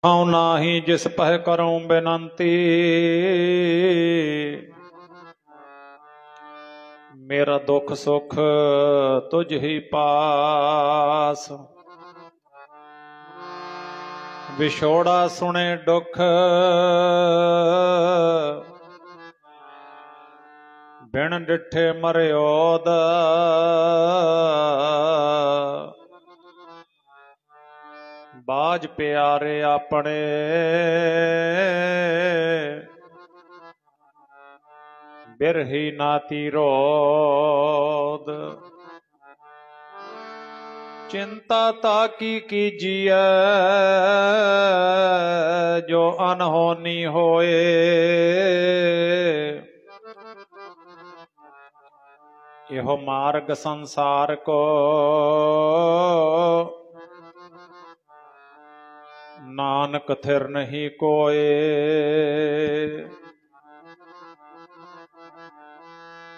हूँ नाही जिस पह करूँ बेनंती, मेरा दुख सुख तुझ ही पास। विछोड़ा सुने दुख बिन डिठे मर्योद, बाज प्यारे अपने बिरही नाती रोद। चिंता ताकी कीजिए जो अनहोनी होए, यह मार्ग संसार को नानक थिर नहीं कोए।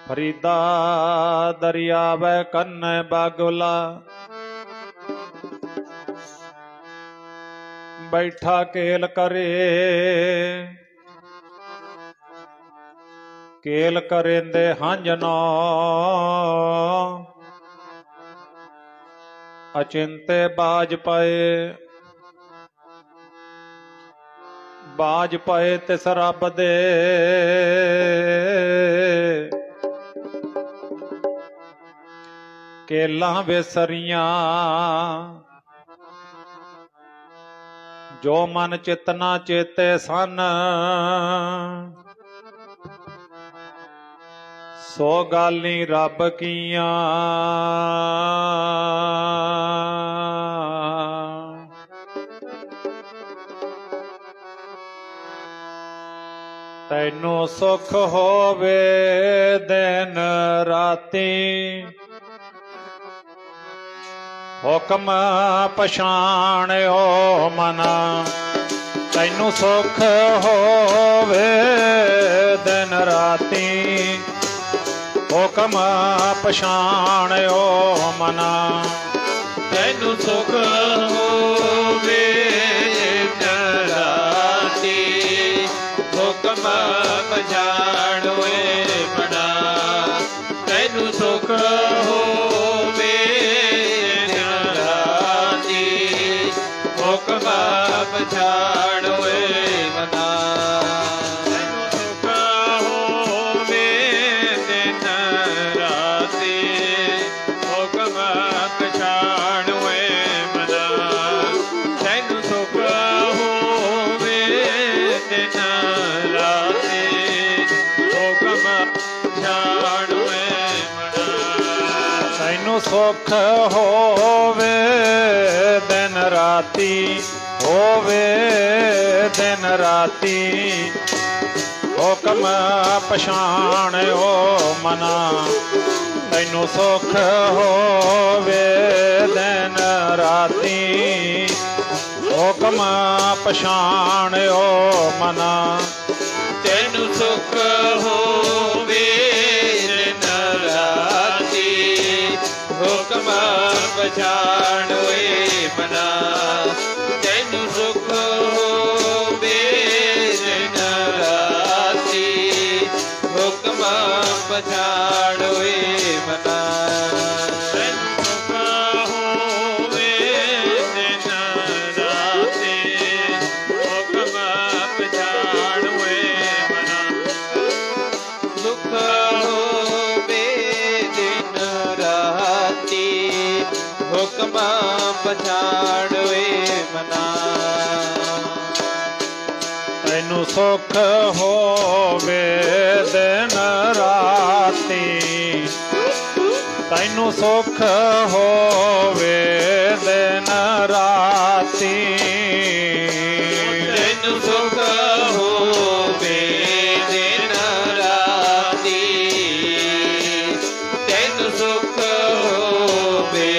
फरीदा दरिया व कन्ने बागुला, बैठा केल करे केल करेंदे हंजनो, अचिंते बाज पाए तिस रब दे। केलां बेसरियां जो मन चितना चेते सन, सो गाली रब कीयां। तैनू सुख होवे दिन राती, हुक्म पछाणियो मना। तैनू सुख होवे दिन राती, हुक्म पछाणियो मना। तैनू सुख होवे दिन राती, हुक्म पछाणियो मना। तैनू सुख होवे दिन राती, हुक्म पछाणियो मना। सुख होवे दिन राती, होवे दिन राती, हुक्म पछाणियो मना। तैनू सुख होवे दिन राती, हुक्म पछाणियो मना। तैनू सुख होवे दिन राती, हुक्म पछाणियो मना। तैनू सुख होवे दिन राती, हुक्म पछाणियो मना। हुक्म पछाणियो मना। तैनू सुख होवे दिन राती, तैनू सुख होवे दिन राती। तैनू सुख होवे दिन राती, तैनू सुख होवे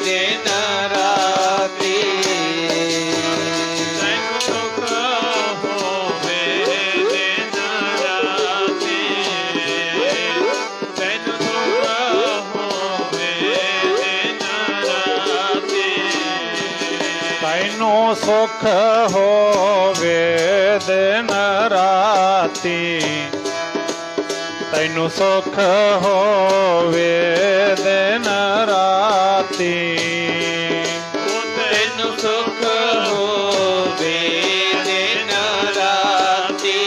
दिन राती। तैनू सुख होवे दिन राती, तैनू सुख होवे दिन राती। तैनू ਸੁਖ ਹੋਵੇ ਦਿਨ ਰਾਤੀ, ਤੈਨੂੰ ਸੁਖ ਹੋਵੇ ਦਿਨ ਰਾਤੀ। ਤੈਨੂੰ ਸੁਖ ਹੋਵੇ ਦਿਨ ਰਾਤੀ,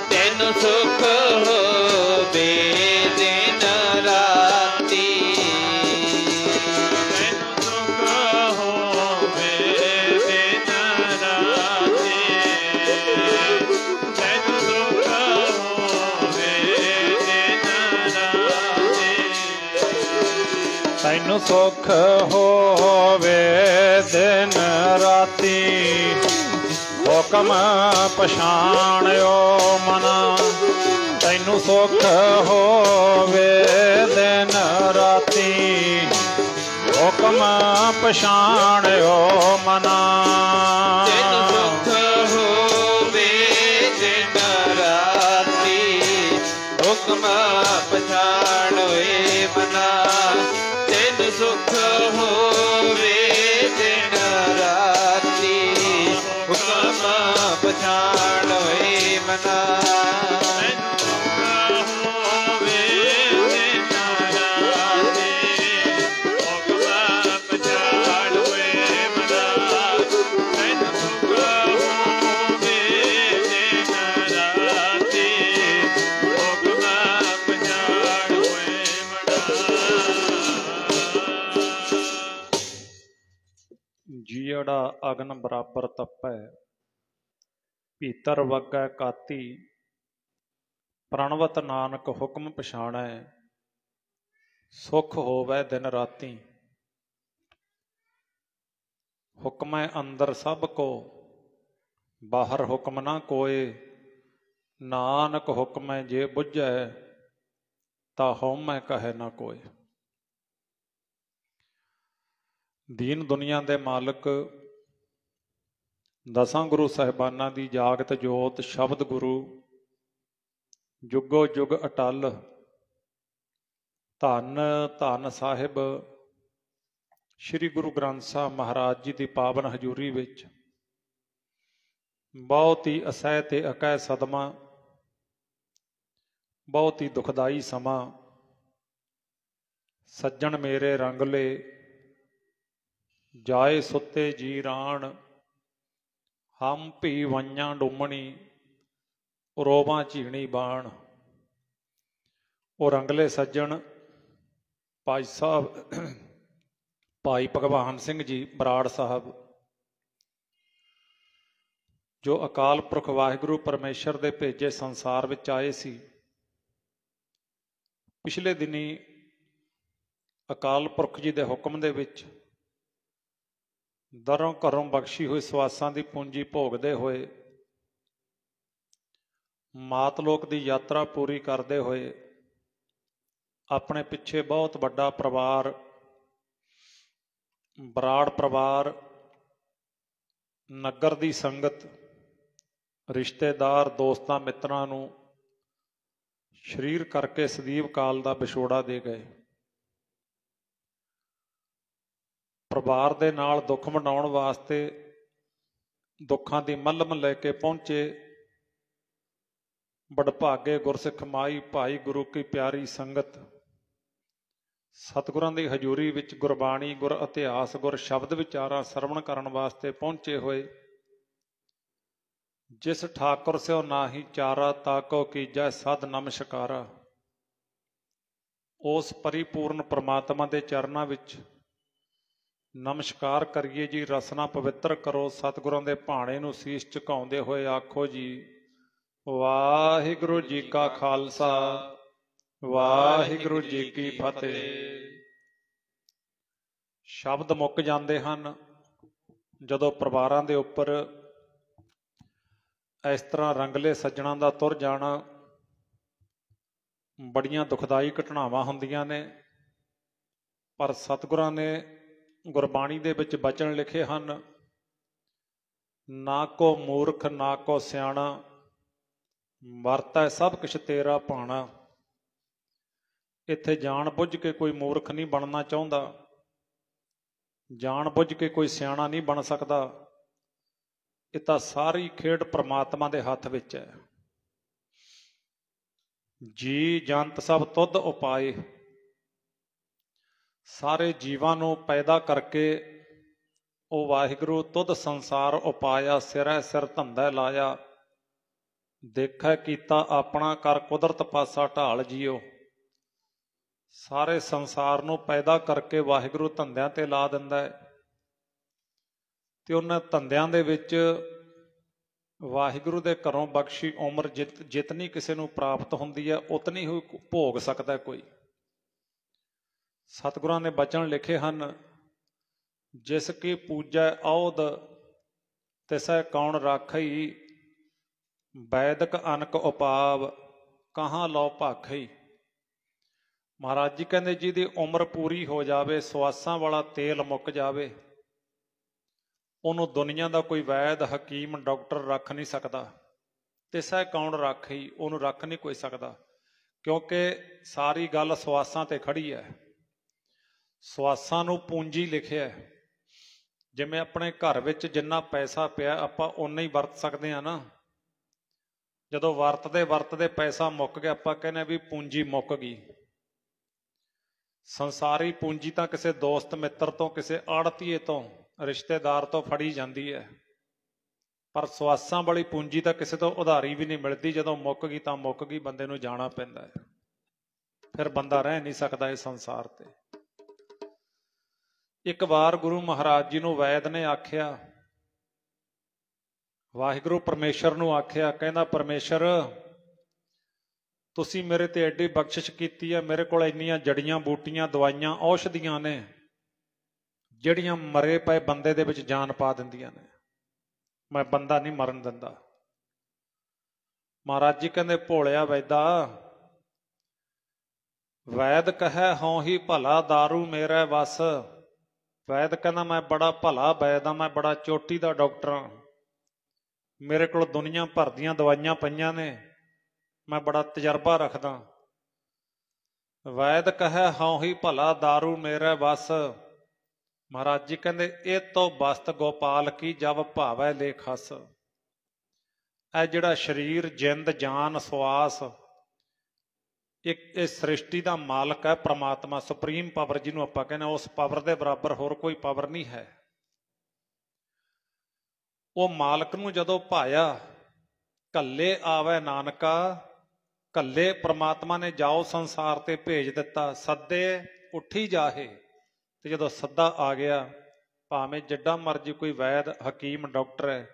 ਤੈਨੂੰ ਸੁਖ ਹੋਵੇ ਦਿਨ ਰਾਤੀ, ਤੈਨੂੰ ਸੁਖ ਹੋਵੇ ਦਿਨ ਰਾਤੀ, ਤੈਨੂੰ ਸੁਖ ਹੋਵੇ ਦਿਨ ਰਾਤੀ, ਤੈਨੂੰ ਸੁਖ ਹੋਵੇ ਦਿਨ ਰਾਤੀ। ਹੁਕਮ ਪਛਾਣਿਓ ਮਨਾ, ਤੈਨੂੰ ਸੁਖ ਹੋਵੇ ਦਿਨ ਰਾਤੀ। ਹੁਕਮ ਪਛਾਣਿਓ ਮਨਾ, ਤੈਨੂੰ ਸੁਖ ਹੋਵੇ ਦਿਨ ਰਾਤੀ। ਹੁਕਮ ਪਛਾਣੋਏ ਮਨਾ, ਤੈਨੂੰ ਸੁਖ ਹੋਵੇ ਦਿਨ ਰਾਤੀ। ਹੁਕਮ ਪਛਾਣੋਏ ਮਨਾ, ਤੈਨੂੰ ਸੁਖ ਹੋਵੇ ਦਿਨ ਰਾਤੀ। ਹੁਕਮ ਪਛਾਣੋਏ ਮਨਾ, ਤੈਨੂੰ ਸੁਖ ਹੋਵੇ ਦਿਨ ਰਾਤੀ। ਹੁਕਮ ਪਛਾਣੋਏ ਮਨਾ। ਜੀੜਾ ਅਗਨ ਬਰਾਬਰ ਤਪੈ, ਭੀਤਰ ਵਗੈ ਕਾਤੀ। ਪ੍ਰਣਵਤ ਨਾਨਕ ਹੁਕਮ ਪਛਾਣੈ, ਸੁਖ ਹੋਵੈ ਦਿਨ ਰਾਤੀ। ਹੁਕਮੈ ਅੰਦਰ ਸਭ ਕੋ, ਬਾਹਰ ਹੁਕਮ ਨਾ ਕੋਏ। ਨਾਨਕ ਹੁਕਮੈ ਜੇ ਬੁੱਝੈ, ਤਾ ਹਉਮੈ ਕਹੈ ਨਾ ਕੋਏ। ਦੀਨ ਦੁਨੀਆ ਦੇ ਮਾਲਕ ਦਸਾਂ ਗੁਰੂ ਸਾਹਿਬਾਨਾਂ ਦੀ ਜਾਗਤ ਜੋਤ ਸ਼ਬਦ ਗੁਰੂ ਜੁਗੋ ਜੁਗ ਅਟਲ। ਧੰਨ ਧੰਨ ਸਾਹਿਬ ਸ੍ਰੀ ਗੁਰੂ ਗ੍ਰੰਥ ਸਾਹਿਬ ਮਹਾਰਾਜ ਜੀ ਦੀ ਪਾਵਨ ਹਜ਼ੂਰੀ ਵਿੱਚ ਬਹੁਤ ਹੀ ਅਸਹਿ ਤੇ ਅਕਹਿ ਸਦਮਾ, ਬਹੁਤ ਹੀ ਦੁਖਦਾਈ ਸਮਾਂ। ਸੱਜਣ ਮੇਰੇ ਰੰਗਲੇ, ਜਾਏ ਸੁੱਤੇ ਜੀ ਰਾਣ। ਹਮ ਭੀ ਵਈਆਂ ਡੁੰਮਣੀ, ਰੋਵਾਂ ਝੀਣੀ ਬਾਣ। ਉਹ ਰੰਗਲੇ ਸੱਜਣ ਭਾਈ ਸਾਹਿਬ ਭਾਈ ਭਗਵਾਨ ਸਿੰਘ ਜੀ ਬਰਾੜ ਸਾਹਿਬ, ਜੋ ਅਕਾਲ ਪੁਰਖ ਵਾਹਿਗੁਰੂ ਪਰਮੇਸ਼ਰ ਦੇ ਭੇਜੇ ਸੰਸਾਰ ਵਿੱਚ ਆਏ ਸੀ। ਪਿਛਲੇ ਦਿਨੀ ਅਕਾਲ ਪੁਰਖ ਜੀ ਦੇ ਹੁਕਮ ਦੇ ਵਿੱਚ ਦਰੋਂ ਘਰੋਂ ਬਖਸ਼ੀ ਹੋਈ ਸਵਾਸਾਂ ਦੀ ਪੂੰਜੀ ਭੋਗਦੇ ਹੋਏ, ਮਾਤ ਲੋਕ ਦੀ ਯਾਤਰਾ ਪੂਰੀ ਕਰਦੇ ਹੋਏ, ਆਪਣੇ ਪਿੱਛੇ ਬਹੁਤ ਵੱਡਾ ਪਰਿਵਾਰ ਬਰਾੜ ਪਰਿਵਾਰ, ਨਗਰ ਦੀ ਸੰਗਤ, ਰਿਸ਼ਤੇਦਾਰ, ਦੋਸਤਾਂ ਮਿੱਤਰਾਂ ਨੂੰ ਸਰੀਰ ਕਰਕੇ ਸਦੀਵ ਕਾਲ ਦਾ ਵਿਛੋੜਾ ਦੇ ਗਏ। ਪਰਿਵਾਰ ਦੇ ਨਾਲ ਦੁੱਖ ਮਨਾਉਣ ਵਾਸਤੇ ਦੁੱਖਾਂ ਦੀ ਮੱਲਮ ਲੈ ਕੇ ਪਹੁੰਚੇ ਵਡਭਾਗੇ ਗੁਰਸਿੱਖ ਮਾਈ ਭਾਈ ਗੁਰੂ ਕੀ ਪਿਆਰੀ ਸੰਗਤ। ਸਤਿਗੁਰਾਂ ਦੀ ਹਜ਼ੂਰੀ ਵਿੱਚ ਗੁਰਬਾਣੀ, ਗੁਰ ਇਤਿਹਾਸ, ਗੁਰ ਸ਼ਬਦ ਵਿਚਾਰਾਂ ਸਰਵਣ ਕਰਨ ਵਾਸਤੇ ਪਹੁੰਚੇ ਹੋਏ। ਜਿਸ ਠਾਕੁਰ ਸਿਓ ਨਾਹੀ ਚਾਰਾ, ਤਾਕੋ ਕੀਜੈ ਸਦ ਨਮਸਕਾਰਾ। ਉਸ ਪਰਿਪੂਰਨ ਪ੍ਰਮਾਤਮਾ ਦੇ ਚਰਨਾਂ ਵਿੱਚ ਨਮਸਕਾਰ ਕਰੀਏ ਜੀ। ਰਸਨਾ ਪਵਿੱਤਰ ਕਰੋ। ਸਤਿਗੁਰਾਂ ਦੇ ਭਾਣੇ ਨੂੰ ਸੀਸ ਝੁਕਾਉਂਦੇ ਹੋਏ ਆਖੋ ਜੀ, ਵਾਹਿਗੁਰੂ ਜੀ ਕਾ ਖਾਲਸਾ, ਵਾਹਿਗੁਰੂ ਜੀ ਕੀ ਫਤਿਹ। ਸ਼ਬਦ ਮੁੱਕ ਜਾਂਦੇ ਹਨ ਜਦੋਂ ਪਰਿਵਾਰਾਂ ਦੇ ਉੱਪਰ ਇਸ ਤਰ੍ਹਾਂ ਰੰਗਲੇ ਸੱਜਣਾਂ ਦਾ ਤੁਰ ਜਾਣਾ। ਬੜੀਆਂ ਦੁਖਦਾਈ ਘਟਨਾਵਾਂ ਹੁੰਦੀਆਂ ਨੇ, ਪਰ ਸਤਿਗੁਰਾਂ ਨੇ ਗੁਰਬਾਣੀ ਦੇ ਵਿੱਚ ਬਚਨ ਲਿਖੇ ਹਨ, ਨਾ ਕੋ ਮੂਰਖ ਨਾ ਕੋ ਸਿਆਣਾ, ਵਰਤੈ ਸਭ ਕੁਛ ਤੇਰਾ ਭਾਣਾ। ਇੱਥੇ ਜਾਣ ਬੁੱਝ ਕੇ ਕੋਈ ਮੂਰਖ ਨਹੀਂ ਬਣਨਾ ਚਾਹੁੰਦਾ, ਜਾਣ ਬੁੱਝ ਕੇ ਕੋਈ ਸਿਆਣਾ ਨਹੀਂ ਬਣ ਸਕਦਾ। ਇਹ ਤਾਂ ਸਾਰੀ ਖੇਡ ਪ੍ਰਮਾਤਮਾ ਦੇ ਹੱਥ ਵਿੱਚ ਹੈ। ਜੀ ਜੰਤ ਸਭ ਤੁਧ ਉਪਾਏ, ਸਾਰੇ ਜੀਵਾਂ ਨੂੰ ਪੈਦਾ ਕਰਕੇ ਉਹ ਵਾਹਿਗੁਰੂ ਤੁਧ ਸੰਸਾਰ ਉਪਾਇਆ, ਸਿਰੈ ਸਿਰ ਧੰਦਾ ਲਾਇਆ, ਦੇਖੈ ਕੀਤਾ ਆਪਣਾ, ਕਰ ਕੁਦਰਤ ਪਾਸਾ ਢਾਲ ਜੀਓ। ਸਾਰੇ ਸੰਸਾਰ ਨੂੰ ਪੈਦਾ ਕਰਕੇ ਵਾਹਿਗੁਰੂ ਧੰਦਿਆਂ ਤੇ ਲਾ ਦਿੰਦਾ ਹੈ, ਤੇ ਉਹਨਾਂ ਧੰਦਿਆਂ ਦੇ ਵਿੱਚ ਵਾਹਿਗੁਰੂ ਦੇ ਘਰੋਂ ਬਖਸ਼ੀ ਉਮਰ ਜਿਤਨੀ ਕਿਸੇ ਨੂੰ ਪ੍ਰਾਪਤ ਹੁੰਦੀ ਹੈ ਉਤਨੀ ਹੀ ਭੋਗ ਸਕਦਾ ਕੋਈ। ਸਤਿਗੁਰਾਂ ਨੇ ਬਚਨ ਲਿਖੇ ਹਨ, ਜਿਸ ਕੀ ਪੂਜੈ ਔਧ ਤਿਸੈ ਕੌਣ ਰਾਖਈ, ਵੈਦਕ ਅਨਕ ਉਪਾਵ ਕਹਾਂ ਲਓ ਭਾਖਈ। ਮਹਾਰਾਜ ਜੀ ਕਹਿੰਦੇ ਜਿਹਦੀ ਉਮਰ ਪੂਰੀ ਹੋ ਜਾਵੇ, ਸਵਾਸਾਂ ਵਾਲਾ ਤੇਲ ਮੁੱਕ ਜਾਵੇ, ਉਹਨੂੰ ਦੁਨੀਆ ਦਾ ਕੋਈ ਵੈਦ ਹਕੀਮ ਡਾਕਟਰ ਰੱਖ ਨਹੀਂ ਸਕਦਾ। ਤਿਸੈ ਕੌਣ ਰਾਖਈ, ਉਹਨੂੰ ਰੱਖ ਨਹੀਂ ਕੋਈ ਸਕਦਾ, ਕਿਉਂਕਿ ਸਾਰੀ ਗੱਲ ਸਵਾਸਾਂ ਤੇ ਖੜੀ ਹੈ। ਸਵਾਸਾਂ ਨੂੰ ਪੂੰਜੀ ਲਿਖਿਆ। ਜਿਵੇਂ ਆਪਣੇ ਘਰ ਵਿੱਚ ਜਿੰਨਾ ਪੈਸਾ ਪਿਆ ਆਪਾਂ ਓਨਾ ਹੀ ਵਰਤ ਸਕਦੇ ਹਾਂ ਨਾ। ਜਦੋਂ ਵਰਤਦੇ ਵਰਤਦੇ ਪੈਸਾ ਮੁੱਕ ਗਿਆ, ਆਪਾਂ ਕਹਿੰਦੇ ਵੀ ਪੂੰਜੀ ਮੁੱਕ ਗਈ। ਸੰਸਾਰੀ ਪੂੰਜੀ ਤਾਂ ਕਿਸੇ ਦੋਸਤ ਮਿੱਤਰ ਤੋਂ, ਕਿਸੇ ਆੜਤੀਏ ਤੋਂ, ਰਿਸ਼ਤੇਦਾਰ ਤੋਂ ਫੜੀ ਜਾਂਦੀ ਹੈ, ਪਰ ਸਵਾਸਾਂ ਵਾਲੀ ਪੂੰਜੀ ਤਾਂ ਕਿਸੇ ਤੋਂ ਉਧਾਰੀ ਵੀ ਨਹੀਂ ਮਿਲਦੀ। ਜਦੋਂ ਮੁੱਕ ਗਈ ਤਾਂ ਮੁੱਕ ਗਈ, ਬੰਦੇ ਨੂੰ ਜਾਣਾ ਪੈਂਦਾ ਹੈ, ਫਿਰ ਬੰਦਾ ਰਹਿ ਨਹੀਂ ਸਕਦਾ ਇਸ ਸੰਸਾਰ ਤੇ। ਇੱਕ ਵਾਰ ਗੁਰੂ ਮਹਾਰਾਜ ਜੀ ਨੂੰ ਵੈਦ ਨੇ ਆਖਿਆ, ਵਾਹਿਗੁਰੂ ਪਰਮੇਸ਼ਰ ਨੂੰ ਆਖਿਆ, ਕਹਿੰਦਾ ਪਰਮੇਸ਼ਰ ਤੁਸੀਂ ਮੇਰੇ ਤੇ ਐਡੀ ਬਖਸ਼ਿਸ਼ ਕੀਤੀ ਹੈ, ਮੇਰੇ ਕੋਲ ਇੰਨੀਆਂ ਜੜੀਆਂ ਬੂਟੀਆਂ ਦਵਾਈਆਂ ਔਸ਼ਧੀਆਂ ਨੇ ਜਿਹੜੀਆਂ ਮਰੇ ਪਏ ਬੰਦੇ ਦੇ ਵਿੱਚ ਜਾਨ ਪਾ ਦਿੰਦੀਆਂ ਨੇ, ਮੈਂ ਬੰਦਾ ਨਹੀਂ ਮਰਨ ਦਿੰਦਾ। ਮਹਾਰਾਜ ਜੀ ਕਹਿੰਦੇ ਭੋਲਿਆ ਵੈਦਾ, ਵੈਦ ਕਹੈ ਹਉ ਹੀ ਭਲਾ ਦਾਰੂ ਮੇਰੇ ਵਸ। ਵੈਦ ਕਹਿੰਦਾ ਮੈਂ ਬੜਾ ਭਲਾ ਵੈਦ ਹਾਂ, ਮੈਂ ਬੜਾ ਚੋਟੀ ਦਾ ਡਾਕਟਰ ਹਾਂ, ਮੇਰੇ ਕੋਲ ਦੁਨੀਆ ਭਰ ਦੀਆਂ ਦਵਾਈਆਂ ਪਈਆਂ ਨੇ, ਮੈਂ ਬੜਾ ਤਜਰਬਾ ਰੱਖਦਾ। ਵੈਦ ਕਹੈ ਹਉ ਹੀ ਭਲਾ ਦਾਰੂ ਮੇਰੇ ਵਸ। ਮਹਾਰਾਜ ਜੀ ਕਹਿੰਦੇ ਇਹ ਤੋਂ ਬਸਤ ਗੋਪਾਲ ਕੀ ਜਬ ਭਾਵੈ ਲੇਖਸ। ਇਹ ਜਿਹੜਾ ਸਰੀਰ, ਜਿੰਦ, ਜਾਨ, ਸਵਾਸ, ਇਹ ਸ੍ਰਿਸ਼ਟੀ ਦਾ ਮਾਲਕ ਹੈ ਪ੍ਰਮਾਤਮਾ, ਸੁਪਰੀਮ ਪਾਵਰ ਜਿਹਨੂੰ ਆਪਾਂ ਕਹਿੰਦੇ, ਉਸ ਪਾਵਰ ਦੇ ਬਰਾਬਰ ਹੋਰ ਕੋਈ ਪਾਵਰ ਨਹੀਂ ਹੈ। ਉਹ ਮਾਲਕ ਨੂੰ ਜਦੋਂ ਭਾਇਆ, ਕੱਲੇ ਆਵੈ ਨਾਨਕਾ, ਕੱਲੇ ਪ੍ਰਮਾਤਮਾ ਨੇ ਜਾਓ ਸੰਸਾਰ ਤੇ ਭੇਜ ਦਿੱਤਾ, ਸੱਦੇ ਉੱਠੀ ਜਾਹੇ। ਤੇ ਜਦੋਂ ਸੱਦਾ ਆ ਗਿਆ, ਭਾਵੇਂ ਜਿੱਡਾ ਮਰਜੀ ਕੋਈ ਵੈਦ ਹਕੀਮ ਡਾਕਟਰ ਹੈ,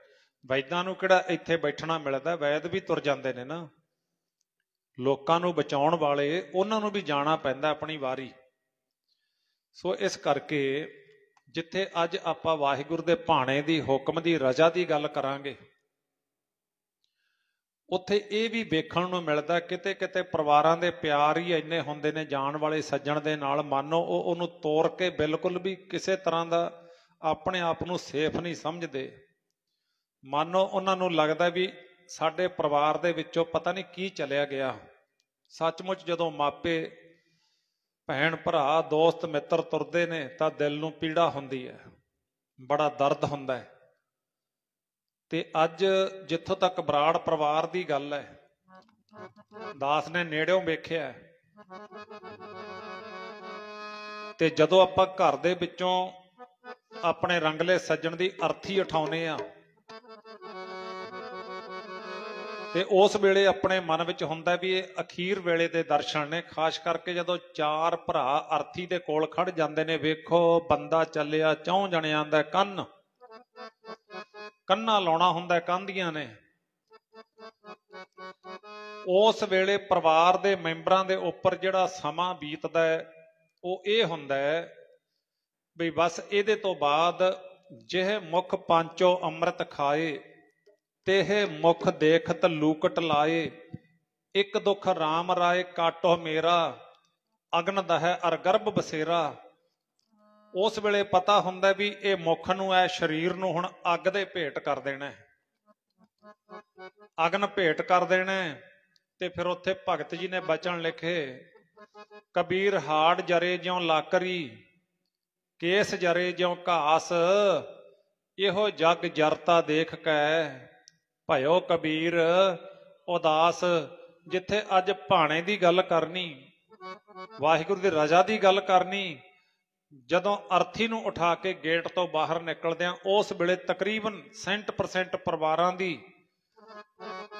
ਵੈਦਾਂ ਨੂੰ ਕਿਹੜਾ ਇੱਥੇ ਬੈਠਣਾ ਮਿਲਦਾ, ਵੈਦ ਵੀ ਤੁਰ ਜਾਂਦੇ ਨੇ ਨਾ। ਲੋਕਾਂ ਨੂੰ ਬਚਾਉਣ ਵਾਲੇ, ਉਹਨਾਂ ਨੂੰ ਵੀ ਜਾਣਾ ਪੈਂਦਾ ਆਪਣੀ ਵਾਰੀ। ਸੋ ਇਸ ਕਰਕੇ ਜਿੱਥੇ ਅੱਜ ਆਪਾਂ ਵਾਹਿਗੁਰੂ ਦੇ ਭਾਣੇ ਦੀ, ਹੁਕਮ ਦੀ, ਰਜ਼ਾ ਦੀ ਗੱਲ ਕਰਾਂਗੇ, ਉੱਥੇ ਇਹ ਵੀ ਵੇਖਣ ਨੂੰ ਮਿਲਦਾ ਕਿਤੇ ਕਿਤੇ ਪਰਿਵਾਰਾਂ ਦੇ ਪਿਆਰ ਹੀ ਇੰਨੇ ਹੁੰਦੇ ਨੇ ਜਾਣ ਵਾਲੇ ਸੱਜਣ ਦੇ ਨਾਲ, ਮਾਨੋ ਉਹ ਉਹਨੂੰ ਤੋੜ ਕੇ ਬਿਲਕੁਲ ਵੀ ਕਿਸੇ ਤਰ੍ਹਾਂ ਦਾ ਆਪਣੇ ਆਪ ਨੂੰ ਸੇਫ ਨਹੀਂ ਸਮਝਦੇ। ਮਾਨੋ ਉਹਨਾਂ ਨੂੰ ਲੱਗਦਾ ਵੀ ਸਾਡੇ ਪਰਿਵਾਰ ਦੇ ਵਿੱਚੋਂ ਪਤਾ ਨਹੀਂ ਕੀ ਚਲਿਆ ਗਿਆ। ਸੱਚਮੁੱਚ ਜਦੋਂ ਮਾਪੇ, ਭੈਣ ਭਰਾ, ਦੋਸਤ ਮਿੱਤਰ ਤੁਰਦੇ ਨੇ ਤਾਂ ਦਿਲ ਨੂੰ ਪੀੜਾ ਹੁੰਦੀ ਹੈ, ਬੜਾ ਦਰਦ ਹੁੰਦਾ ਹੈ। ਤੇ ਅੱਜ ਜਿੱਥੋਂ ਤੱਕ ਬਰਾੜ ਪਰਿਵਾਰ ਦੀ ਗੱਲ ਹੈ, ਦਾਸ ਨੇ ਨੇੜਿਓਂ ਵੇਖਿਆ, ਤੇ ਜਦੋਂ ਆਪਾਂ ਘਰ ਦੇ ਵਿੱਚੋਂ ਆਪਣੇ ਰੰਗਲੇ ਸੱਜਣ ਦੀ ਅਰਥੀ ਉਠਾਉਨੇ ਆ, ਤੇ ਉਸ ਵੇਲੇ ਆਪਣੇ ਮਨ ਵਿੱਚ ਹੁੰਦਾ ਵੀ ਇਹ ਅਖੀਰ ਵੇਲੇ ਦੇ ਦਰਸ਼ਨ ਨੇ। ਖਾਸ ਕਰਕੇ ਜਦੋਂ ਚਾਰ ਭਰਾ ਅਰਥੀ ਦੇ ਕੋਲ ਖੜ ਜਾਂਦੇ ਨੇ, ਵੇਖੋ ਬੰਦਾ ਚੱਲਿਆ, ਚੌਂ ਜਣਿਆਂ ਦਾ ਕੰਨਾਂ ਲਾਉਣਾ ਹੁੰਦਾ, ਕੰਧੀਆਂ ਨੇ। ਉਸ ਵੇਲੇ ਪਰਿਵਾਰ ਦੇ ਮੈਂਬਰਾਂ ਦੇ ਉੱਪਰ ਜਿਹੜਾ ਸਮਾਂ ਬੀਤਦਾ ਹੈ, ਉਹ ਇਹ ਹੁੰਦਾ ਹੈ ਵੀ ਬਸ ਇਹਦੇ ਤੋਂ ਬਾਅਦ ਜਿਹੇ ਮੁਖ ਪੰਚੋ ਅੰਮ੍ਰਿਤ ਖਾਏ, ਤੇਹ ਮੁਖ ਦੇਖਤ ਲੂਕਟ ਲਾਏ, ਇੱਕ ਦੁੱਖ ਰਾਮ ਰਾਏ ਕਾਟੋ ਮੇਰਾ, ਅਗਨ ਦਹੈ ਅਰ ਗਰਭ ਬਸੇਰਾ। ਉਸ ਵੇਲੇ ਪਤਾ ਹੁੰਦਾ ਵੀ ਇਹ ਮੁੱਖ ਨੂੰ, ਇਹ ਸਰੀਰ ਨੂੰ ਹੁਣ ਅੱਗ ਦੇ ਭੇਟ ਕਰ ਦੇਣਾ, ਅਗਨ ਭੇਟ ਕਰ ਦੇਣਾ। ਤੇ ਫਿਰ ਉੱਥੇ ਭਗਤ ਜੀ ਨੇ ਬਚਨ ਲਿਖੇ, ਕਬੀਰ ਹਾੜ ਜਰੇ ਜਿਉਂ ਲਾਕਰੀ, केस जरे ज्यों घास, इहो जग जरता देख कै भयो कबीर उदास। जिथे अज भाणे की गल करनी, वाहिगुरू की रजा की गल करनी, जदों अर्थी नूं उठा के गेट तो बाहर निकलदे उस वेले तकरीबन 60% परिवारां दी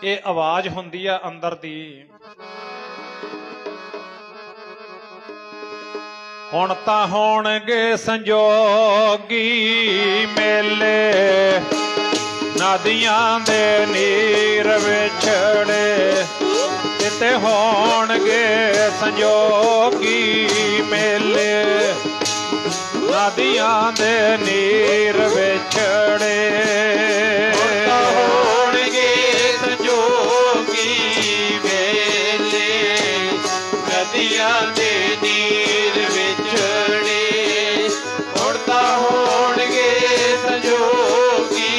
ये आवाज हुंदी आ अंदर दी, हुण तां होणगे संजोगी मेले, नदियां दे नीर विछड़े, किते होणगे संजोगी मेले, नदियां दे नीर विछड़े, होणगे संजोगी मेले, नदियां दे नीर विछड़े, हुण तां होणगे संजोगी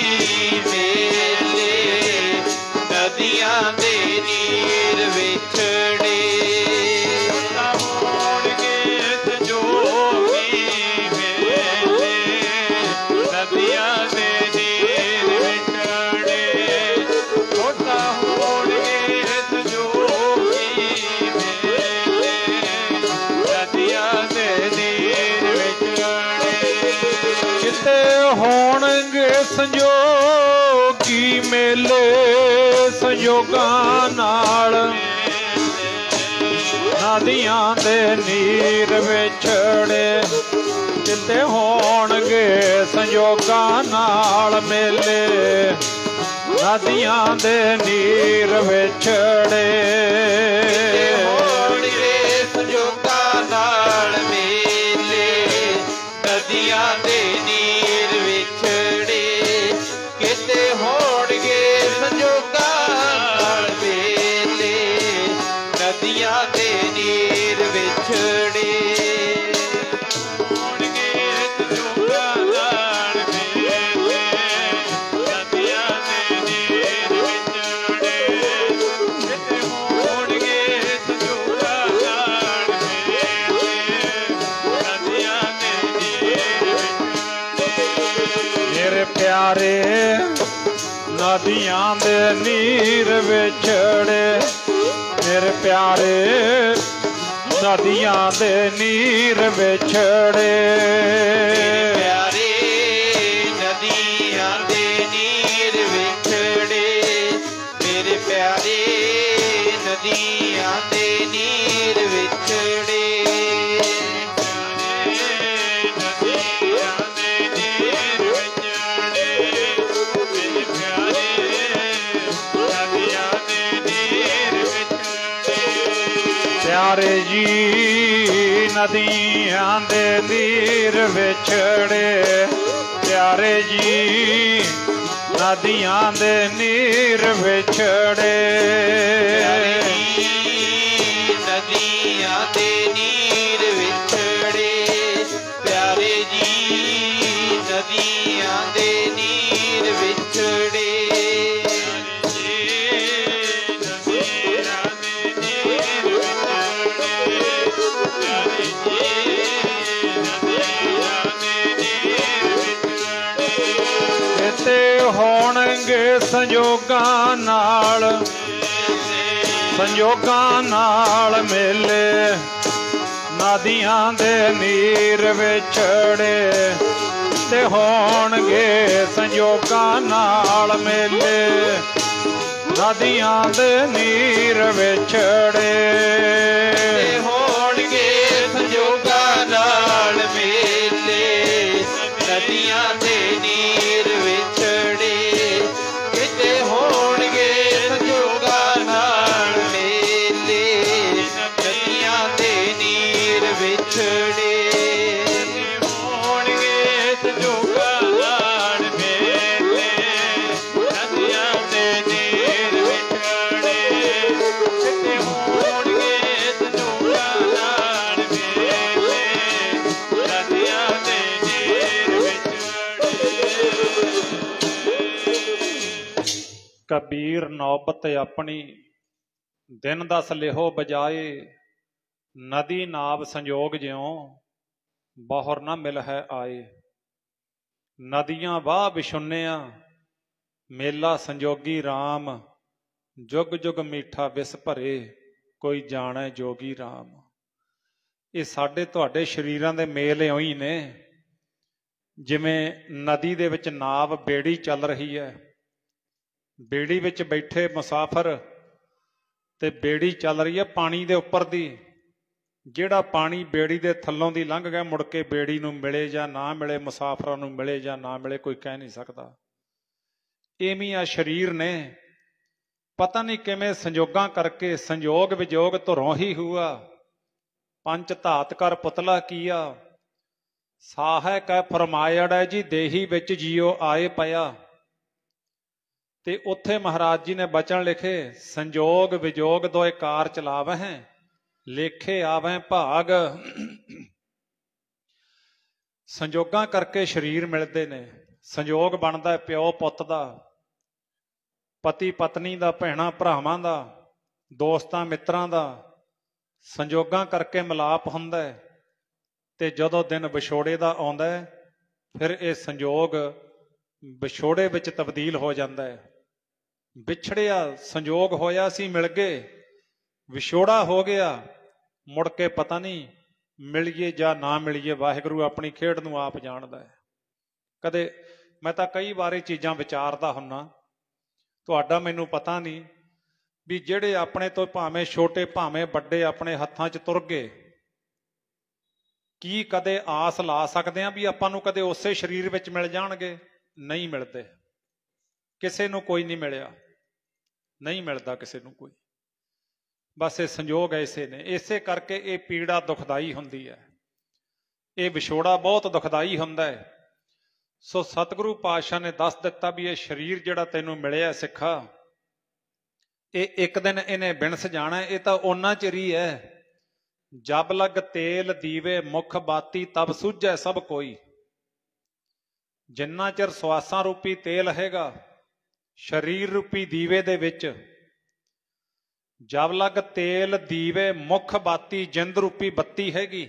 मेले, नदियां दे नीर विछड़े, हुण तां होणगे संजोगी मेले, नदियां दे नीर विछड़े, हुण तां होणगे संजोगी मेले, नदियां दे नीर विछड़े, किते होणगे संजोगी मेले, संजोगां नाल नदियां दे नीर विछड़े, किते होणगे संजोगां नाल मेले, नदियां दे नीर विछड़े, होणगे संजोगां नाल मेले, नदियां दे नीर विछड़े, किते होणगे संजोगां नाल मेले, नदियां दे नीर विछड़े, होणगे संजोगां नाल मेले, नदियां दे नीर विछड़े, किते होणगे संजोगां नाल मेले, नदियां दे नीर विछड़े, मेरे प्यारे नदियां दे नीर विछड़े, मेरे प्यारे नदियां दे नीर विछड़े, प्यारे नदियां दे नीर विछड़े, मेरे प्यारे नदियां दे नीर विछड़े, नदियां दे नीर विछड़े, मेरे प्यारे नदियां दे नीर विछड़े, प्यारे जी नदियां दे नीर विछड़े, प्यारे जी नदियां दे नीर विछड़े, नदियां दे नीर विछड़े, प्यारे जी नदियां दे नीर विछड़े, नदियां दे नीर विछड़े, प्यारे जी नदियां दे नीर विछड़े, किते होणगे संजोगां नाल, संजोगां नाल मेले, नदियां दे नीर विछड़े, ते होणगे संजोगां नाल मेले, नदियां दे नीर विछड़े, होणगे संजोगां नाल मेले, नदियां दे नीर विछड़े, किते होणगे संजोगां नाल मेले, नदियां दे नीर विछड़े, होणगे संजोगां नाल मेले, नदियां दे नीर विछड़े, किते होणगे संजोगां नाल मेले, नदियां दे नीर विछड़े। कबीर नौबत अपनी दिन दस लिहो बजाए, नदी नाव संजोग ज्यों ਬਾਹਰ ਨਾ ਮਿਲ ਹੈ ਆਏ। ਨਦੀਆਂ ਵਾਹ ਵਿਛੁੰਨਿਆ ਮੇਲਾ ਸੰਜੋਗੀ ਰਾਮ। ਜੁਗ ਜੁਗ ਮੀਠਾ ਵਿਸ ਭਰੇ ਕੋਈ ਜਾਣੈ ਜੋਗੀ ਰਾਮ। ਇਹ ਸਾਡੇ ਤੁਹਾਡੇ ਸਰੀਰਾਂ ਦੇ ਮੇਲ ਇਉਂ ਹੀ ਨੇ, ਜਿਵੇਂ ਨਦੀ ਦੇ ਵਿੱਚ ਨਾਵ ਬੇੜੀ ਚੱਲ ਰਹੀ ਹੈ, ਬੇੜੀ ਵਿੱਚ ਬੈਠੇ ਮੁਸਾਫਰ ਤੇ ਬੇੜੀ ਚੱਲ ਰਹੀ ਹੈ ਪਾਣੀ ਦੇ ਉੱਪਰ ਦੀ। ਜਿਹੜਾ ਪਾਣੀ ਬੇੜੀ ਦੇ ਥੱਲੋਂ ਦੀ ਲੰਘ ਗਿਆ ਮੁੜ ਕੇ ਬੇੜੀ ਨੂੰ ਮਿਲੇ ਜਾਂ ਨਾ ਮਿਲੇ, ਮੁਸਾਫਰਾਂ ਨੂੰ ਮਿਲੇ ਜਾਂ ਨਾ ਮਿਲੇ, ਕੋਈ ਕਹਿ ਨਹੀਂ ਸਕਦਾ। ਇਵੇਂ ਆ ਸਰੀਰ ਨੇ, ਪਤਾ ਨਹੀਂ ਕਿਵੇਂ ਸੰਜੋਗਾਂ ਕਰਕੇ, ਸੰਜੋਗ ਵਿਜੋਗ ਧੁਰੋਂ ਹੀ ਹੁਆ। ਪੰਜ ਧਾਤ ਕਰ ਪੁਤਲਾ ਕੀਆ, ਸਾਹੈ ਕੈ ਫਰਮਾਇੜ ਜੀ ਦੇਹੀ ਵਿੱਚ ਜੀਓ ਆਏ ਪਿਆ। ਤੇ ਉੱਥੇ ਮਹਾਰਾਜ ਜੀ ਨੇ ਬਚਨ ਲਿਖੇ, ਸੰਜੋਗ ਵਿਜੋਗ ਦੋਏ ਕਾਰ ਚਲਾਵਹਿ, ਲੇਖੇ ਆਵੈ ਭਾਗ। ਸੰਜੋਗਾਂ ਕਰਕੇ ਸਰੀਰ ਮਿਲਦੇ ਨੇ। ਸੰਜੋਗ ਬਣਦਾ ਪਿਓ ਪੁੱਤ ਦਾ, ਪਤੀ ਪਤਨੀ ਦਾ, ਭੈਣਾਂ ਭਰਾਵਾਂ ਦਾ, ਦੋਸਤਾਂ ਮਿੱਤਰਾਂ ਦਾ। ਸੰਜੋਗਾਂ ਕਰਕੇ ਮਿਲਾਪ ਹੁੰਦਾ ਹੈ। ਤੇ ਜਦੋਂ ਦਿਨ ਵਿਛੋੜੇ ਦਾ ਆਉਂਦਾ ਹੈ, ਫਿਰ ਇਹ ਸੰਜੋਗ ਵਿਛੋੜੇ ਵਿੱਚ ਤਬਦੀਲ ਹੋ ਜਾਂਦਾ ਹੈ। ਵਿਛੜਿਆ ਸੰਜੋਗ ਹੋਇਆ ਸੀ, ਮਿਲ ਗਏ, ਵਿਛੋੜਾ ਹੋ ਗਿਆ, ਮੁੜ ਕੇ ਪਤਾ ਨਹੀਂ ਮਿਲੀਏ ਜਾਂ ਨਾ ਮਿਲੀਏ। ਵਾਹਿਗੁਰੂ ਆਪਣੀ ਖੇਡ ਨੂੰ ਆਪ ਜਾਣਦਾ ਹੈ। ਕਦੇ ਮੈਂ ਤਾਂ ਕਈ ਵਾਰ ਇਹ ਚੀਜ਼ਾਂ ਵਿਚਾਰਦਾ ਹੁੰਨਾ, ਤੁਹਾਡਾ ਮੈਨੂੰ ਪਤਾ ਨਹੀਂ ਵੀ ਜਿਹੜੇ ਆਪਣੇ ਤੋਂ ਭਾਵੇਂ ਛੋਟੇ ਭਾਵੇਂ ਵੱਡੇ ਆਪਣੇ ਹੱਥਾਂ 'ਚ ਤੁਰ ਗਏ, ਕੀ ਕਦੇ ਆਸ ਲਾ ਸਕਦੇ ਹਾਂ ਵੀ ਆਪਾਂ ਨੂੰ ਕਦੇ ਉਸੇ ਸਰੀਰ ਵਿੱਚ ਮਿਲ ਜਾਣਗੇ? ਨਹੀਂ ਮਿਲਦੇ। ਕਿਸੇ ਨੂੰ ਕੋਈ ਨਹੀਂ ਮਿਲਿਆ, ਨਹੀਂ ਮਿਲਦਾ ਕਿਸੇ ਨੂੰ ਕੋਈ। ਬਸ ਇਹ ਸੰਜੋਗ ਐਸੇ ਨੇ। ਇਸੇ ਕਰਕੇ ਇਹ ਪੀੜਾ ਦੁਖਦਾਈ ਹੁੰਦੀ ਹੈ, ਇਹ ਵਿਛੋੜਾ ਬਹੁਤ ਦੁਖਦਾਈ ਹੁੰਦਾ ਹੈ। ਸੋ ਸਤਿਗੁਰੂ ਪਾਤਸ਼ਾਹ ਨੇ ਦੱਸ ਦਿੱਤਾ ਵੀ ਇਹ ਸਰੀਰ ਜਿਹੜਾ ਤੈਨੂੰ ਮਿਲਿਆ ਸਿੱਖਾ, ਇਹ ਇੱਕ ਦਿਨ ਇਹਨੇ ਬਿਨਸ ਜਾਣਾ। ਇਹ ਤਾਂ ਓਨਾ ਚਿਰ ਹੀ ਹੈ, ਜਬ ਲਗ ਤੇਲ ਦੀਵੇ ਮੁਖ ਬਾਤੀ ਤਬ ਸੁਝੈ ਸਭ ਕੋਈ। ਜਿੰਨਾ ਚਿਰ ਸਵਾਸਾਂ ਰੂਪੀ ਤੇਲ ਹੈਗਾ ਸਰੀਰ ਰੂਪੀ ਦੀਵੇ ਦੇ ਵਿੱਚ, ਜਬ ਲਗ ਤੇਲ ਦੀਵੇ ਮੁਖ ਬਾਤੀ ਜਿੰਦ ਰੂਪੀ ਬੱਤੀ ਹੈਗੀ,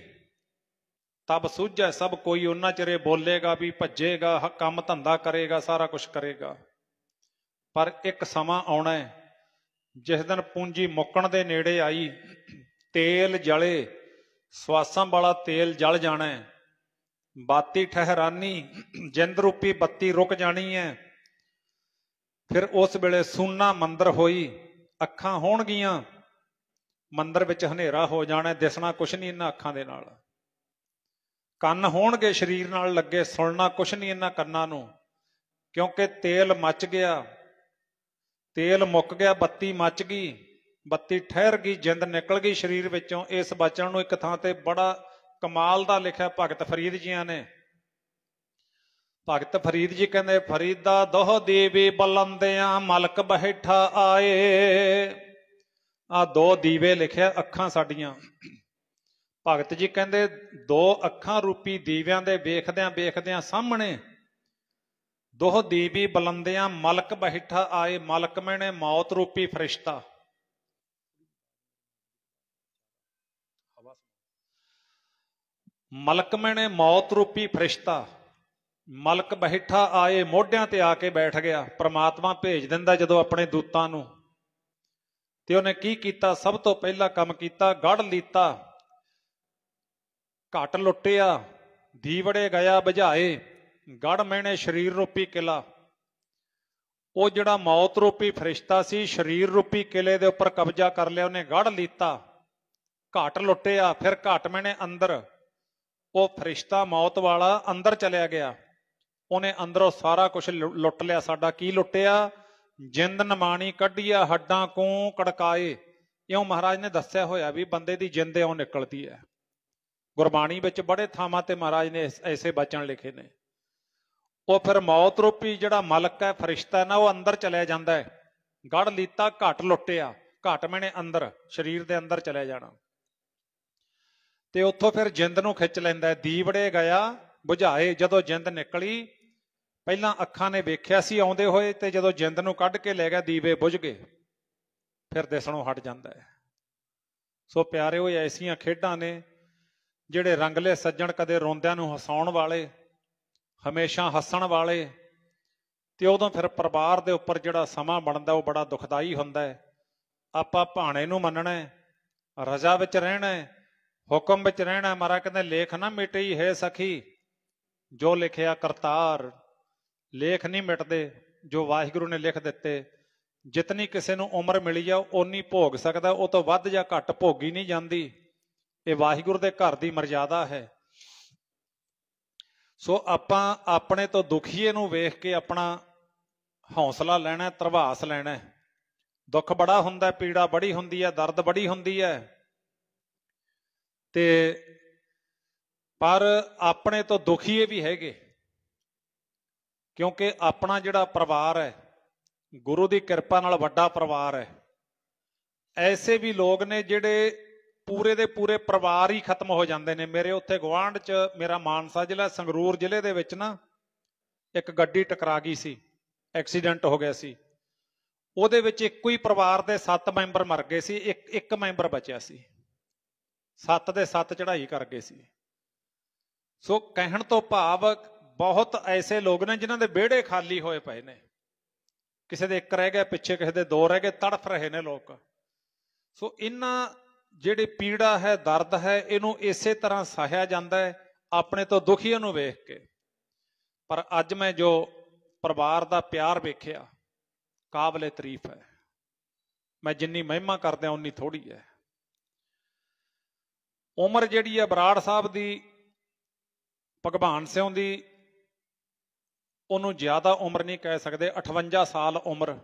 ਤਬ ਸੁਝੈ ਸਭ ਕੋਈ। ਉਹਨਾਂ ਚਿਰ ਇਹ ਬੋਲੇਗਾ ਵੀ, ਭੱਜੇਗਾ, ਕੰਮ ਧੰਦਾ ਕਰੇਗਾ, ਸਾਰਾ ਕੁਝ ਕਰੇਗਾ। ਪਰ ਇੱਕ ਸਮਾਂ ਆਉਣਾ ਹੈ ਜਿਸ ਦਿਨ ਪੂੰਜੀ ਮੁੱਕਣ ਦੇ ਨੇੜੇ ਆਈ, ਤੇਲ ਜਲੇ, ਸਵਾਸਾਂ ਵਾਲਾ ਤੇਲ ਜਲ ਜਾਣਾ ਹੈ, ਬਾਤੀ ਠਹਿਰਾਨੀ ਜਿੰਦ ਰੂਪੀ ਬੱਤੀ ਰੁਕ ਜਾਣੀ ਹੈ। ਫਿਰ ਉਸ ਵੇਲੇ ਸੁੰਨਾ ਮੰਦਰ ਹੋਈ, ਅੱਖਾਂ ਹੋਣਗੀਆਂ, ਮੰਦਰ ਵਿੱਚ ਹਨੇਰਾ ਹੋ ਜਾਣਾ, ਦਿਸਣਾ ਕੁਛ ਨਹੀਂ ਇਹਨਾਂ ਅੱਖਾਂ ਦੇ ਨਾਲ। ਕੰਨ ਹੋਣਗੇ ਸਰੀਰ ਨਾਲ ਲੱਗੇ, ਸੁਣਨਾ ਕੁਛ ਨਹੀਂ ਇਹਨਾਂ ਕੰਨਾਂ ਨੂੰ, ਕਿਉਂਕਿ ਤੇਲ ਮੱਚ ਗਿਆ, ਤੇਲ ਮੁੱਕ ਗਿਆ, ਬੱਤੀ ਮੱਚ ਗਈ, ਬੱਤੀ ਠਹਿਰ ਗਈ, ਜਿੰਦ ਨਿਕਲ ਗਈ ਸਰੀਰ ਵਿੱਚੋਂ। ਇਸ ਬਚਨ ਨੂੰ ਇੱਕ ਥਾਂ ਤੇ ਬੜਾ ਕਮਾਲ ਦਾ ਲਿਖਿਆ ਭਗਤ ਫਰੀਦ ਜੀਆਂ ਨੇ। ਭਗਤ ਫਰੀਦ ਜੀ ਕਹਿੰਦੇ, ਫਰੀਦਾ ਦੋਹ ਦੀਵੇ ਬਲੰਦਿਆਂ ਮਲਕ ਬੈਠਾ ਆਏ। ਆ ਦੋ ਦੀਵੇ ਲਿਖਿਆ, ਅੱਖਾਂ ਸਾਡੀਆਂ। ਭਗਤ ਜੀ ਕਹਿੰਦੇ ਦੋ ਅੱਖਾਂ ਰੂਪੀ ਦੀਵਿਆਂ ਦੇ ਵੇਖਦਿਆਂ ਵੇਖਦਿਆਂ ਸਾਹਮਣੇ ਦੋਹ ਦੀਵੀ ਬਲੰਦਿਆਂ ਮਲਕ ਬੈਠਾ ਆਏ। ਮਲਕ ਮੈਨੇ ਮੌਤ ਰੂਪੀ ਫਰਿਸ਼ਤਾ, ਮਲਕ ਮੈਨੇ ਮੌਤ ਰੂਪੀ ਫਰਿਸ਼ਤਾ। ਮਲਕ ਬੈਠਾ ਆਏ, ਮੋਢਿਆਂ ਤੇ ਆ ਕੇ ਬੈਠ ਗਿਆ। ਪ੍ਰਮਾਤਮਾ ਭੇਜ ਦਿੰਦਾ ਜਦੋਂ ਆਪਣੇ ਦੂਤਾਂ ਨੂੰ। ਤੇ ਉਹਨੇ ਕੀ ਕੀਤਾ? ਸਭ ਤੋਂ ਪਹਿਲਾ ਕੰਮ ਕੀਤਾ, ਗੜ ਲੀਤਾ, ਘਟ ਲੁੱਟਿਆ, ਦੀਵੜੇ ਗਿਆ ਬੁਝਾਏ। ਗੜ ਮੈਨੇ ਸਰੀਰ ਰੂਪੀ ਕਿਲਾ। ਉਹ ਜਿਹੜਾ ਮੌਤ ਰੂਪੀ ਫਰਿਸ਼ਤਾ ਸੀ, ਸਰੀਰ ਰੂਪੀ ਕਿਲੇ ਦੇ ਉੱਪਰ ਕਬਜ਼ਾ ਕਰ ਲਿਆ ਉਹਨੇ, ਗੜ ਲੀਤਾ, ਘਟ ਲੁੱਟਿਆ। ਫਿਰ ਘਟ ਮੈਨੇ ਅੰਦਰ, ਉਹ ਫਰਿਸ਼ਤਾ ਮੌਤ ਵਾਲਾ ਅੰਦਰ ਚਲਿਆ ਗਿਆ, ਉਹਨੇ ਅੰਦਰੋਂ ਸਾਰਾ ਕੁਝ ਲੁੱਟ ਲਿਆ। ਸਾਡਾ ਕੀ ਲੁੱਟਿਆ? ਜਿੰਦ ਨਮਾਣੀ ਕੱਢੀਆ, ਹੱਡਾਂ ਕੂੰ ਕੜਕਾਏ। ਇਉਂ ਮਹਾਰਾਜ ਨੇ ਦੱਸਿਆ ਹੋਇਆ ਵੀ ਬੰਦੇ ਦੀ ਜਿੰਦ ਇਉਂ ਨਿਕਲਦੀ ਹੈ। ਗੁਰਬਾਣੀ ਵਿੱਚ ਬੜੇ ਥਾਵਾਂ ਤੇ ਮਹਾਰਾਜ ਨੇ ਐਸੇ ਬਚਨ ਲਿਖੇ ਨੇ। ਉਹ ਫਿਰ ਮੌਤ ਰੂਪੀ ਜਿਹੜਾ ਮਲਕ ਹੈ, ਫਰਿਸ਼ਤਾ ਨਾ, ਉਹ ਅੰਦਰ ਚਲਿਆ ਜਾਂਦਾ ਹੈ। ਗੜ ਲੀਤਾ, ਘਟ ਲੁੱਟਿਆ, ਘਟ ਮੈਨੇ ਅੰਦਰ, ਸਰੀਰ ਦੇ ਅੰਦਰ ਚਲਿਆ ਜਾਣਾ। ਤੇ ਉੱਥੋਂ ਫਿਰ ਜਿੰਦ ਨੂੰ ਖਿੱਚ ਲੈਂਦਾ। ਦੀਵੜੇ ਗਿਆ ਬੁਝਾਏ। ਜਦੋਂ ਜਿੰਦ ਨਿਕਲੀ, ਪਹਿਲਾਂ ਅੱਖਾਂ ਨੇ ਵੇਖਿਆ ਸੀ ਆਉਂਦੇ ਹੋਏ, ਤੇ ਜਦੋਂ ਜਿੰਦ ਨੂੰ ਕੱਢ ਕੇ ਲੈ ਗਿਆ, ਦੀਵੇ ਬੁਝ ਗਏ, ਫਿਰ ਦਿਸਣੋਂ ਹਟ ਜਾਂਦਾ ਹੈ। ਸੋ ਪਿਆਰਿਓ, ਐਸੀਆਂ ਖੇਡਾਂ ਨੇ ਜਿਹੜੇ ਰੰਗਲੇ ਸੱਜਣ ਕਦੇ ਰੋਂਦਿਆਂ ਨੂੰ ਹਸਾਉਣ ਵਾਲੇ, ਹਮੇਸ਼ਾ ਹੱਸਣ ਵਾਲੇ, ਤੇ ਉਦੋਂ ਫਿਰ ਪਰਿਵਾਰ ਦੇ ਉੱਪਰ ਜਿਹੜਾ ਸਮਾਂ ਬਣਦਾ ਉਹ ਬੜਾ ਦੁਖਦਾਈ ਹੁੰਦਾ ਹੈ। ਆਪਾਂ ਭਾਣੇ ਨੂੰ ਮੰਨਣਾ, ਰਜ਼ਾ ਵਿੱਚ ਰਹਿਣਾ, ਹੁਕਮ ਵਿੱਚ ਰਹਿਣਾ। ਮਹਾਰਾਜ ਕਹਿੰਦੇ ਲੇਖ ਨਾ ਮਿਟਈ ਹੈ ਸਖੀ, ਜੋ ਲਿਖਿਆ ਕਰਤਾਰ। ਲੇਖ ਨਹੀਂ ਮਿਟਦੇ ਜੋ ਵਾਹਿਗੁਰੂ ਨੇ ਲਿਖ ਦਿੱਤੇ। ਜਿਤਨੀ ਕਿਸੇ ਨੂੰ ਉਮਰ ਮਿਲੀ ਆ ਓਨੀ ਭੋਗ ਸਕਦਾ, ਉਹ ਤੋਂ ਵੱਧ ਜਾਂ ਘੱਟ ਭੋਗੀ ਨਹੀਂ ਜਾਂਦੀ। ਇਹ ਵਾਹਿਗੁਰੂ ਦੇ ਘਰ ਦੀ ਮਰਜ਼ਾਦਾ ਹੈ। ਸੋ ਆਪਾਂ ਆਪਣੇ ਤੋਂ ਦੁਖੀਏ ਨੂੰ ਵੇਖ ਕੇ ਆਪਣਾ ਹੌਸਲਾ ਲੈਣਾ, ਧਰਵਾਸ ਲੈਣਾ। ਦੁੱਖ ਬੜਾ ਹੁੰਦਾ, ਪੀੜਾ ਬੜੀ ਹੁੰਦੀ ਹੈ, ਦਰਦ ਬੜੀ ਹੁੰਦੀ ਹੈ, ਤੇ ਪਰ ਆਪਣੇ ਤੋਂ ਦੁਖੀਏ ਵੀ ਹੈਗੇ, ਕਿਉਂਕਿ ਆਪਣਾ ਜਿਹੜਾ ਪਰਿਵਾਰ ਹੈ ਗੁਰੂ ਦੀ ਕਿਰਪਾ ਨਾਲ ਵੱਡਾ ਪਰਿਵਾਰ ਹੈ। ਐਸੇ ਵੀ ਲੋਕ ਨੇ ਜਿਹੜੇ ਪੂਰੇ ਦੇ ਪੂਰੇ ਪਰਿਵਾਰ ਹੀ ਖਤਮ ਹੋ ਜਾਂਦੇ ਨੇ। ਮੇਰੇ ਉੱਥੇ ਗੁਆਂਢ 'ਚ, ਮੇਰਾ ਮਾਨਸਾ ਜ਼ਿਲ੍ਹਾ, ਸੰਗਰੂਰ ਜ਼ਿਲ੍ਹੇ ਦੇ ਵਿੱਚ ਨਾ ਇੱਕ ਗੱਡੀ ਟਕਰਾ ਗਈ ਸੀ, ਐਕਸੀਡੈਂਟ ਹੋ ਗਿਆ ਸੀ। ਉਹਦੇ ਵਿੱਚ ਇੱਕੋ ਹੀ ਪਰਿਵਾਰ ਦੇ 7 ਮੈਂਬਰ ਮਰ ਗਏ ਸੀ, ਇੱਕ ਮੈਂਬਰ ਬਚਿਆ ਸੀ। 7 ਦੇ 7 ਚੜ੍ਹਾਈ ਕਰ ਗਏ ਸੀ। ਸੋ ਕਹਿਣ ਤੋਂ ਭਾਵ ਬਹੁਤ ਐਸੇ ਲੋਕ ਨੇ ਜਿਨ੍ਹਾਂ ਦੇ ਵਿਹੜੇ ਖਾਲੀ ਹੋਏ ਪਏ ਨੇ। ਕਿਸੇ ਦੇ 1 ਰਹਿ ਗਿਆ ਪਿੱਛੇ, ਕਿਸੇ ਦੇ 2 ਰਹਿ ਗਏ, ਤੜਫ ਰਹੇ ਨੇ ਲੋਕ। ਸੋ ਇਹਨਾਂ ਜਿਹੜੀ ਪੀੜਾ ਹੈ, ਦਰਦ ਹੈ, ਇਹਨੂੰ ਇਸੇ ਤਰ੍ਹਾਂ ਸਹਿਆ ਜਾਂਦਾ ਹੈ ਆਪਣੇ ਤੋਂ ਦੁਖੀਆਂ ਨੂੰ ਵੇਖ ਕੇ। ਪਰ ਅੱਜ ਮੈਂ ਜੋ ਪਰਿਵਾਰ ਦਾ ਪਿਆਰ ਵੇਖਿਆ, ਕਾਬਲੇ ਤਾਰੀਫ ਹੈ। ਮੈਂ ਜਿੰਨੀ ਮਹਿਮਾ ਕਰਦਾ ਉਨੀ ਥੋੜੀ ਹੈ। ਉਮਰ ਜਿਹੜੀ ਹੈ ਬਰਾੜ ਸਾਹਿਬ ਦੀ, ਭਗਵਾਨ ਸਿੰਘ ਦੀ, ਉਹਨੂੰ ਜ਼ਿਆਦਾ ਉਮਰ ਨਹੀਂ ਕਹਿ ਸਕਦੇ। 58 ਸਾਲ ਉਮਰ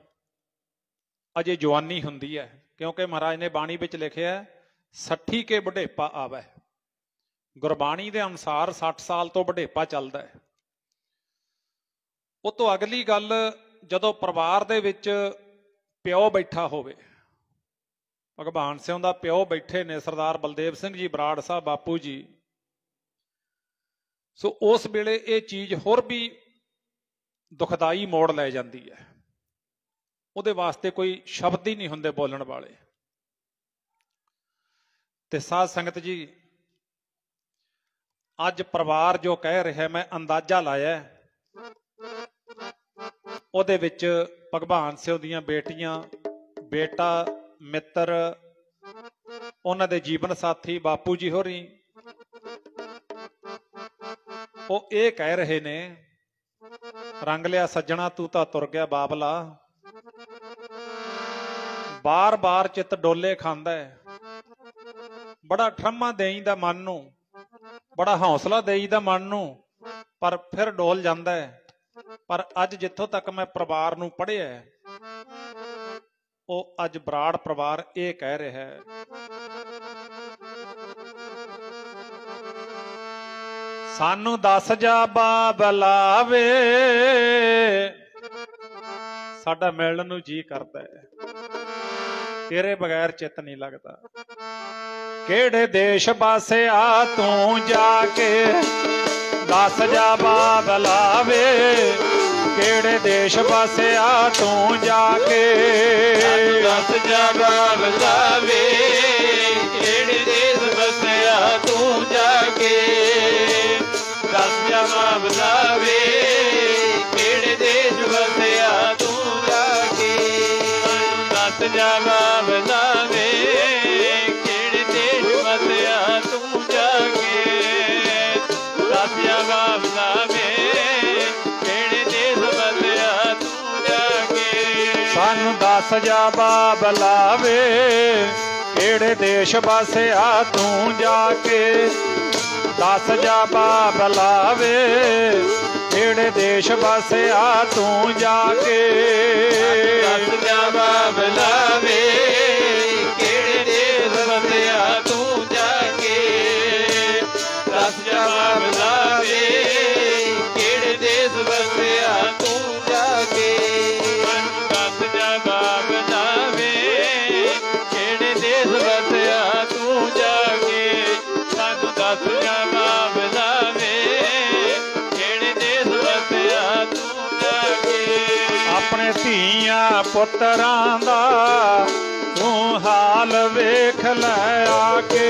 ਅਜੇ ਜਵਾਨੀ ਹੁੰਦੀ ਹੈ, ਕਿਉਂਕਿ ਮਹਾਰਾਜ ਨੇ ਬਾਣੀ ਵਿੱਚ ਲਿਖਿਆ 60 ਕੇ ਬੁਢੇਪਾ ਆਵੈ। ਗੁਰਬਾਣੀ ਦੇ ਅਨੁਸਾਰ 60 ਸਾਲ ਤੋਂ ਬੁਢੇਪਾ ਚੱਲਦਾ ਹੈ। ਉਹ ਤੋਂ ਅਗਲੀ ਗੱਲ, ਜਦੋਂ ਪਰਿਵਾਰ ਦੇ ਵਿੱਚ ਪਿਓ ਬੈਠਾ ਹੋਵੇ, ਭਗਵਾਨ ਸਿੰਘ ਦਾ ਪਿਓ ਬੈਠੇ ਨੇ ਸਰਦਾਰ ਬਲਦੇਵ ਸਿੰਘ ਜੀ ਬਰਾੜ ਸਾਹਿਬ ਬਾਪੂ ਜੀ, ਸੋ ਉਸ ਵੇਲੇ ਇਹ ਚੀਜ਼ ਹੋਰ ਵੀ ਦੁਖਦਾਈ ਮੋੜ ਲੈ ਜਾਂਦੀ ਹੈ। ਉਹਦੇ ਵਾਸਤੇ ਕੋਈ ਸ਼ਬਦ ਹੀ ਨਹੀਂ ਹੁੰਦੇ ਬੋਲਣ ਵਾਲੇ। ਤੇ ਸਾਧ ਸੰਗਤ ਜੀ, ਅੱਜ ਪਰਿਵਾਰ ਜੋ ਕਹਿ ਰਿਹਾ, ਮੈਂ ਅੰਦਾਜ਼ਾ ਲਾਇਆ, ਉਹਦੇ ਵਿੱਚ ਭਗਵਾਨ ਸਿੰਘ ਦੀਆਂ ਬੇਟੀਆਂ, ਬੇਟਾ, ਮਿੱਤਰ, ਉਹਨਾਂ ਦੇ ਜੀਵਨ ਸਾਥੀ ਬਾਪੂ ਜੀ ਹੋਰੀ, ਉਹ ਇਹ ਕਹਿ ਰਹੇ ਨੇ, ਰੰਗ ਲਿਆ ਸੱਜਣਾ ਤੂੰ ਤਾਂ ਤੁਰ ਗਿਆ ਬਾਬਲਾ। ਬਾਰ-ਬਾਰ ਚਿੱਤ ਡੋਲੇ ਖਾਂਦਾ ਹੈ, ਬੜਾ ਠਰਮਾ ਦੇਈਦਾ ਮਨ ਨੂੰ, ਬੜਾ ਹੌਸਲਾ ਦੇਈਦਾ ਮਨ ਨੂੰ, ਪਰ ਫਿਰ ਡੋਲ ਜਾਂਦਾ ਹੈ। ਪਰ ਅੱਜ ਜਿੱਥੋਂ ਤੱਕ ਮੈਂ ਪਰਿਵਾਰ ਨੂੰ ਪੜ੍ਹਿਆ, ਉਹ ਅੱਜ ਬਰਾੜ ਪਰਿਵਾਰ ਇਹ ਕਹਿ ਰਿਹਾ ਹੈ, ਸਾਨੂੰ ਦੱਸ ਜਾ ਬਾਬਲਾਵੇ। ਸਾਡਾ ਮਿਲਣ ਨੂੰ ਜੀ ਕਰਦਾ ਹੈ, ਤੇਰੇ ਬਗੈਰ ਚਿੱਤ ਨਹੀਂ ਲੱਗਦਾ। ਕਿਹੜੇ ਦੇਸ਼ ਬਾਸਿਆ ਤੂੰ ਜਾ ਕੇ, ਦੱਸ ਜਾ ਬਾਬਲਾਵੇ। ਕਿਹੜੇ ਦੇਸ਼ ਬਾਸਿਆ ਤੂੰ ਜਾ ਕੇ, ਦੱਸ ਜਾ ਬਾਬਲਾਵੇ। ਕਿਹੜੇ ਦੇਸ਼ ਬਸਿਆ ਤੂੰ ਜਾ ਕੇ, ਦੱਸ ਜਾ ਬਾਬਲਾਵੇ। ਕਿਹੜੇ ਦੇਸ਼ ਬਸਿਆ ਤੂੰ ਜਾ ਕੇ, ਦੱਸ ਜਾ ਬਾਬਲਾਵੇ। ਕਿਹੜੇ ਦੇਸ਼ ਬਸਿਆ ਤੂੰ ਜਾ ਕੇ, ਦੱਸ ਜਾ ਬਾਬਲਾਵੇ। ਕਿਹੜੇ ਦੇਸ਼ ਬਸਿਆ ਤੂੰ ਜਾ ਕੇ, ਸਾਨੂੰ ਦੱਸ ਜਾ ਬਾਬਲਾਵੇ। ਕਿਹੜੇ ਦੇਸ਼ ਬਾਸਿਆ ਤੂੰ ਜਾ ਕੇ, ਦੱਸ ਜਾ ਬਾਬਲਾਵੇ। ਕਿਹੜੇ ਦੇਸ਼ ਬਾਸਿਆ ਤੂੰ ਜਾ ਕੇ, ਦੱਸ ਜਾ ਬਾਬਲਾਵੇ। ਕਿਹੜੇ ਦੇਸ਼ ਬਸਿਆ ਤੂੰ ਜਾ ਕੇ, ਦੱਸ ਜਾ ਬਾਬਲਾਵੇ। ਕਿਹੜੇ ਦੇਸ਼ ਬਸਿਆ ਤੂੰ ਜਾ ਕੇ, ਦੱਸ ਜਾ ਬਾਬਲਾਵੇ। ਕਿਹੜੇ ਦੇਸ਼ ਬਸਿਆ ਤੂੰ ਜਾ ਕੇ, ਸਾਨੂੰ ਦੱਸ ਜਾ ਬਾਬਲਾਵੇ। ਕਿਹੜੇ ਦੇਸ਼ ਬਸਿਆ ਤੂੰ ਜਾ ਕੇ, ਆਪਣੇ ਧੀਆਂ ਪੁੱਤਰਾਂ ਦਾ ਤੂੰ ਹਾਲ ਵੇਖ ਲੈ ਆ ਕੇ।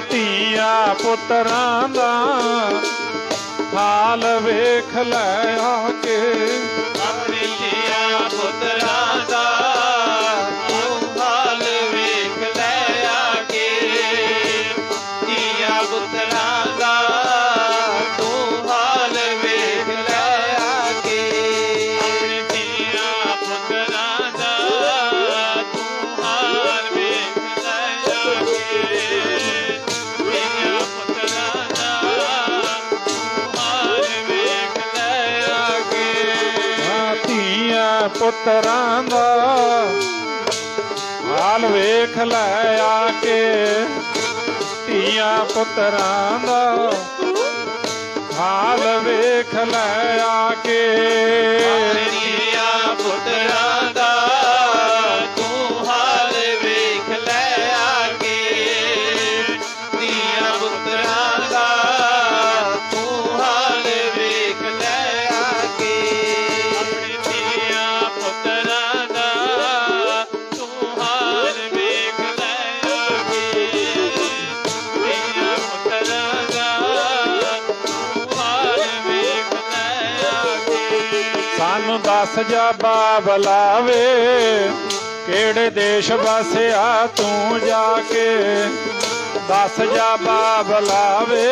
ਧੀਆਂ ਪੁੱਤਰਾਂ ਦਾ ਹਾਲ ਵੇਖ ਲੈ ਆ ਕੇ, ਆਪਣੇ ਧੀਆਂ ਪੁੱਤਰਾਂ ਦਾ ਹਾਲ ਵੇਖ ਲੈ ਆ ਕੇ, ਧੀਆਂ ਪੁੱਤਰਾਂ ਦਾ ਤੂੰ ਹਾਲ ਵੇਖ ਲੈ ਆ ਕੇ, ਆਪਣੇ ਧੀਆਂ ਪੁੱਤਰਾਂ ਦਾ ਤੂੰ ਹਾਲ ਵੇਖ ਲੈ ਆ ਕੇ, ਧੀਆਂ ਪੁੱਤਰਾਂ ਦਾ ਤੂੰ ਹਾਲ ਵੇਖ ਲੈ ਆ ਕੇ, ਧੀਆਂ ਪੁੱਤਰਾਂ ਦਾ ਹਾਲ ਵੇਖ ਲੈ ਆ ਕੇ, ਧੀਆਂ ਪੁੱਤਰਾਂ ਦਾ ਹਾਲ ਵੇਖ ਲੈ ਆ ਕੇ, ਧੀਆਂ ਪੁੱਤਰਾਂ ਦਾ ਤੂੰ ਹਾਲ ਵੇਖ ਲੈ ਆ ਕੇ, ਧੀਆਂ ਪੁੱਤਰਾਂ ਦਾ ਤੂੰ ਹਾਲ ਵੇਖ ਲੈ ਆ ਕੇ, ਆਪਣੇ ਧੀਆਂ ਪੁੱਤਰਾਂ ਦਾ ਤੂੰ ਹਾਲ ਵੇਖ ਲੈ ਆ ਕੇ, ਧੀਆਂ ਪੁੱਤਰਾਂ ਦਾ ਤੂੰ ਹਾਲ ਵੇਖ ਲੈ ਆ ਕੇ, ਸਾਨੂੰ ਦੱਸ ਜਾ ਬਾਬਲਾਵੇ ਕਿਹੜੇ ਦੇਸ਼ ਵਸਿਆ ਤੂੰ ਜਾ ਕੇ, ਦੱਸ ਜਾ ਬਾਬਲਾਵੇ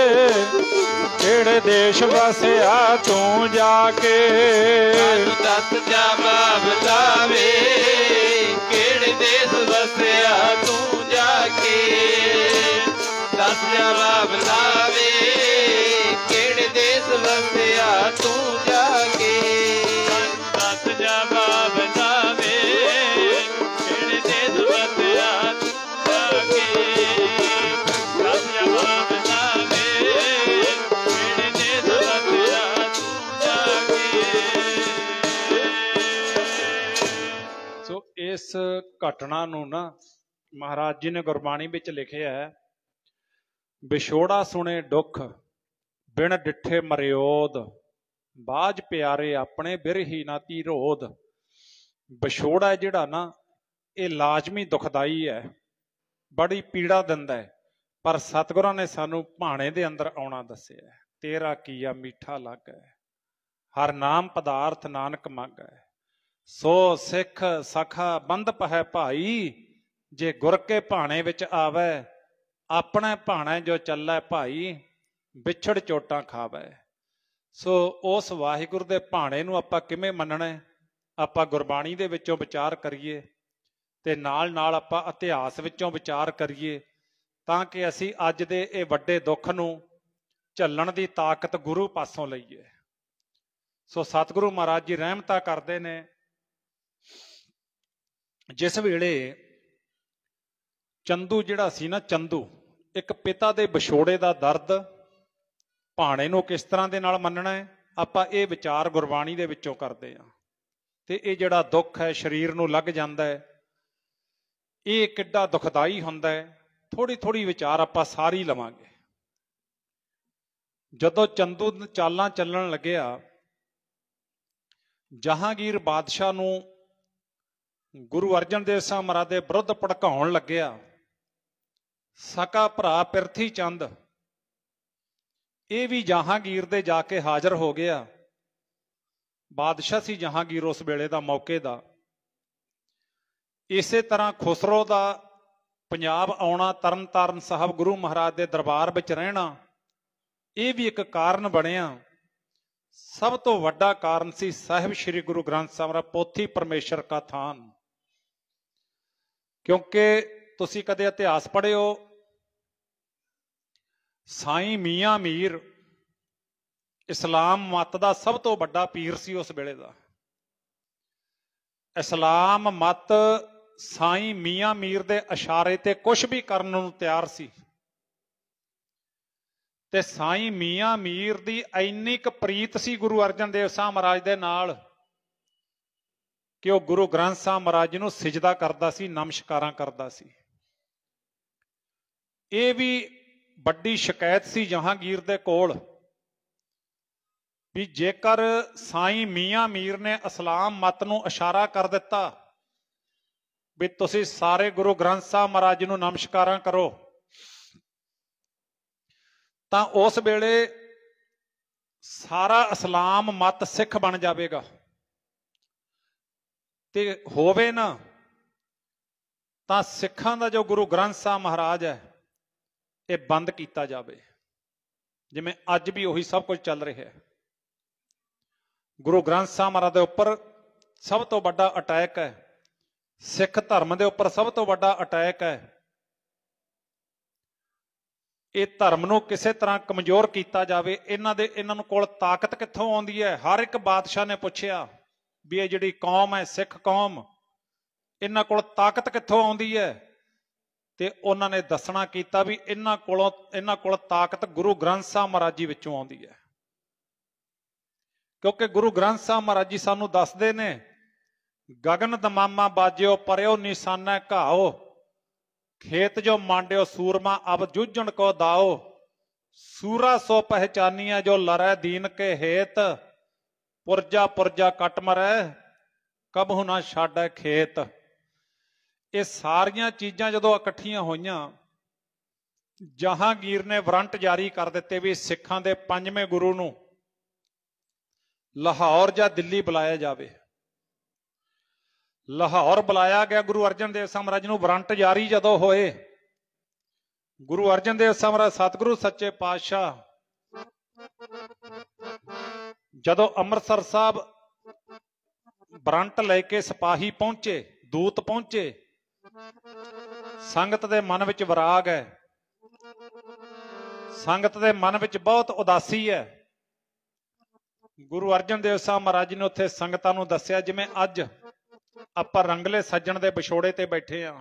ਕਿਹੜੇ ਦੇਸ਼ ਵਸਿਆ ਤੂੰ ਜਾ ਕੇ, ਸਾਨੂੰ ਦੱਸ ਜਾ ਬਾਬਲਾਵੇ ਕਿਹੜੇ ਦੇਸ਼ ਵਸਿਆ ਤੂੰ ਜਾ ਕੇ, ਦੱਸ ਜਾ ਬਾਬਲਾਵੇ ਕਿਹੜੇ ਦੇਸ਼ ਵਸਿਆ ਤੂੰ ਜਾ ਕੇ, ਸਾਨੂੰ ਦੱਸ ਜਾ ਬਾਬਲਾਵੇ ਕਿਹੜੇ ਦੇਸ਼ ਵਸਿਆ ਤੂੰ ਜਾ ਕੇ, ਦੱਸ ਜਾ ਬਾਬਲਾਵੇ ਕਿਹੜੇ ਦੇਸ਼ ਵਸਿਆ ਤੂੰ ਜਾ ਕੇ। ਸੋ ਇਸ ਘਟਨਾ ਨੂੰ ਨਾ ਮਹਾਰਾਜ ਜੀ ਨੇ ਗੁਰਬਾਣੀ ਵਿੱਚ ਲਿਖਿਆ ਹੈ, ਵਿਛੋੜਾ ਸੁਣੇ ਦੁੱਖ ਬਿਨ ਡਿੱਠੇ ਮਰਿਓਦ, ਬਾਝ ਪਿਆਰੇ ਆਪਣੇ ਬਿਰਹੀ ਨਾ ਧੀਰੋਦ। ਵਿਛੋੜਾ ਜਿਹੜਾ ਨਾ ਇਹ ਲਾਜ਼ਮੀ ਦੁਖਦਾਈ ਹੈ, ਬੜੀ ਪੀੜਾ ਦਿੰਦਾ ਹੈ, ਪਰ ਸਤਿਗੁਰਾਂ ਨੇ ਸਾਨੂੰ ਭਾਣੇ ਦੇ ਅੰਦਰ ਆਉਣਾ ਦੱਸਿਆ, ਤੇਰਾ ਕੀਆ ਮਿੱਠਾ ਲੱਗੈ ਹਰ ਨਾਮ ਪਦਾਰਥ ਨਾਨਕ ਮੰਗੈ, ਸੋ ਸਿੱਖ ਸਖਾ ਬੰਧ ਪਹਿ ਭਾਈ, ਜੇ ਗੁਰ ਕੇ ਭਾਣੇ ਵਿੱਚ ਆਵੈ ਆਪਣੇ ਭਾਣੇ ਜੋ ਚੱਲੈ ਭਾਈ, ਵਿਛੜ ਚੋਟਾਂ ਖਾਵੈ। ਸੋ ਉਸ ਵਾਹਿਗੁਰੂ ਦੇ ਭਾਣੇ ਨੂੰ ਆਪਾਂ ਕਿਵੇਂ ਮੰਨਣਾ, ਆਪਾਂ ਗੁਰਬਾਣੀ ਦੇ ਵਿੱਚੋਂ ਵਿਚਾਰ ਕਰੀਏ ਤੇ ਨਾਲ ਨਾਲ ਆਪਾਂ ਇਤਿਹਾਸ ਵਿੱਚੋਂ ਵਿਚਾਰ ਕਰੀਏ, ਤਾਂ ਕਿ ਅਸੀਂ ਅੱਜ ਦੇ ਇਹ ਵੱਡੇ ਦੁੱਖ ਨੂੰ ਝੱਲਣ ਦੀ ਤਾਕਤ ਗੁਰੂ ਪਾਸੋਂ ਲਈਏ। ਸੋ ਸਤਿਗੁਰੂ ਮਹਾਰਾਜ ਜੀ ਰਹਿਮਤਾਂ ਕਰਦੇ ਨੇ, ਜਿਸ ਵੇਲੇ ਚੰਦੂ ਜਿਹੜਾ ਸੀ ਨਾ, ਚੰਦੂ ਇੱਕ ਪਿਤਾ ਦੇ ਵਿਛੋੜੇ ਦਾ ਦਰਦ, ਭਾਣੇ ਨੂੰ ਕਿਸ ਤਰ੍ਹਾਂ ਦੇ ਨਾਲ ਮੰਨਣਾ ਹੈ, ਆਪਾਂ ਇਹ ਵਿਚਾਰ ਗੁਰਬਾਣੀ ਦੇ ਵਿੱਚੋਂ ਕਰਦੇ ਹਾਂ। ਤੇ ਇਹ ਜਿਹੜਾ ਦੁੱਖ ਹੈ ਸਰੀਰ ਨੂੰ ਲੱਗ ਜਾਂਦਾ ਹੈ, ਇਹ ਕਿੱਡਾ ਦੁਖਦਾਈ ਹੁੰਦਾ ਹੈ, ਥੋੜੀ ਥੋੜੀ ਵਿਚਾਰ ਆਪਾਂ ਸਾਰੀ ਲਵਾਂਗੇ। ਜਦੋਂ ਚੰਦੂ ਚਾਲਾਂ ਚੱਲਣ ਲੱਗਿਆ, ਜਹਾਂਗੀਰ ਬਾਦਸ਼ਾਹ ਨੂੰ ਗੁਰੂ ਅਰਜਨ ਦੇਵ ਸਾਹਿਬ ਮਹਾਰਾਜ ਦੇ ਵਿਰੁੱਧ ਭੜਕਾਉਣ ਲੱਗਿਆ, ਸਕਾ ਭਰਾ ਪਿਰਥੀ ਚੰਦ ਇਹ ਵੀ ਜਹਾਂਗੀਰ ਦੇ ਜਾ ਕੇ ਹਾਜ਼ਰ ਹੋ ਗਿਆ। ਬਾਦਸ਼ਾਹ ਸੀ ਜਹਾਂਗੀਰ ਉਸ ਵੇਲੇ ਦਾ, ਮੌਕੇ ਦਾ। ਇਸੇ ਤਰ੍ਹਾਂ ਖੁਸਰੋ ਦਾ ਪੰਜਾਬ ਆਉਣਾ, ਤਰਨ ਤਾਰਨ ਸਾਹਿਬ ਗੁਰੂ ਮਹਾਰਾਜ ਦੇ ਦਰਬਾਰ ਵਿੱਚ ਰਹਿਣਾ, ਇਹ ਵੀ ਇੱਕ ਕਾਰਨ ਬਣਿਆ। ਸਭ ਤੋਂ ਵੱਡਾ ਕਾਰਨ ਸੀ ਸਾਹਿਬ ਸ੍ਰੀ ਗੁਰੂ ਗ੍ਰੰਥ ਸਾਹਿਬ ਦਾ ਪੋਥੀ ਪਰਮੇਸ਼ਰ ਕਾ ਥਾਨ। ਕਿਉਂਕਿ ਤੁਸੀਂ ਕਦੇ ਇਤਿਹਾਸ ਪੜ੍ਹਿਓ, ਸਾਈਂ ਮੀਆਂ ਮੀਰ ਇਸਲਾਮ ਮਤ ਦਾ ਸਭ ਤੋਂ ਵੱਡਾ ਪੀਰ ਸੀ ਉਸ ਵੇਲੇ ਦਾ। ਇਸਲਾਮ ਮਤ ਸਾਈਂ ਮੀਆਂ ਮੀਰ ਦੇ ਇਸ਼ਾਰੇ ਤੇ ਕੁਝ ਵੀ ਕਰਨ ਨੂੰ ਤਿਆਰ ਸੀ, ਤੇ ਸਾਈਂ ਮੀਆਂ ਮੀਰ ਦੀ ਇੰਨੀ ਕੁ ਪ੍ਰੀਤ ਸੀ ਗੁਰੂ ਅਰਜਨ ਦੇਵ ਸਾਹਿਬ ਮਹਾਰਾਜ ਦੇ ਨਾਲ ਕਿ ਉਹ ਗੁਰੂ ਗ੍ਰੰਥ ਸਾਹਿਬ ਮਹਾਰਾਜ ਜੀ ਨੂੰ ਸਿਜਦਾ ਕਰਦਾ ਸੀ, ਨਮਸਕਾਰਾਂ ਕਰਦਾ ਸੀ। ਇਹ ਵੀ ਵੱਡੀ ਸ਼ਿਕਾਇਤ ਸੀ ਜਹਾਂਗੀਰ ਦੇ ਕੋਲ ਵੀ ਜੇਕਰ ਸਾਈਂ ਮੀਆਂ ਮੀਰ ਨੇ ਇਸਲਾਮ ਮਤ ਨੂੰ ਇਸ਼ਾਰਾ ਕਰ ਦਿੱਤਾ ਵੀ ਤੁਸੀਂ ਸਾਰੇ ਗੁਰੂ ਗ੍ਰੰਥ ਸਾਹਿਬ ਮਹਾਰਾਜ ਜੀ ਨੂੰ ਨਮਸਕਾਰਾਂ ਕਰੋ, ਤਾਂ ਉਸ ਵੇਲੇ ਸਾਰਾ ਇਸਲਾਮ ਮਤ ਸਿੱਖ ਬਣ ਜਾਵੇਗਾ ਤੇ ਹੋਵੇ ਨਾ ਤਾਂ ਸਿੱਖਾਂ ਦਾ ਜੋ ਗੁਰੂ ਗ੍ਰੰਥ ਸਾਹਿਬ ਮਹਾਰਾਜ ਹੈ ਇਹ ਬੰਦ ਕੀਤਾ ਜਾਵੇ, ਜਿਵੇਂ ਅੱਜ ਵੀ ਉਹੀ ਸਭ ਕੁਝ ਚੱਲ ਰਿਹਾ ਹੈ। ਗੁਰੂ ਗ੍ਰੰਥ ਸਾਹਿਬ ਮਹਾਰਾਜ ਦੇ ਉੱਪਰ ਸਭ ਤੋਂ ਵੱਡਾ ਅਟੈਕ ਹੈ, ਸਿੱਖ ਧਰਮ ਦੇ ਉੱਪਰ ਸਭ ਤੋਂ ਵੱਡਾ ਅਟੈਕ ਹੈ। ਇਹ ਧਰਮ ਨੂੰ ਕਿਸੇ ਤਰ੍ਹਾਂ ਕਮਜ਼ੋਰ ਕੀਤਾ ਜਾਵੇ। ਇਹਨਾਂ ਨੂੰ ਕੋਲ ਤਾਕਤ ਕਿੱਥੋਂ ਆਉਂਦੀ ਹੈ? ਹਰ ਇੱਕ ਬਾਦਸ਼ਾਹ ਨੇ ਪੁੱਛਿਆ ਵੀ ਇਹ ਜਿਹੜੀ ਕੌਮ ਹੈ, ਸਿੱਖ ਕੌਮ, ਇਹਨਾਂ ਕੋਲ ਤਾਕਤ ਕਿੱਥੋਂ ਆਉਂਦੀ ਹੈ? ਤੇ ਉਹਨਾਂ ਨੇ ਦੱਸਣਾ ਕੀਤਾ ਵੀ ਇਹਨਾਂ ਕੋਲ ਤਾਕਤ ਗੁਰੂ ਗ੍ਰੰਥ ਸਾਹਿਬ ਮਹਾਰਾਜ ਜੀ ਵਿੱਚੋਂ ਆਉਂਦੀ ਹੈ। ਕਿਉਂਕਿ ਗੁਰੂ ਗ੍ਰੰਥ ਸਾਹਿਬ ਮਹਾਰਾਜ ਜੀ ਸਾਨੂੰ ਦੱਸਦੇ ਨੇ, ਗਗਨ ਦਮਾਮਾ ਬਾਜਿਓ ਪਰਿਓ ਨਿਸ਼ਾਨਾ ਘਾਓ, ਖੇਤ ਜੋ ਮਾਂਡਿਓ ਸੂਰਮਾ ਅਬ ਜੂਝਣ ਕੋ ਦਾਓ, ਸੂਰਾ ਸੋ ਪਹਿਚਾਨੀਆ ਜੋ ਲੜੈ ਦੀਨ ਕੇ ਹੇਤ, ਪੁਰਜਾ ਪੁਰਜਾ ਕੱਟ ਮਰੈ ਕਬਹੁ ਨਾ ਛਾੜੈ ਖੇਤ। ਇਹ ਸਾਰੀਆਂ ਚੀਜ਼ਾਂ ਜਦੋਂ ਇਕੱਠੀਆਂ ਹੋਈਆਂ, ਜਹਾਂਗੀਰ ਨੇ ਵਾਰੰਟ ਜਾਰੀ ਕਰ ਦਿੱਤੇ ਵੀ ਸਿੱਖਾਂ ਦੇ 5ਵੇਂ ਗੁਰੂ ਨੂੰ ਲਾਹੌਰ ਜਾਂ ਦਿੱਲੀ ਬੁਲਾਇਆ ਜਾਵੇ। ਲਾਹੌਰ ਬੁਲਾਇਆ ਗਿਆ। ਗੁਰੂ ਅਰਜਨ ਦੇਵ ਸਾਹਿਬ ਮਹਾਰਾਜ ਨੂੰ ਵਾਰੰਟ ਜਾਰੀ ਜਦੋਂ ਹੋਏ, ਗੁਰੂ ਅਰਜਨ ਦੇਵ ਸਾਹਿਬ ਮਹਾਰਾਜ ਸਤਿਗੁਰੂ ਸੱਚੇ ਪਾਤਸ਼ਾਹ ਜਦੋਂ ਅੰਮ੍ਰਿਤਸਰ ਸਾਹਿਬ ਵਾਰੰਟ ਲੈ ਕੇ ਸਿਪਾਹੀ ਪਹੁੰਚੇ, ਦੂਤ ਪਹੁੰਚੇ, ਸੰਗਤ ਦੇ ਮਨ ਵਿੱਚ ਵਿਰਾਗ ਹੈ, ਸੰਗਤ ਦੇ ਮਨ ਵਿੱਚ ਬਹੁਤ ਉਦਾਸੀ ਹੈ। ਗੁਰੂ ਅਰਜਨ ਦੇਵ ਸਾਹਿਬ ਮਹਾਰਾਜ ਨੇ ਉੱਥੇ ਸੰਗਤਾਂ ਨੂੰ ਦੱਸਿਆ, ਜਿਵੇਂ ਅੱਜ ਆਪਾਂ ਰੰਗਲੇ ਸੱਜਣ ਦੇ ਵਿਛੋੜੇ ਤੇ ਬੈਠੇ ਆ।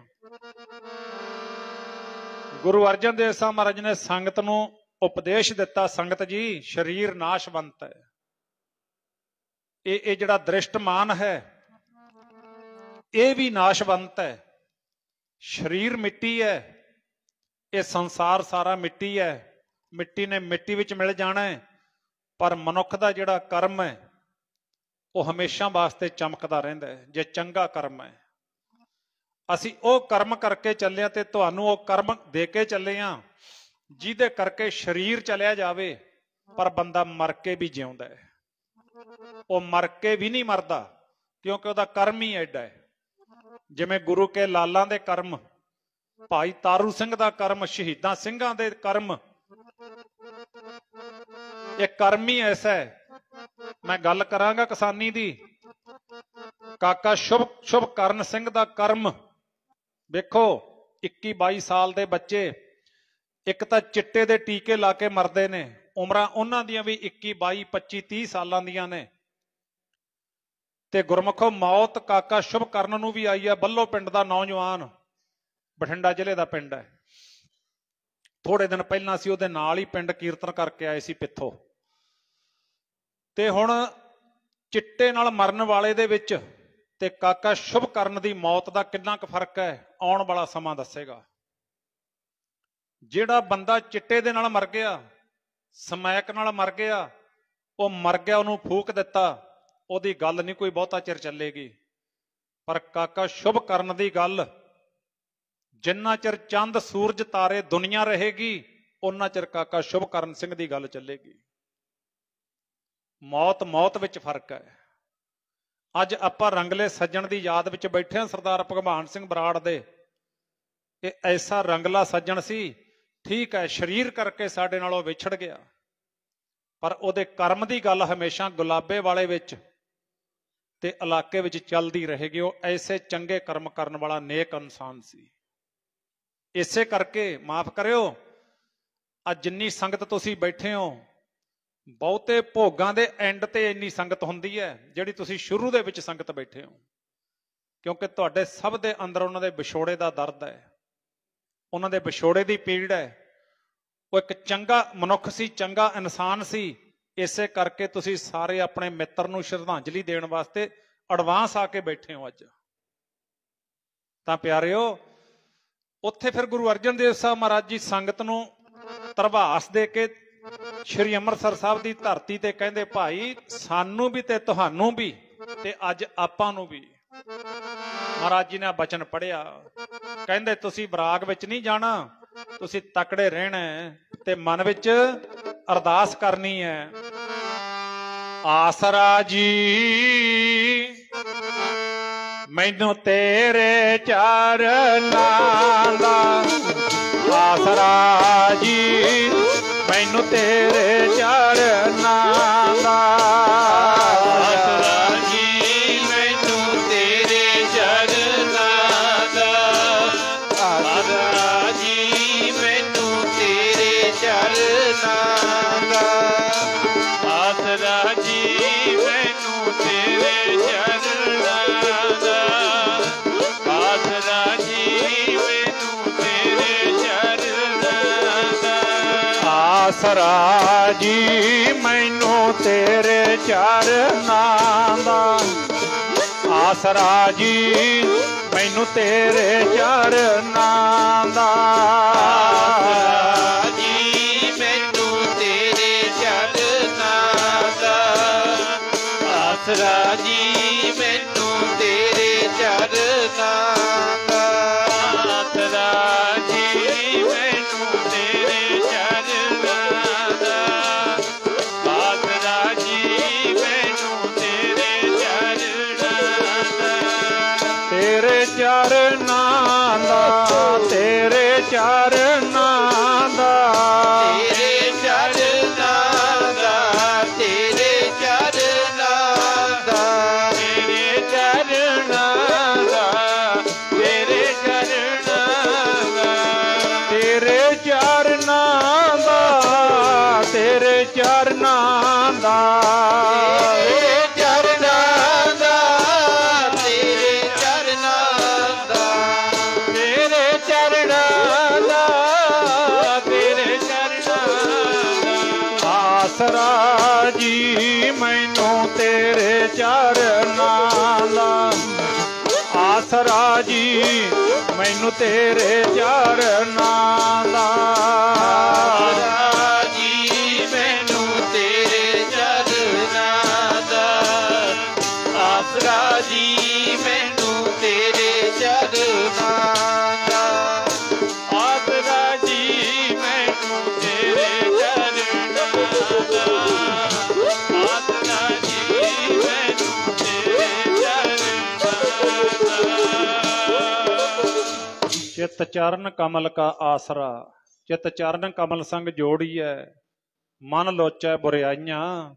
ਗੁਰੂ ਅਰਜਨ ਦੇਵ ਸਾਹਿਬ ਮਹਾਰਾਜ ਨੇ ਸੰਗਤ ਨੂੰ ਉਪਦੇਸ਼ ਦਿੱਤਾ, ਸੰਗਤ ਜੀ ਸਰੀਰ ਨਾਸ਼ਵੰਤ ਹੈ, ਇਹ ਜਿਹੜਾ ਦ੍ਰਿਸ਼ਟਮਾਨ ਹੈ ਇਹ ਵੀ ਨਾਸ਼ਵੰਤ ਹੈ। ਸਰੀਰ ਮਿੱਟੀ ਹੈ, ਇਹ ਸੰਸਾਰ ਸਾਰਾ ਮਿੱਟੀ ਹੈ, ਮਿੱਟੀ ਨੇ ਮਿੱਟੀ ਵਿੱਚ ਮਿਲ ਜਾਣਾ ਹੈ, ਪਰ ਮਨੁੱਖ ਦਾ ਜਿਹੜਾ ਕਰਮ ਹੈ ਉਹ ਹਮੇਸ਼ਾ ਵਾਸਤੇ ਚਮਕਦਾ ਰਹਿੰਦਾ ਹੈ, ਜੇ ਚੰਗਾ ਕਰਮ ਹੈ। ਅਸੀਂ ਉਹ ਕਰਮ ਕਰਕੇ ਚੱਲੇ ਆ ਤੇ ਤੁਹਾਨੂੰ ਉਹ ਕਰਮ ਦੇ ਕੇ ਚੱਲੇ ਆ ਜਿਹਦੇ ਕਰਕੇ ਸਰੀਰ ਚਲਿਆ ਜਾਵੇ ਪਰ ਬੰਦਾ ਮਰ ਕੇ ਵੀ ਜਿਉਂਦਾ ਹੈ। ਉਹ ਮਰ ਕੇ ਵੀ ਨਹੀਂ ਮਰਦਾ ਕਿਉਂਕਿ ਉਹਦਾ ਕਰਮ ਹੀ ਐਡਾ ਹੈ। ਜਿਵੇਂ ਗੁਰੂ ਕੇ ਲਾਲਾਂ ਦੇ ਕਰਮ, ਭਾਈ ਤਾਰੂ ਸਿੰਘ ਦਾ ਕਰਮ, ਸ਼ਹੀਦਾਂ ਸਿੰਘਾਂ ਦੇ ਕਰਮ, ਇਹ ਕਰਮ ਹੀ ਐਸਾ ਹੈ। ਮੈਂ ਗੱਲ ਕਰਾਂਗਾ ਕਿਸਾਨੀ ਦੀ, ਕਾਕਾ ਸ਼ੁਭ ਕਰਨ ਸਿੰਘ ਦਾ ਕਰਮ ਵੇਖੋ। 21-22 ਸਾਲ ਦੇ ਬੱਚੇ ਇੱਕ ਤਾਂ ਚਿੱਟੇ ਦੇ ਟੀਕੇ ਲਾ ਕੇ ਮਰਦੇ ਨੇ, ਉਮਰਾਂ ਉਹਨਾਂ ਦੀਆਂ ਵੀ 21, 22, 25, 30 ਸਾਲਾਂ ਦੀਆਂ ਨੇ। ਤੇ ਗੁਰਮੁਖੋ ਮੌਤ ਕਾਕਾ ਸ਼ੁਭ ਕਰਨ ਨੂੰ ਵੀ ਆਈ ਹੈ। ਬੱਲੋ ਪਿੰਡ ਦਾ ਨੌਜਵਾਨ, ਬਠਿੰਡਾ ਜ਼ਿਲ੍ਹੇ ਦਾ ਪਿੰਡ ਹੈ। ਥੋੜੇ ਦਿਨ ਪਹਿਲਾਂ ਅਸੀਂ ਉਹਦੇ ਨਾਲ ਹੀ ਪਿੰਡ ਕੀਰਤਨ ਕਰਕੇ ਆਏ ਸੀ ਪਿੱਥੋਂ। ਤੇ ਹੁਣ ਚਿੱਟੇ ਨਾਲ ਮਰਨ ਵਾਲੇ ਦੇ ਵਿੱਚ ਤੇ ਕਾਕਾ ਸ਼ੁਭ ਕਰਨ ਦੀ ਮੌਤ ਦਾ ਕਿੰਨਾ ਕੁ ਫਰਕ ਹੈ, ਆਉਣ ਵਾਲਾ ਸਮਾਂ ਦੱਸੇਗਾ। ਜਿਹੜਾ ਬੰਦਾ ਚਿੱਟੇ ਦੇ ਨਾਲ ਮਰ ਗਿਆ, ਸਮੈਕ ਨਾਲ ਮਰ ਗਿਆ, ਉਹ ਮਰ ਗਿਆ, ਉਹਨੂੰ ਫੂਕ ਦਿੱਤਾ, ਉਹਦੀ ਗੱਲ ਨਹੀਂ ਕੋਈ ਬਹੁਤਾ ਚਿਰ ਚੱਲੇਗੀ। ਪਰ ਕਾਕਾ ਸ਼ੁਭ ਕਰਨ ਦੀ ਗੱਲ ਜਿੰਨਾ ਚਿਰ ਚੰਦ ਸੂਰਜ ਤਾਰੇ ਦੁਨੀਆ ਰਹੇਗੀ ਉਹਨਾਂ ਚਿਰ ਕਾਕਾ ਸ਼ੁਭ ਕਰਨ ਸਿੰਘ ਦੀ ਗੱਲ ਚੱਲੇਗੀ। ਮੌਤ ਵਿੱਚ ਫਰਕ ਹੈ। ਅੱਜ ਆਪਾਂ ਰੰਗਲੇ ਸੱਜਣ ਦੀ ਯਾਦ ਵਿੱਚ ਬੈਠੇ ਹਾਂ, ਸਰਦਾਰ ਭਗਵਾਨ ਸਿੰਘ ਬਰਾੜ ਦੇ। ਇਹ ਐਸਾ ਰੰਗਲਾ ਸੱਜਣ ਸੀ, ਠੀਕ ਹੈ ਸਰੀਰ ਕਰਕੇ ਸਾਡੇ ਨਾਲੋਂ ਵਿਛੜ ਗਿਆ, ਪਰ ਉਹਦੇ ਕਰਮ ਦੀ ਗੱਲ ਹਮੇਸ਼ਾ ਗੁਲਾਬੇ ਵਾਲੇ ਵਿੱਚ ਤੇ ਇਲਾਕੇ ਵਿੱਚ ਚੱਲਦੀ ਰਹੇਗੀ। ਉਹ ਐਸੇ ਚੰਗੇ ਕਰਮ ਕਰਨ ਵਾਲਾ ਨੇਕ ਇਨਸਾਨ ਸੀ। ਇਸੇ ਕਰਕੇ ਮਾਫ ਕਰਿਓ, ਅੱਜ ਜਿੰਨੀ ਸੰਗਤ ਤੁਸੀਂ ਬੈਠੇ ਹੋ, ਬਹੁਤੇ ਭੋਗਾਂ ਦੇ ਐਂਡ ਤੇ ਇੰਨੀ ਸੰਗਤ ਹੁੰਦੀ ਹੈ ਜਿਹੜੀ ਤੁਸੀਂ ਸ਼ੁਰੂ ਦੇ ਵਿੱਚ ਸੰਗਤ ਬੈਠੇ ਹੋ, ਕਿਉਂਕਿ ਤੁਹਾਡੇ ਸਭ ਦੇ ਅੰਦਰ ਉਹਨਾਂ ਦੇ ਵਿਛੋੜੇ ਦਾ ਦਰਦ ਹੈ, ਉਹਨਾਂ ਦੇ ਵਿਛੋੜੇ ਦੀ ਪੀੜ ਹੈ। ਉਹ ਇੱਕ ਚੰਗਾ ਮਨੁੱਖ ਸੀ, ਚੰਗਾ ਇਨਸਾਨ ਸੀ। ਇਸੇ ਕਰਕੇ ਤੁਸੀਂ ਸਾਰੇ ਆਪਣੇ ਮਿੱਤਰ ਨੂੰ ਸ਼ਰਧਾਂਜਲੀ ਦੇਣ ਵਾਸਤੇ ਐਡਵਾਂਸ ਆ ਕੇ ਬੈਠੇ ਹੋ ਅੱਜ। ਤਾਂ ਪਿਆਰਿਓ, ਉੱਥੇ ਫਿਰ ਗੁਰੂ ਅਰਜਨ ਦੇਵ ਸਾਹਿਬ ਮਹਾਰਾਜ ਜੀ ਸੰਗਤ ਨੂੰ ਧਰਵਾਸ ਦੇ ਕੇ ਸ਼੍ਰੀ ਅੰਮ੍ਰਿਤਸਰ ਸਾਹਿਬ ਦੀ ਧਰਤੀ ਤੇ ਕਹਿੰਦੇ, ਭਾਈ ਸਾਨੂੰ ਵੀ ਤੇ ਤੁਹਾਨੂੰ ਵੀ ਤੇ ਅੱਜ ਆਪਾਂ ਨੂੰ ਵੀ। ਮਹਾਰਾਜ ਜੀ ਨੇ ਬਚਨ ਪੜਿਆ, ਕਹਿੰਦੇ ਤੁਸੀਂ ਬਰਾਗ ਵਿੱਚ ਨਹੀਂ ਜਾਣਾ, ਤੁਸੀਂ ਤਕੜੇ ਰਹਿਣਾ ਤੇ ਮਨ ਵਿੱਚ ਅਰਦਾਸ ਕਰਨੀ ਹੈ, ਆਸਰਾ ਜੀ ਮੈਨੂੰ ਤੇਰੇ ਚਰਨਾਂ ਦਾ, ਆਸਰਾ ਜੀ ਮੈਨੂੰ ਤੇਰੇ ਚਰਨਾਂ ਦਾ, ਆਸਰਾ ਜੀ ਮੈਨੂੰ ਤੇਰੇ ਚਰਨਾਂ ਦਾ, ਆਸਰਾ ਜੀ ਮੈਨੂੰ ਤੇਰੇ ਚਰਨਾਂ ਦਾ, ਆਸਰਾ ਜੀ ਮੈਨੂੰ ਤੇਰੇ ਚਰਨਾਂ ਦਾ, ਆਸਰਾ ਜੀ ਮੈਨੂੰ ਤੇਰੇ ਚਰਨਾਂ ਦਾ, ਆਸਰਾ ਜੀ ਮੈਨੂੰ ਤੇਰੇ ਚਰਨਾਂ ਦਾ, ਆਸਰਾ ਜੀ ਮੈਨੂੰ ਤੇਰੇ ਚਰਨਾਂ ਦਾ, ਆਸਰਾ ਜੀ ਮੈਨੂੰ ਤੇਰੇ ਚਰਨਾਂ ਦਾ, ਆਸਰਾ ਜੀ ਮੈਨੂੰ ਤੇਰੇ ਚਰਨਾਂ ਦਾ, ਆਸਰਾ ਜੀ ਮੈਨੂੰ ਤੇਰੇ ਚਰਨਾਂ ਦਾ, ਆਸਰਾ ਜੀ ਮੈਨੂੰ ਤੇਰੇ ਚਰਨਾਂ ਦਾ, ਤੇਰੇ ਚਰਨਾਂ ਦਾ, ਤੇਰੇ ਚਰਨਾਂ ਦਾ, ਤੇਰੇ ਚਰਨਾਂ ਦਾ, ਤੇਰੇ ਚਰਨਾਂ ਦਾ, ਤੇਰੇ ਚਰਨਾਂ ਦਾ, ਤੇਰੇ ਚਰਨਾਂ ਦਾ, ਤੇਰੇ ਚਰਨਾਂ ਦਾ, ਤੇਰੇ ਚਰਨਾਂ ਦਾ, ਤੇਰੇ ਚਰਨਾਂ ਦਾ, ਤੇਰੇ ਚਰਨਾਂ ਦਾ, ਤੇਰੇ ਚਰਨਾਂ ਦਾ, ਤੇਰੇ ਚਰਨਾਂ ਦਾ, ਆਸਰਾ ਜੀ ਮੈਨੂੰ ਤੇਰੇ ਚਰਨਾਂ ਦਾ, ਆਸਰਾ ਜੀ ਮੈਨੂੰ ਤੇਰੇ ਚਰਨਾਂ ਦਾ, ਆਸਰਾ ਜੀ ਮੈਨੂੰ ਤੇਰੇ ਚਰਨਾਂ ਦਾ, ਆਸਰਾ ਜੀ ਮੈਨੂੰ ਤੇਰੇ ਚਰਨਾਂ ਦਾ, ਆਸਰਾ ਜੀ ਮੈਨੂੰ ਤੇਰੇ ਚਰਨਾਂ ਦਾ, ਆਸਰਾ ਜੀ ਮੈਨੂੰ ਤੇਰੇ ਚਰਨਾਂ ਦਾ। ਚਿਤ ਚਰਨ ਕਮਲ ਕਾ ਆਸਰਾ, ਚਿਤ ਚਰਨ ਕਮਲ ਸੰਗ ਜੋੜੀਐ, ਮਨ ਲੋਚੈ ਬੁਰਿਆਈਆਂ,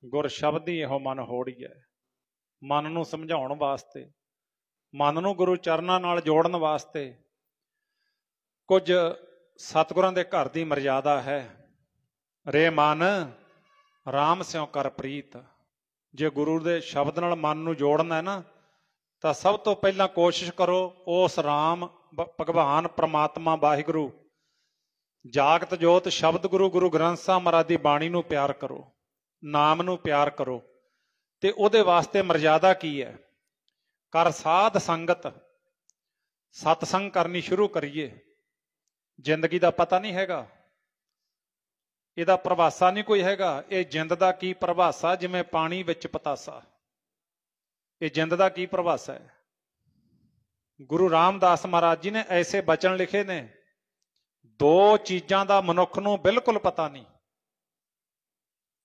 ਗੁਰ ਸ਼ਬਦੀ ਇਹੋ ਮਨ ਹੋੜੀਐ। ਮਨ ਨੂੰ ਸਮਝਾਉਣ ਵਾਸਤੇ, ਮਨ ਨੂੰ ਗੁਰੂ ਚਰਨਾਂ ਨਾਲ ਜੋੜਨ ਵਾਸਤੇ ਕੁਝ ਸਤਿਗੁਰਾਂ ਦੇ ਘਰ ਦੀ ਮਰਜ਼ਾਦਾ ਹੈ। ਰੇ ਮਨ ਰਾਮ ਸਿਉ ਕਰ ਪ੍ਰੀਤ। ਜੇ ਗੁਰੂ ਦੇ ਸ਼ਬਦ ਨਾਲ ਮਨ ਨੂੰ ਜੋੜਨਾ ਹੈ ਨਾ, ਤਾਂ ਸਭ ਤੋਂ ਪਹਿਲਾਂ ਕੋਸ਼ਿਸ਼ ਕਰੋ ਉਸ ਰਾਮ ਭਗਵਾਨ ਪ੍ਰਮਾਤਮਾ ਵਾਹਿਗੁਰੂ ਜਾਗਤ ਜੋਤ ਸ਼ਬਦ ਗੁਰੂ ਗੁਰੂ ਗ੍ਰੰਥ ਸਾਹਿਬ ਮਹਾਰਾਜ ਦੀ ਬਾਣੀ ਨੂੰ ਪਿਆਰ ਕਰੋ, ਨਾਮ ਨੂੰ ਪਿਆਰ ਕਰੋ। ਤੇ ਉਹਦੇ ਵਾਸਤੇ ਮਰਜ਼ਾਦਾ ਕੀ ਹੈ? ਕਰ ਸਾਧ ਸੰਗਤ, ਸਤਸੰਗ ਕਰਨੀ ਸ਼ੁਰੂ ਕਰੀਏ। ਜ਼ਿੰਦਗੀ ਦਾ ਪਤਾ ਨਹੀਂ ਹੈਗਾ, ਇਹਦਾ ਪ੍ਰਭਾਸਾ ਨਹੀਂ ਕੋਈ ਹੈਗਾ। ਇਹ ਜਿੰਦ ਦਾ ਕੀ ਪ੍ਰਭਾਸਾ? ਜਿਵੇਂ ਪਾਣੀ ਵਿੱਚ ਪਤਾਸਾ। ਇਹ ਜਿੰਦ ਦਾ ਕੀ ਪ੍ਰਭਾਸਾ ਹੈ? ਗੁਰੂ ਰਾਮਦਾਸ ਮਹਾਰਾਜ ਜੀ ਨੇ ਐਸੇ ਬਚਨ ਲਿਖੇ ਨੇ, ਦੋ ਚੀਜ਼ਾਂ ਦਾ ਮਨੁੱਖ ਨੂੰ ਬਿਲਕੁਲ ਪਤਾ ਨਹੀਂ।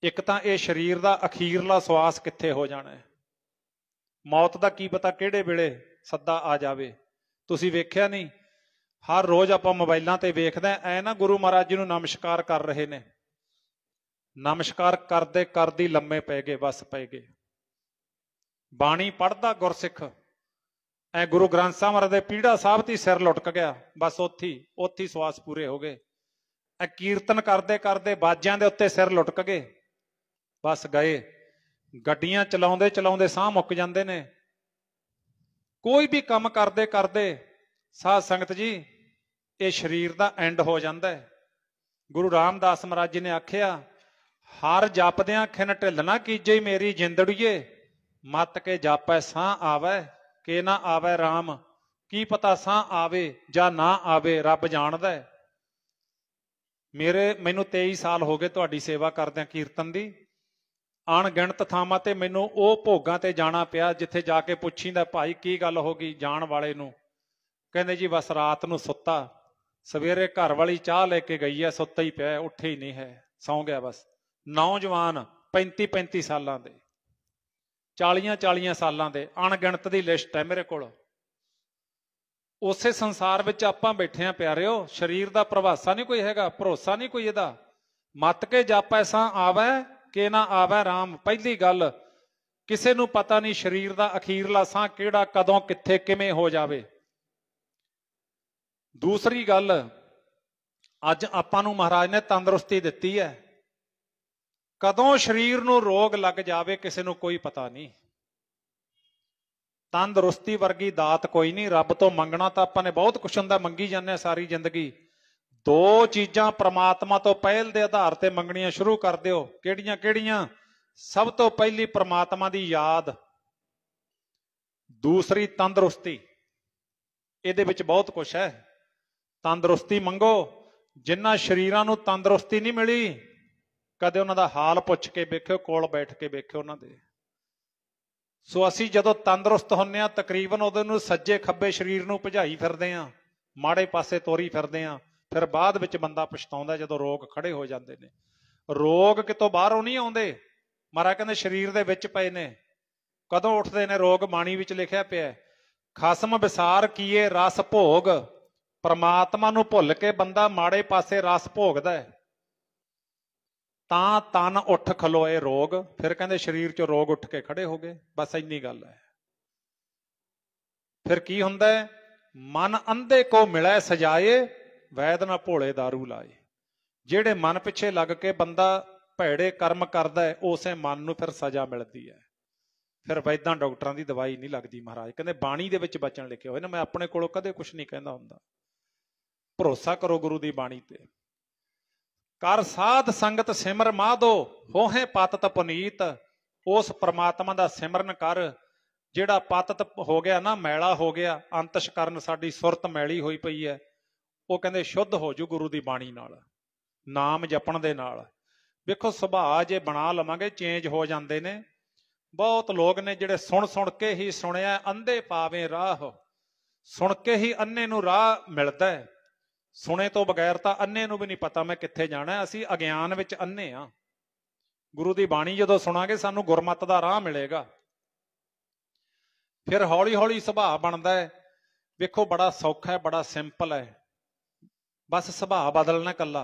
ਇੱਕ ਤਾਂ ਇਹ ਸਰੀਰ ਦਾ ਅਖੀਰਲਾ ਸਵਾਸ ਕਿੱਥੇ ਹੋ ਜਾਣਾ ਹੈ, ਮੌਤ ਦਾ ਕੀ ਪਤਾ ਕਿਹੜੇ ਵੇਲੇ ਸੱਦਾ ਆ ਜਾਵੇ। ਤੁਸੀਂ ਵੇਖਿਆ ਨਹੀਂ, ਹਰ ਰੋਜ਼ ਆਪਾਂ ਮੋਬਾਈਲਾਂ ਤੇ ਵੇਖਦੇ ਐ ਨਾ, ਗੁਰੂ ਮਹਾਰਾਜ ਜੀ ਨੂੰ ਨਮਸਕਾਰ ਕਰ ਰਹੇ ਨੇ, ਨਮਸਕਾਰ ਕਰਦੇ ਕਰਦੀ ਲੰਮੇ ਪੈ ਗਏ, ਬਸ ਪੈ ਗਏ। ਬਾਣੀ ਪੜ੍ਹਦਾ ਗੁਰਸਿੱਖ ਐ ਗੁਰੂ ਗ੍ਰੰਥ ਸਾਹਿਬ ਮਹਾਰਾਜ ਦੇ ਪੀੜਾ ਸਾਹਿਬ ਤੇ ਸਿਰ ਲੁਟਕ ਗਿਆ, ਬਸ ਉੱਥੇ ਸਵਾਸ ਪੂਰੇ ਹੋ ਗਏ। ਐ ਕੀਰਤਨ ਕਰਦੇ ਕਰਦੇ ਬਾਜਿਆਂ ਦੇ ਉੱਤੇ ਸਿਰ ਲੁਟਕ ਗਏ, ਬਸ ਗਏ। ਗੱਡੀਆਂ ਚਲਾਉਂਦੇ ਚਲਾਉਂਦੇ ਸਾਹ ਮੁੱਕ ਜਾਂਦੇ ਨੇ। ਕੋਈ ਵੀ ਕੰਮ ਕਰਦੇ ਕਰਦੇ ਸਾਧ ਸੰਗਤ ਜੀ, ਇਹ ਸਰੀਰ ਦਾ ਐਂਡ ਹੋ ਜਾਂਦਾ ਹੈ। ਗੁਰੂ ਰਾਮਦਾਸ ਮਹਾਰਾਜ ਜੀ ਨੇ ਆਖਿਆ, ਹਰ ਜਪਦਿਆਂ ਖਿਨ ਢਿੱਲ ਨਾ ਕੀਜੇ ਮੇਰੀ ਜਿੰਦੜੀਏ, ਮੱਤ ਕੇ ਜਾਪੈ ਸਾਹ ਆਵੈ ਕਿ ਨਾ ਆਵੈ ਰਾਮ। ਕੀ ਪਤਾ ਸਾਹ ਆਵੇ ਜਾਂ ਨਾ ਆਵੇ, ਰੱਬ ਜਾਣਦਾ ਹੈ। ਮੈਨੂੰ 23 ਸਾਲ ਹੋ ਗਏ ਤੁਹਾਡੀ ਸੇਵਾ ਕਰਦਿਆਂ ਕੀਰਤਨ ਦੀ। ਅਣਗਿਣਤ ਥਾਵਾਂ ਤੇ ਮੈਨੂੰ ਉਹ ਭੋਗਾਂ ਤੇ ਜਾਣਾ ਪਿਆ ਜਿੱਥੇ ਜਾ ਕੇ ਪੁੱਛੀਦਾ, ਭਾਈ ਕੀ ਗੱਲ ਹੋ ਗਈ? ਜਾਣ ਵਾਲੇ ਨੂੰ ਕਹਿੰਦੇ ਜੀ ਬਸ ਰਾਤ ਨੂੰ ਸੁੱਤਾ, सवेरे घर वाली चाह लेके गई है, सुत्ता ही पिया, उठे ही नहीं है, सौ गया बस। नौजवान 35-35 सालों के, 40-40 सालों के, अणगिणत की लिस्ट है मेरे को। उसे संसार विच आपां बैठे हैं प्यारिओ, शरीर का प्रभासा नहीं कोई हैगा, भरोसा नहीं कोई इहदा। मत के जप ऐसा आवे कि ना आवे राम। पहली गल, किसे नूं पता नहीं शरीर का अखीरला साह किहड़ा कदों कित्थे किवें हो जावे। दूसरी गल, अज आपां नूं महाराज ने तंदुरुस्ती दित्ती है, कदों शरीर नूं रोग लग जावे किसे नूं कोई पता नहीं। तंदुरुस्ती वर्गी दात कोई नहीं, रब तो मंगना तो आपां ने बहुत कुछ हुंदा, मंगी जाने सारी जिंदगी। दो चीजां परमात्मा तो पहल दे आधार ते मंगणियां शुरू कर दिओ। किहड़ियां किहड़ियां? सब तो पहली परमात्मा दी याद, दूसरी तंदुरुस्ती। इहदे विच बहुत कुछ है। तंदुरुस्ती मंगो। जिन्हां शरीरां नूं तंदुरुस्ती नहीं मिली, कदे उन्हां दा हाल पुछ के वेखिओ, कोल बैठ के वेखिओ उन्हां दे। सो असी जदों तंदुरुस्त हुंदे आ, तकरीबन उदों नूं सज्जे खब्बे शरीर नूं भजाई फिरदे आ, माड़े पासे तोरी फिरदे आ। फिर बाद विच बंदा पछताउंदा जदों रोग खड़े हो जांदे ने। रोग कितों बाहरों नहीं आउंदे, महाराज कहंदे शरीर दे विच पए ने। कदों उठदे ने रोग? बाणी विच लिखिआ पिआ, खसम विसार कीए रस भोग। परमात्मा नूं भुल के बंदा माड़े पासे रस भोगदा है, तां तन उठ खलोए रोग। फिर कहंदे शरीर चों रोग उठ के खड़े हो गए। बस इन्नी गल है। फिर की हुंदा है? मन अंधे को मिलै सजाए, वैद ना भोले दारू लाए। जेड़े मन पिछे लग के बंदा भैड़े कर्म करदा है, उसे मन नूं फिर सजा मिलदी है। फिर वैदां डॉक्टरां दी दवाई नहीं लगदी। महाराज कहंदे बाणी दे विच बचन लिखे होए ने, मैं अपने कोलों कदे कुछ नहीं कहंदा हुंदा। भरोसा करो गुरु दी बाणी ते। कर साध संगत सिमर माधो, होहे पतत पुनीत। उस परमात्मा दा सिमरन कर जिहड़ा पतत हो गया ना, मैला हो गया। अंतशकरण साडी सुरत मैली होई पई है, वो कहंदे शुद्ध हो जू गुरु दी बाणी नाल, नाम जपण दे नाल। वेखो सुभाਅ जे बना लवांगे चेंज हो जांदे ने। बहुत लोग ने जिहड़े सुण सुण के ही सुणिया, अंधे पावे राह। सुण के ही अन्ने नूं राह मिलदा है। सुने तो बगैर तो अन्ने नूं भी नहीं पता मैं कित्थे जाना है। असीं अज्ञान विच अन्ने आ। गुरु दी बाणी जदों सुणांगे सानूं गुरमत दा राह मिलेगा। फिर हौली हौली सुभाਅ बनदा है। वेखो बड़ा सौखा है, बड़ा सिंपल है। बस सुभाਅ बदलना कल्ला।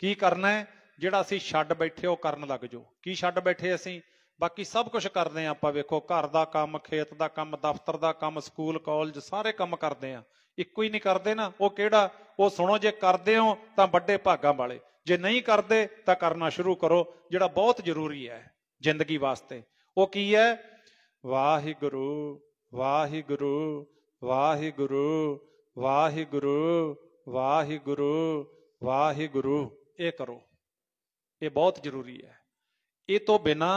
की करना है? जिहड़ा असीं छड्ड बैठे हो करन लग जाओ। की छड्ड बैठे असीं? बाकी सब कुछ करते हैं आपां। वेखो घर का काम, खेत का काम, दफ्तर का काम, स्कूल कॉलेज सारे काम करते हैं। इक्को ही नहीं करते ना। वो किहड़ा? वो सुनो, जे करते हो तो बड़े भागां वाले, जे नहीं करते तो करना शुरू करो, जिहड़ा बहुत जरूरी है जिंदगी वास्ते। वो की है? वाहिगुरू वाहिगुरू वाहिगुरू वाहिगुरू वाहिगुरू वाहिगुरू। ये करो, ये बहुत जरूरी है। ये तो बिना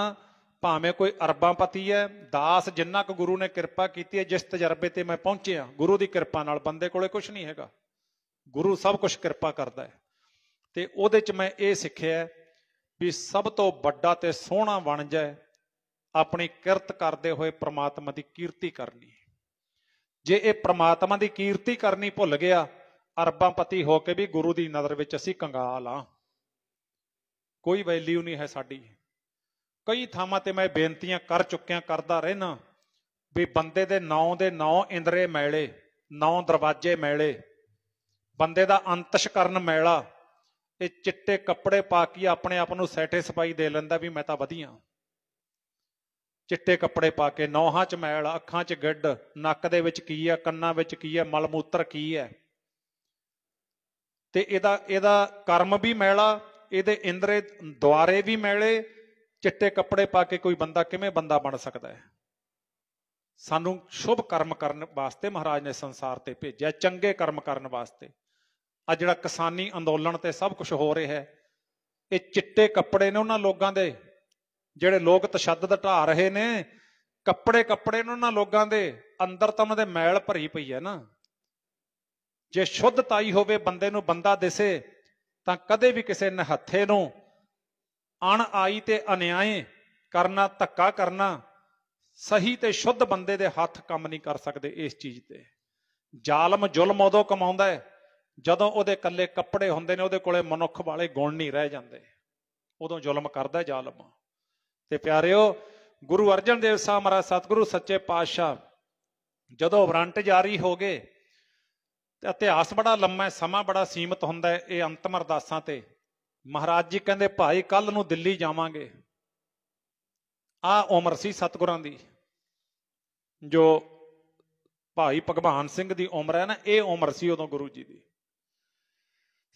भावें कोई अरबांपति है, दास जिन्ना को गुरु ने किरपा की है, जिस तजर्बे ते मैं पहुंचे गुरु की किरपा नाल, बंदे कोले कुछ नहीं हैगा। गुरु सब कुछ किरपा करता है। ते ओहदे च मैं ये सिੱਖਿਆ भी सब तो बड़ा ते सोहना बन जाए अपनी किरत करते हुए परमात्मा की कीर्ति करनी। जे ये परमात्मा की कीर्ति करनी भुल गया, अरबांपति होके भी गुरु की नज़र में असीं कंगाल हाँ, कोई वैल्यू नहीं है साडी। कई थावां ते मैं बेनतियां कर चुकिया, करदा रहना भी बंदे दे 9 इंद्रे मैले, 9 दरवाजे मैले, बंदे दा अंतशकरण मैला। ये चिट्टे कपड़े पा के अपने आप नूं सैटिस्फाई दे लैंदा भी मैं तां वधिया। चिट्टे कपड़े पा के, नौहां च मैल, अखां च गिड्ड, नक दे विच की है, कन्नां विच की है, मल मूत्र की है। ते इहदा कर्म भी मैला, इहदे इंद्रे द्वारे भी मैले। चिट्टे कपड़े पा के कोई बंदा किवें बंदा बन सकता है? सानू शुभ कर्म करने वास्ते महाराज ने संसार ते भेजा, चंगे कर्म करने वास्ते। आ जिहड़ा किसानी अंदोलन ते सब कुछ हो रहा है, ये चिट्टे कपड़े ने उन्हां लोगां दे जिहड़े लोग तशद्दद ढा रहे ने। कपड़े ने उन्हां लोगां दे, अंदर तां उन्हां दे मैल भरी पई है ना। जे शुद्धताई होवे, बंदे नूं बंदा दिसे, तां कदे भी किसी निहत्थे नूं अण आई ते अन्याय करना, धक्का करना, सही ते शुद्ध बंदे दे हथ काम नहीं कर सकते। इस चीज ते जालम जुल्म उदों कमाउंदा है ਜਦੋਂ ਉਹਦੇ ਕੱਲੇ ਕੱਪੜੇ ਹੁੰਦੇ ਨੇ, ਉਹਦੇ ਕੋਲੇ ਮਨੁੱਖ ਵਾਲੇ ਗੁਣ ਨਹੀਂ ਰਹਿ ਜਾਂਦੇ, ਉਦੋਂ ਜ਼ੁਲਮ ਕਰਦਾ ਜ਼ਾਲਮ। ਤੇ ਪਿਆਰਿਓ, ਗੁਰੂ ਅਰਜਨ ਦੇਵ ਸਾਹਿਬ ਮਹਾਰਾਜ ਸਤਿਗੁਰੂ ਸੱਚੇ ਪਾਤਸ਼ਾਹ ਜਦੋਂ ਵਾਰੰਟ ਜਾਰੀ ਹੋ ਗਏ, ਤੇ ਇਤਿਹਾਸ ਬੜਾ ਲੰਮਾ, ਸਮਾਂ ਬੜਾ ਸੀਮਤ ਹੁੰਦਾ ਹੈ ਇਹ ਅੰਤਮ ਅਰਦਾਸਾਂ ਤੇ। ਮਹਾਰਾਜ ਜੀ ਕਹਿੰਦੇ ਭਾਈ ਕੱਲ ਨੂੰ ਦਿੱਲੀ ਜਾਵਾਂਗੇ। ਆਹ ਉਮਰ ਸੀ ਸਤਿਗੁਰਾਂ ਦੀ, ਜੋ ਭਾਈ ਭਗਵਾਨ ਸਿੰਘ ਦੀ ਉਮਰ ਹੈ ਨਾ, ਇਹ ਉਮਰ ਸੀ ਉਦੋਂ ਗੁਰੂ ਜੀ ਦੀ।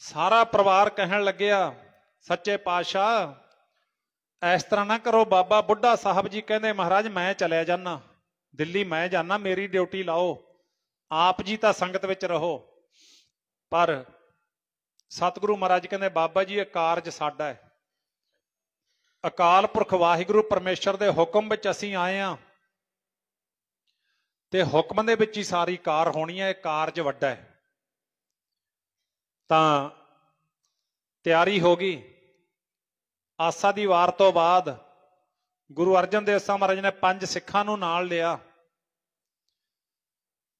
ਸਾਰਾ ਪਰਿਵਾਰ ਕਹਿਣ ਲੱਗਿਆ ਸੱਚੇ ਪਾਤਸ਼ਾਹ ਇਸ ਤਰ੍ਹਾਂ ਨਾ ਕਰੋ, ਬਾਬਾ ਬੁੱਢਾ ਸਾਹਿਬ ਜੀ ਕਹਿੰਦੇ ਮਹਾਰਾਜ ਮੈਂ ਚਲਿਆ ਜਾਨਾ ਦਿੱਲੀ, ਮੈਂ ਜਾਨਾ, ਮੇਰੀ ਡਿਊਟੀ ਲਾਓ, ਆਪ ਜੀ ਤਾਂ ਸੰਗਤ ਵਿੱਚ ਰਹੋ। ਪਰ ਸਤਿਗੁਰੂ ਮਹਾਰਾਜ ਕਹਿੰਦੇ ਬਾਬਾ ਜੀ ਇਹ ਕਾਰਜ ਸਾਡਾ ਹੈ, ਅਕਾਲ ਪੁਰਖ ਵਾਹਿਗੁਰੂ ਪਰਮੇਸ਼ਰ ਦੇ ਹੁਕਮ ਵਿੱਚ ਅਸੀਂ ਆਏ ਹਾਂ, ਤੇ ਹੁਕਮ ਦੇ ਵਿੱਚ ਹੀ ਸਾਰੀ ਕਾਰ ਹੋਣੀ ਹੈ, ਇਹ ਕਾਰਜ ਵੱਡਾ ਹੈ। ਤਾਂ ਤਿਆਰੀ ਹੋ ਗਈ। ਆਸਾ ਦੀ ਵਾਰ ਤੋਂ ਬਾਅਦ ਗੁਰੂ ਅਰਜਨ ਦੇਵ ਸਾਹਿਬ ਮਹਾਰਾਜ ਨੇ 5 ਸਿੱਖਾਂ ਨੂੰ ਨਾਲ ਲਿਆ।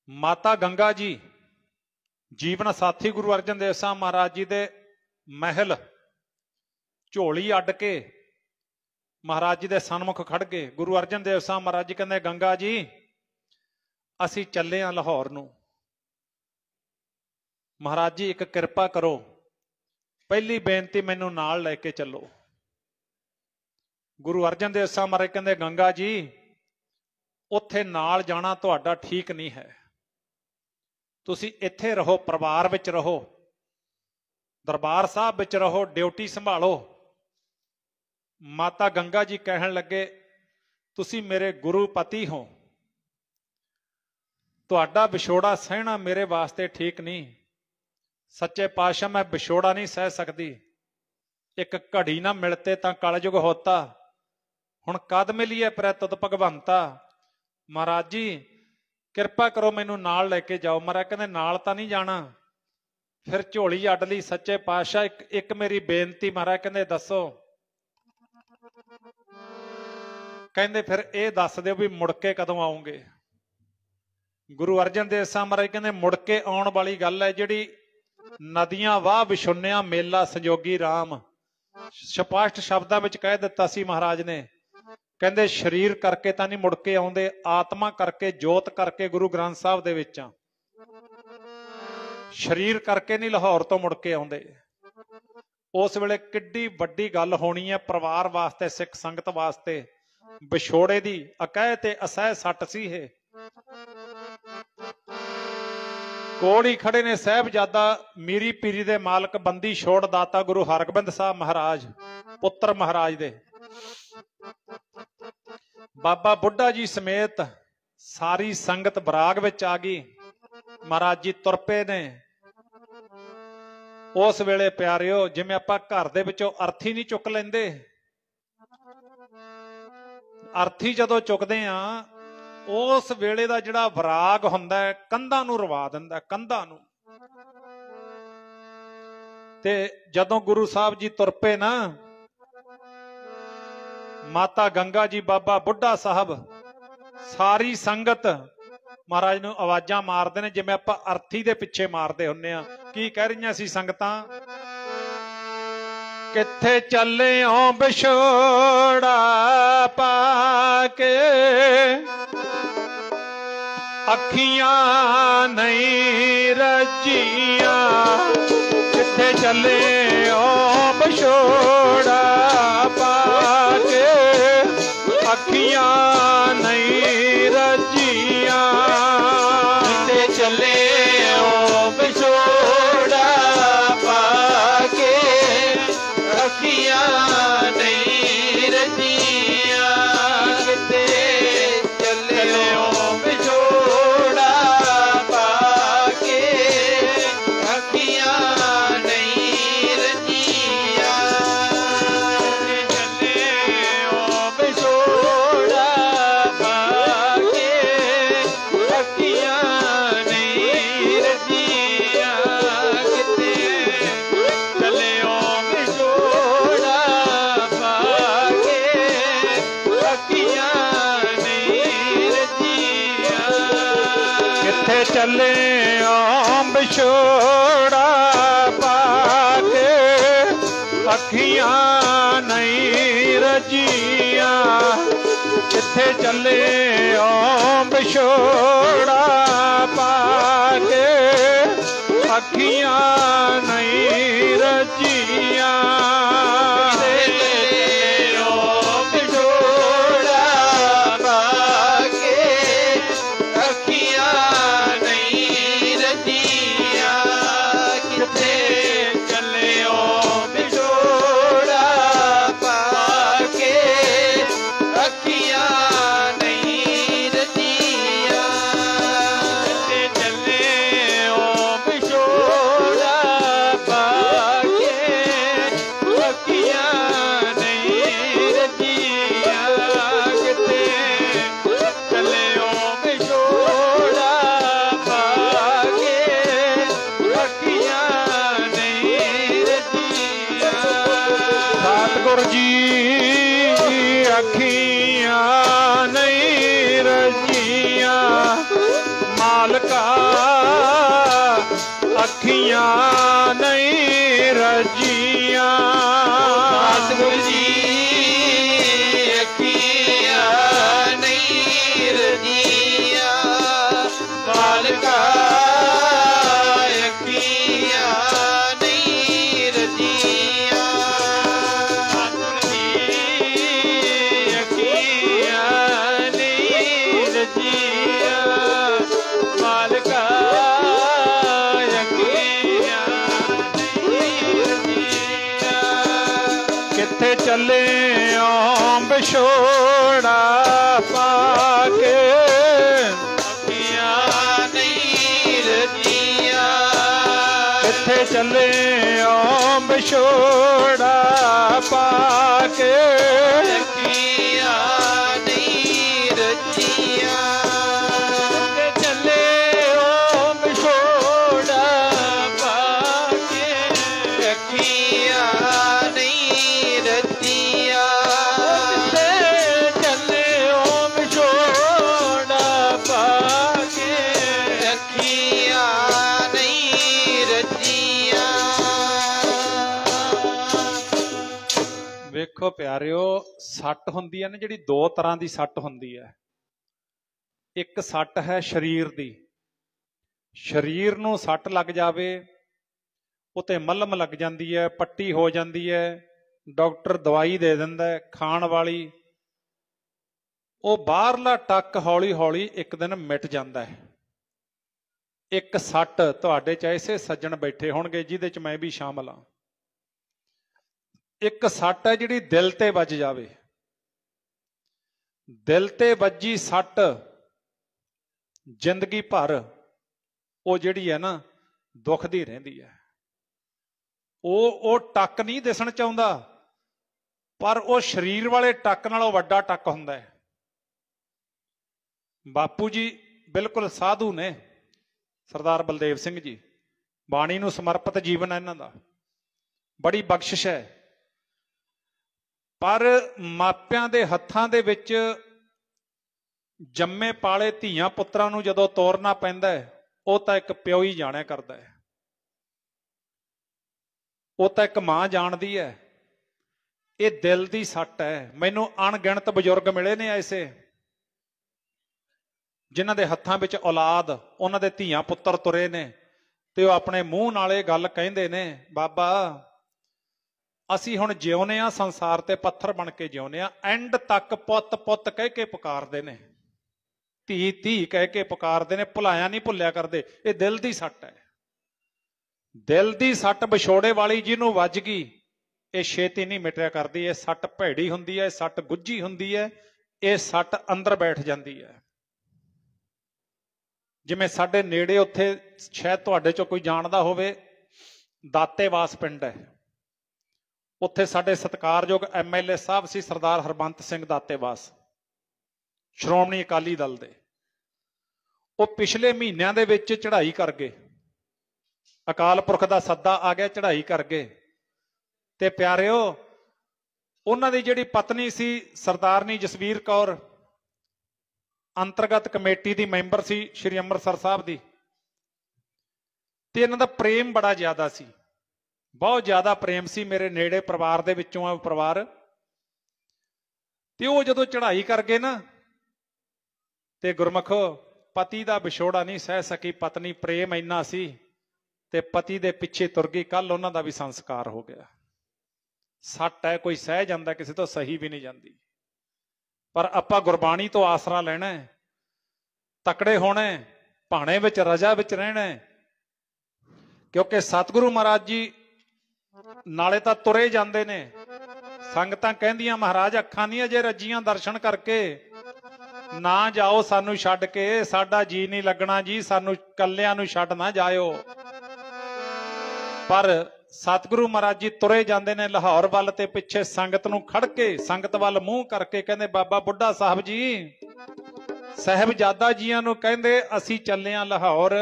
ਮਾਤਾ ਗੰਗਾ ਜੀ ਜੀਵਨ ਸਾਥੀ ਗੁਰੂ ਅਰਜਨ ਦੇਵ ਸਾਹਿਬ ਮਹਾਰਾਜ ਜੀ ਦੇ ਮਹਿਲ ਝੋਲੀ ਅੱਡ ਕੇ ਮਹਾਰਾਜ ਜੀ ਦੇ ਸਨਮੁਖ ਖੜ ਗਏ। ਗੁਰੂ ਅਰਜਨ ਦੇਵ ਸਾਹਿਬ ਮਹਾਰਾਜ ਜੀ ਕਹਿੰਦੇ ਗੰਗਾ ਜੀ ਅਸੀਂ ਚੱਲੇ ਹਾਂ ਲਾਹੌਰ ਨੂੰ। ਮਹਾਰਾਜ ਜੀ ਇੱਕ ਕਿਰਪਾ ਕਰੋ, ਪਹਿਲੀ ਬੇਨਤੀ ਮੈਨੂੰ ਨਾਲ ਲੈ ਕੇ ਚੱਲੋ। ਗੁਰੂ ਅਰਜਨ ਦੇਵ ਸਾਹਿਬ ਮਹਾਰਾਜ ਕਹਿੰਦੇ ਗੰਗਾ ਜੀ ਉੱਥੇ ਨਾਲ ਜਾਣਾ ਤੁਹਾਡਾ ਠੀਕ ਨਹੀਂ ਹੈ, ਤੁਸੀਂ ਇੱਥੇ ਰਹੋ, ਪਰਿਵਾਰ ਵਿੱਚ ਰਹੋ, ਦਰਬਾਰ ਸਾਹਿਬ ਵਿੱਚ ਰਹੋ, ਡਿਊਟੀ ਸੰਭਾਲੋ। ਮਾਤਾ ਗੰਗਾ ਜੀ ਕਹਿਣ ਲੱਗੇ ਤੁਸੀਂ ਮੇਰੇ ਗੁਰੂ ਪਤੀ ਹੋ, ਤੁਹਾਡਾ ਵਿਛੋੜਾ ਸਹਿਣਾ ਮੇਰੇ ਵਾਸਤੇ ਠੀਕ ਨਹੀਂ। ਸੱਚੇ ਪਾਤਸ਼ਾਹ ਮੈਂ ਵਿਛੋੜਾ ਨਹੀਂ ਸਹਿ ਸਕਦੀ, ਇੱਕ ਘੜੀ ਨਾ ਮਿਲਤੇ ਤਾਂ ਕਲਯੁਗ ਹੋਤਾ, ਹੁਣ ਕਦ ਮਿਲੀਏ ਪ੍ਰੈ ਤੁਧ ਭਗਵੰਤਾ। ਮਹਾਰਾਜ ਜੀ ਕਿਰਪਾ ਕਰੋ ਮੈਨੂੰ ਨਾਲ ਲੈ ਕੇ ਜਾਓ। ਮਹਾਰਾਜ ਕਹਿੰਦੇ ਨਾਲ ਤਾਂ ਨਹੀਂ ਜਾਣਾ। ਫਿਰ ਝੋਲੀ ਅੱਡ ਲਈ। ਸੱਚੇ ਪਾਤਸ਼ਾਹ ਇੱਕ ਮੇਰੀ ਬੇਨਤੀ। ਮਹਾਰਾਜ ਕਹਿੰਦੇ ਦੱਸੋ। ਕਹਿੰਦੇ ਫਿਰ ਇਹ ਦੱਸ ਦਿਓ ਵੀ ਮੁੜ ਕੇ ਕਦੋਂ ਆਉਂਗੇ। ਗੁਰੂ ਅਰਜਨ ਦੇਵ ਸਾਹਿਬ ਮਹਾਰਾਜ ਕਹਿੰਦੇ ਮੁੜ ਕੇ ਆਉਣ ਵਾਲੀ ਗੱਲ ਹੈ ਜਿਹੜੀ ਨਦੀਆਂ ਵਾਹ ਵਿਛੁੰਨਿਆ ਮੇਲਾ ਸੰਜੋਗੀ ਰਾਮ, ਸਪਸ਼ਟ ਸ਼ਬਦਾਂ ਵਿੱਚ ਕਹਿ ਦਿੱਤਾ ਸੀ ਮਹਾਰਾਜ ਨੇ। ਕਹਿੰਦੇ ਸਰੀਰ ਕਰਕੇ ਤਾਂ ਨਹੀਂ ਮੁੜ ਕੇ ਆਉਂਦੇ, ਆਤਮਾ ਕਰਕੇ, ਜੋਤ ਕਰਕੇ ਗੁਰੂ ਗ੍ਰੰਥ ਸਾਹਿਬ ਦੇ ਵਿੱਚ ਆ। ਸਰੀਰ ਕਰਕੇ ਨਹੀਂ ਲਾਹੌਰ ਤੋਂ ਮੁੜ ਕੇ ਆਉਂਦੇ। ਉਸ ਵੇਲੇ ਕਿੱਡੀ ਵੱਡੀ ਗੱਲ ਹੋਣੀ ਹੈ ਪਰਿਵਾਰ ਵਾਸਤੇ, ਸਿੱਖ ਸੰਗਤ ਵਾਸਤੇ। ਵਿਛੋੜੇ ਦੀ ਅਕਹਿ ਤੇ ਅਸਹਿ ਸੱਟ ਸੀ ਇਹ। ਕੋਲ ਹੀ ਖੜੇ ਨੇ ਸਾਹਿਬਜ਼ਾਦਾ ਮੀਰੀ ਪੀਰੀ ਦੇ ਮਾਲਕ ਬੰਦੀ ਛੋੜ ਦਾਤਾ ਗੁਰੂ ਹਰਗੋਬਿੰਦ ਸਾਹਿਬ ਮਹਾਰਾਜ, ਪੁੱਤਰ ਮਹਾਰਾਜ ਦੇ। ਬਾਬਾ ਬੁੱਢਾ ਜੀ ਸਮੇਤ ਸਾਰੀ ਸੰਗਤ ਬਰਾਗ ਵਿੱਚ ਆ ਗਈ। ਮਹਾਰਾਜ ਜੀ ਤੁਰ ਪਏ ਨੇ। ਉਸ ਵੇਲੇ ਪਿਆਰਿਓ ਜਿਵੇਂ ਆਪਾਂ ਘਰ ਦੇ ਵਿੱਚੋਂ ਅਰਥੀ ਨਹੀਂ ਚੁੱਕ ਲੈਂਦੇ, ਅਰਥੀ ਜਦੋਂ ਚੁੱਕਦੇ ਆ ਉਸ ਵੇਲੇ ਦਾ ਜਿਹੜਾ ਵਿਰਾਗ ਹੁੰਦਾ ਹੈ ਕੰਧਾਂ ਨੂੰ ਰਵਾ ਦਿੰਦਾ, ਕੰਧਾਂ ਨੂੰ। ਤੇ ਜਦੋਂ ਗੁਰੂ ਸਾਹਿਬ ਜੀ ਤੁਰ ਪਏ ਨਾ, ਮਾਤਾ ਗੰਗਾ ਜੀ, ਬਾਬਾ ਬੁੱਢਾ ਸਾਹਿਬ, ਸਾਰੀ ਸੰਗਤ ਮਹਾਰਾਜ ਨੂੰ ਆਵਾਜ਼ਾਂ ਮਾਰਦੇ ਨੇ ਜਿਵੇਂ ਆਪਾਂ ਅਰਥੀ ਦੇ ਪਿੱਛੇ ਮਾਰਦੇ ਹੁੰਨੇ ਆ। ਕੀ ਕਹਿ ਰਹੀਆਂ ਸੀ ਸੰਗਤਾਂ? ਕਿੱਥੇ ਚੱਲੇ ਹੋ ਵਿਛੋੜਾ ਪਾ ਕੇ, ਅੱਖੀਆਂ ਨਹੀਂ ਰੱਜੀਆਂ। ਕਿੱਥੇ ਚੱਲੇ ਹੋ ਵਿਛੋੜਾ ਪਾ ਕੇ, ਅੱਖੀਆਂ ਨਹੀਂ ਰੱਜੀਆਂ। ਕਿੱਥੇ ਚੱਲੇ ਹੋ ਵਿਛੋੜਾ ਪਾ ਕੇ, ਅੱਖੀਆਂ ਨਹੀਂ ਰੱਜੀਆਂ। ਕਿੱਥੇ ਚੱਲੇ ਹੋ ਵਿਛੋੜਾ ਪਾ ਕੇ, ਅੱਖੀਆਂ ਨਹੀਂ ਰੱਜੀਆਂ। ਚੱਲੇ ਹੋ ਵਿਛੋੜਾ ਪਾ ਕੇ, ਅੱਖੀਆਂ ਨਹੀਂ ਰੱਜੀਆਂ। ਕਿੱਥੇ ਚੱਲੇ ਹੋ ਵਿਛੋੜਾ ਪਾ ਕੇ, ਅੱਖੀਆਂ ਨਹੀਂ ਰੱਜੀਆਂ। ਕਿੱਥੇ ਚੱਲੇ ਓਮ ਵਿਛੋੜਾ ਪਾ ਕੇ ਅੱਖੀਆਂ ਨਹੀਂ ਰਜੀਆਂ। ਕਿੱਥੇ ਚੱਲੇ ਓਮ ਵਿਛੋੜਾ ਪਾ ਕੇ ਅੱਖੀਆਂ ਨਹੀਂ ਰਜੀਆਂ। ਸਤਿਗੁਰ ਜੀ ਅੱਖੀਆਂ ਨਹੀਂ ਰਜੀਆਂ, ਮਾਲਕਾ ਅੱਖੀਆਂ ਨਹੀਂ ਰਜੀਆਂ। ਸਤਿਗੁਰ ਜੀ ਅੱਖੀਆਂ ਨਹੀਂ ਰਜੀਆਂ, ਮਾਲਕਾ ਅੱਖੀਆਂ ਨਹੀਂ ਰਜੀਆਂ। ਕਿੱਥੇ ਚੱਲੇ ਓਮ ਵਿਛੋੜਾ ਪਾ ਕੇ ਅੱਖੀਆਂ ਨਹੀਂ ਰਜੀਆਂ। ਕਿੱਥੇ ਚੱਲੇ ਓਮ ਵਿਛੋੜਾ ਪਾ ਕੇ ਅੱਖੀਆਂ ਨਹੀਂ ਰਜੀਆਂ। ਕਿੱਥੇ ਚੱਲੇ ਓਮ ਵਿਛੋੜਾ ਪਾ ਕੇ ਅੱਖੀਆਂ ਨਹੀਂ ਰਜੀਆਂ। ਕਿੱਥੇ ਚੱਲੇ ਓਮ ਵਿਛੋੜਾ ਪਾ ਕੇ ਅੱਖੀਆਂ ਨਹੀਂ ਰਜੀਆਂ। ਵੇਖੋ ਪਿਆਰਿਓ, ਸੱਟ ਹੁੰਦੀ ਹੈ ਨਾ ਜਿਹੜੀ, ਦੋ ਤਰ੍ਹਾਂ ਦੀ ਸੱਟ ਹੁੰਦੀ ਹੈ। ਇੱਕ ਸੱਟ ਹੈ ਸਰੀਰ ਦੀ, ਸਰੀਰ ਨੂੰ ਸੱਟ ਲੱਗ ਜਾਵੇ, ਉਤੇ ਮੱਲਮ ਲੱਗ ਜਾਂਦੀ ਹੈ, ਪੱਟੀ ਹੋ ਜਾਂਦੀ ਹੈ, ਡਾਕਟਰ ਦਵਾਈ ਦੇ ਦਿੰਦਾ ਹੈ ਖਾਣ ਵਾਲੀ, ਉਹ ਬਾਹਰਲਾ ਟੱਕ ਹੌਲੀ ਹੌਲੀ ਇੱਕ ਦਿਨ ਮਿਟ ਜਾਂਦਾ ਹੈ। ਇੱਕ ਸੱਟ ਤੁਹਾਡੇ ਚ ਐਸੇ ਸੱਜਣ ਬੈਠੇ ਹੋਣਗੇ ਜਿਹਦੇ ਚ ਮੈਂ ਵੀ ਸ਼ਾਮਲ ਹਾਂ। ਇੱਕ ਸੱਟ ਹੈ ਜਿਹੜੀ ਦਿਲ ਤੇ ਵੱਜ ਜਾਵੇ, ਦਿਲ ਤੇ ਵੱਜੀ ਸੱਟ ਜ਼ਿੰਦਗੀ ਭਰ ਉਹ ਜਿਹੜੀ ਹੈ ਨਾ ਦੁਖਦੀ ਰਹਿੰਦੀ ਹੈ। ਉਹ ਟੱਕ ਨਹੀਂ ਦਿਸਣ ਚਾਹੁੰਦਾ, ਪਰ ਉਹ ਸਰੀਰ ਵਾਲੇ ਟੱਕ ਨਾਲੋਂ ਵੱਡਾ ਟੱਕ ਹੁੰਦਾ ਹੈ। ਬਾਪੂ ਜੀ ਬਿਲਕੁਲ ਸਾਧੂ ਨੇ, ਸਰਦਾਰ ਬਲਦੇਵ ਸਿੰਘ ਜੀ, ਬਾਣੀ ਨੂੰ ਸਮਰਪਿਤ ਜੀਵਨ ਹੈ ਇਹਨਾਂ ਦਾ, ਬੜੀ ਬਖਸ਼ਿਸ਼ ਹੈ। ਪਰ ਮਾਪਿਆਂ ਦੇ ਹੱਥਾਂ ਦੇ ਵਿੱਚ ਜੰਮੇ ਪਾਲੇ ਧੀਆਂ ਪੁੱਤਰਾਂ ਨੂੰ ਜਦੋਂ ਤੋਰਨਾ ਪੈਂਦਾ ਹੈ, ਉਹ ਤਾਂ ਇੱਕ ਪਿਓ ਹੀ ਜਾਣਿਆ ਕਰਦਾ ਹੈ, ਉਹ ਤਾਂ ਇੱਕ ਮਾਂ ਜਾਣਦੀ ਹੈ। ਇਹ ਦਿਲ ਦੀ ਸੱਟ ਹੈ। ਮੈਨੂੰ ਅਣਗਿਣਤ ਬਜ਼ੁਰਗ ਮਿਲੇ ਨੇ ਐਸੇ, ਜਿਨ੍ਹਾਂ ਦੇ ਹੱਥਾਂ ਵਿੱਚ ਔਲਾਦ, ਉਹਨਾਂ ਦੇ ਧੀਆਂ ਪੁੱਤਰ ਤੁਰੇ ਨੇ, ਤੇ ਉਹ ਆਪਣੇ ਮੂੰਹ ਨਾਲ ਇਹ ਗੱਲ ਕਹਿੰਦੇ ਨੇ, ਬਾਬਾ ਅਸੀਂ ਹੁਣ ਜਿਉਨੇ ਆ ਸੰਸਾਰ ਤੇ ਪੱਥਰ ਬਣ ਕੇ ਜਿਉਨੇ ਆ। ਐਂਡ ਤੱਕ ਪੁੱਤ ਪੁੱਤ ਕਹਿ ਕੇ ਪੁਕਾਰਦੇ ਨੇ, ਧੀ ਧੀ ਕਹਿ ਕੇ ਪੁਕਾਰਦੇ ਨੇ, ਭੁਲਾਇਆ ਨਹੀਂ ਭੁੱਲਿਆ ਕਰਦੇ। ਇਹ ਦਿਲ ਦੀ ਸੱਟ ਹੈ। ਦਿਲ ਦੀ ਸੱਟ ਵਿਛੋੜੇ ਵਾਲੀ ਜਿਹਨੂੰ ਵੱਜ ਗਈ, ਇਹ ਛੇਤੀ ਨਹੀਂ ਮਿਟਿਆ ਕਰਦੀ। ਇਹ ਸੱਟ ਭੈੜੀ ਹੁੰਦੀ ਹੈ, ਇਹ ਸੱਟ ਗੁੱਝੀ ਹੁੰਦੀ ਹੈ, ਇਹ ਸੱਟ ਅੰਦਰ ਬੈਠ ਜਾਂਦੀ ਹੈ। ਜਿਵੇਂ ਸਾਡੇ ਨੇੜੇ, ਉੱਥੇ ਸ਼ਾਇਦ ਤੁਹਾਡੇ ਚੋਂ ਕੋਈ ਜਾਣਦਾ ਹੋਵੇ, ਦਾਤੇਵਾਸ ਪਿੰਡ ਹੈ, ਉੱਥੇ ਸਾਡੇ ਸਤਿਕਾਰਯੋਗ MLA ਸਾਹਿਬ ਸੀ ਸਰਦਾਰ ਹਰਬੰਤ ਸਿੰਘ ਦਾਤੇਵਾਸ, ਸ਼੍ਰੋਮਣੀ ਅਕਾਲੀ ਦਲ ਦੇ। ਉਹ ਪਿਛਲੇ ਮਹੀਨਿਆਂ ਦੇ ਵਿੱਚ ਚੜ੍ਹਾਈ ਕਰ ਗਏ, ਅਕਾਲ ਪੁਰਖ ਦਾ ਸੱਦਾ ਆ ਗਿਆ, ਚੜ੍ਹਾਈ ਕਰ ਗਏ। ਤੇ ਪਿਆਰਿਓ, ਉਹਨਾਂ ਦੀ ਜਿਹੜੀ ਪਤਨੀ ਸੀ ਸਰਦਾਰਨੀ ਜਸਵੀਰ ਕੌਰ, ਅੰਤਰਗਤ ਕਮੇਟੀ ਦੀ ਮੈਂਬਰ ਸੀ ਸ਼੍ਰੀ ਅੰਮ੍ਰਿਤਸਰ ਸਾਹਿਬ ਦੀ, ਤੇ ਇਹਨਾਂ ਦਾ ਪ੍ਰੇਮ ਬੜਾ ਜ਼ਿਆਦਾ ਸੀ, ਬਹੁਤ ਜ਼ਿਆਦਾ ਪ੍ਰੇਮ ਸੀ। ਮੇਰੇ ਨੇੜੇ ਪਰਿਵਾਰ ਦੇ ਵਿੱਚੋਂ ਆ ਪਰਿਵਾਰ। ਤੇ ਉਹ ਜਦੋਂ ਚੜ੍ਹਾਈ ਕਰ ਗਏ ਨਾ, ਤੇ ਗੁਰਮਖੋ ਪਤੀ ਦਾ ਵਿਛੋੜਾ ਨਹੀਂ ਸਹਿ ਸਕੀ ਪਤਨੀ, ਪ੍ਰੇਮ ਇੰਨਾ ਸੀ ਤੇ ਪਤੀ ਦੇ ਪਿੱਛੇ ਤੁਰ ਗਈ। ਕੱਲ ਉਹਨਾਂ ਦਾ ਵੀ ਸੰਸਕਾਰ ਹੋ ਗਿਆ। ਸੱਟ ਹੈ, ਕੋਈ ਸਹਿ ਜਾਂਦਾ, ਕਿਸੇ ਤੋਂ ਸਹੀ ਵੀ ਨਹੀਂ ਜਾਂਦੀ। ਪਰ ਆਪਾਂ ਗੁਰਬਾਣੀ ਤੋਂ ਆਸਰਾ ਲੈਣਾ, ਤਕੜੇ ਹੋਣਾ, ਭਾਣੇ ਵਿੱਚ ਰਜਾ ਵਿੱਚ ਰਹਿਣਾ। ਕਿਉਂਕਿ ਸਤਿਗੁਰੂ ਮਹਾਰਾਜ ਜੀ ਨਾਲੇ ਤਾਂ ਤੁਰੇ ਜਾਂਦੇ ਨੇ, ਸੰਗਤਾਂ ਕਹਿੰਦੀਆਂ ਮਹਾਰਾਜ ਅੱਖਾਂ ਨਹੀਂ ਅਜੇ ਰੱਜੀਆਂ ਦਰਸ਼ਨ ਕਰਕੇ, ਨਾ ਜਾਓ ਸਾਨੂੰ ਛੱਡ ਕੇ, ਸਾਡਾ ਜੀ ਨਹੀਂ ਲੱਗਣਾ ਜੀ, ਸਾਨੂੰ ਕੱਲਿਆਂ ਨੂੰ ਛੱਡ ਨਾ ਜਾਇਓ। ਪਰ ਸਤਿਗੁਰੂ ਮਹਾਰਾਜ ਜੀ ਤੁਰੇ ਜਾਂਦੇ ਨੇ ਲਾਹੌਰ ਵੱਲ, ਤੇ ਪਿੱਛੇ ਸੰਗਤ ਨੂੰ ਖੜ ਕੇ, ਸੰਗਤ ਵੱਲ ਮੂੰਹ ਕਰਕੇ ਕਹਿੰਦੇ, ਬਾਬਾ ਬੁੱਢਾ ਸਾਹਿਬ ਜੀ, ਸਾਹਿਬਜ਼ਾਦਾ ਜੀਆਂ ਨੂੰ ਕਹਿੰਦੇ ਅਸੀਂ ਚੱਲੇ ਆਂ ਲਾਹੌਰ,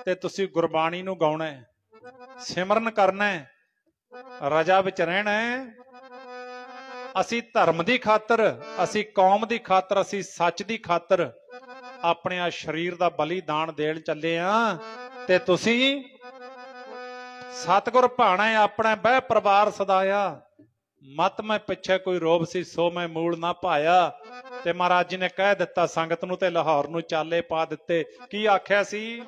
ਤੇ ਤੁਸੀਂ ਗੁਰਬਾਣੀ ਨੂੰ ਗਾਉਣਾ, ਸਿਮਰਨ ਕਰਨਾ, ਰਜਾ ਵਿੱਚ ਰਹਿਣਾ। ਅਸੀਂ ਧਰਮ ਦੀ ਖਾਤਰ, ਅਸੀਂ ਕੌਮ ਦੀ ਖਾਤਰ, ਅਸੀਂ ਸੱਚ ਦੀ ਖਾਤਰ ਆਪਣੇ ਆ ਸਰੀਰ ਦਾ ਬਲੀਦਾਨ ਦੇਣ ਚੱਲੇ ਆਂ, ਤੇ ਤੁਸੀਂ ਸਤਿਗੁਰ ਭਾਣਾ ਆਪਣਾ ਬਹਿ ਪਰਿਵਾਰ ਸਦਾਇਆ, ਮਤ ਮੈਂ ਪਿੱਛੇ ਕੋਈ ਰੋਬ ਸੀ ਸੋ ਮੈਂ ਮੂਲ ਨਾ ਪਾਇਆ। ਤੇ ਮਹਾਰਾਜ ਜੀ ਨੇ ਕਹਿ ਦਿੱਤਾ ਸੰਗਤ ਨੂੰ, ਤੇ ਲਾਹੌਰ ਨੂੰ ਚਾਲੇ ਪਾ ਦਿੱਤੇ। ਕੀ ਆਖਿਆ ਸੀ?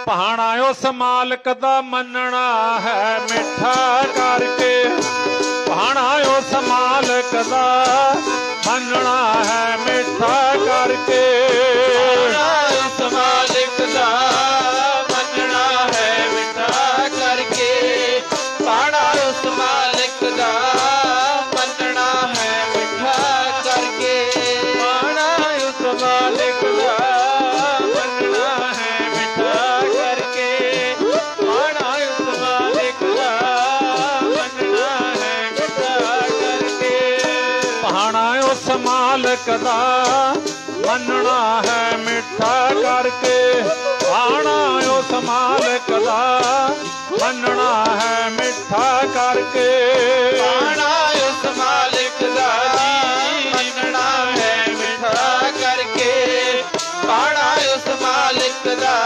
ਭਾਣਾ ਉਸ ਮਾਲਕ ਦਾ ਮੰਨਣਾ ਹੈ ਮਿੱਠਾ ਕਰਕੇ, ਭਾਣਾ ਉਸ ਮਾਲਕ ਦਾ ਮੰਨਣਾ ਹੈ ਮਿੱਠਾ ਕਰਕੇ, ਭਾਣਾ ਉਸ ਮਾਲਕ ਦਾ ਮੰਨਣਾ ਹੈ ਮਿੱਠਾ ਕਰਕੇ, ਭਾਣਾ ਉਸ ਮਾਲਕ ਦਾ ਮੰਨਣਾ ਹੈ ਮਿੱਠਾ ਕਰਕੇ, ਭਾਣਾ ਉਸ ਮਾਲਕ ਦਾ ਮੰਨਣਾ ਹੈ ਮਿੱਠਾ ਕਰਕੇ, ਭਾਣਾ ਉਸ ਮਾਲਕ ਦਾ ਮੰਨਣਾ ਹੈ ਮਿੱਠਾ ਕਰਕੇ, ਭਾਣਾ ਉਸ ਮਾਲਕ ਦਾ ਮੰਨਣਾ ਹੈ ਮਿੱਠਾ ਕਰਕੇ, ਭਾਣਾ ਉਸ ਮਾਲਕ ਦਾ ਮੰਨਣਾ ਹੈ ਮਿੱਠਾ ਕਰਕੇ, ਭਾਣਾ ਉਸ ਮਾਲਕ ਦਾ ਮੰਨਣਾ ਹੈ ਮਿੱਠਾ ਕਰਕੇ, ਭਾਣਾ ਉਸ ਮਾਲਕ ਦਾ ਮੰਨਣਾ ਹੈ ਮਿੱਠਾ ਕਰਕੇ, ਭਾਣਾ ਉਸ ਮਾਲਕ ਦਾ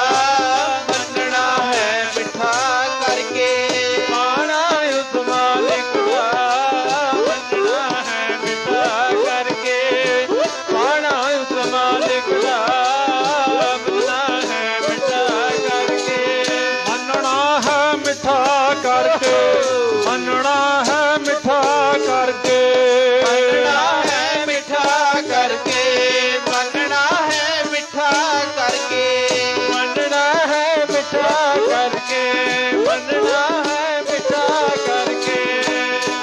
ਮੰਨਣਾ ਹੈ ਮਿੱਠਾ ਕਰਕੇ, ਭਾਣਾ ਉਸ ਮਾਲਕ ਦਾ ਮੰਨਣਾ ਹੈ ਮਿੱਠਾ ਕਰਕੇ, ਮੰਨਣਾ ਹੈ ਮਿੱਠਾ ਕਰਕੇ, ਮੰਨਣਾ ਹੈ ਮਿੱਠਾ ਕਰਕੇ, ਮੰਨਣਾ ਹੈ ਮਿੱਠਾ ਕਰਕੇ, ਮੰਨਣਾ ਹੈ ਮਿੱਠਾ ਕਰਕੇ, ਮੰਨਣਾ ਹੈ ਮਿੱਠਾ ਕਰਕੇ, ਮੰਨਣਾ ਹੈ ਮਿੱਠਾ ਕਰਕੇ,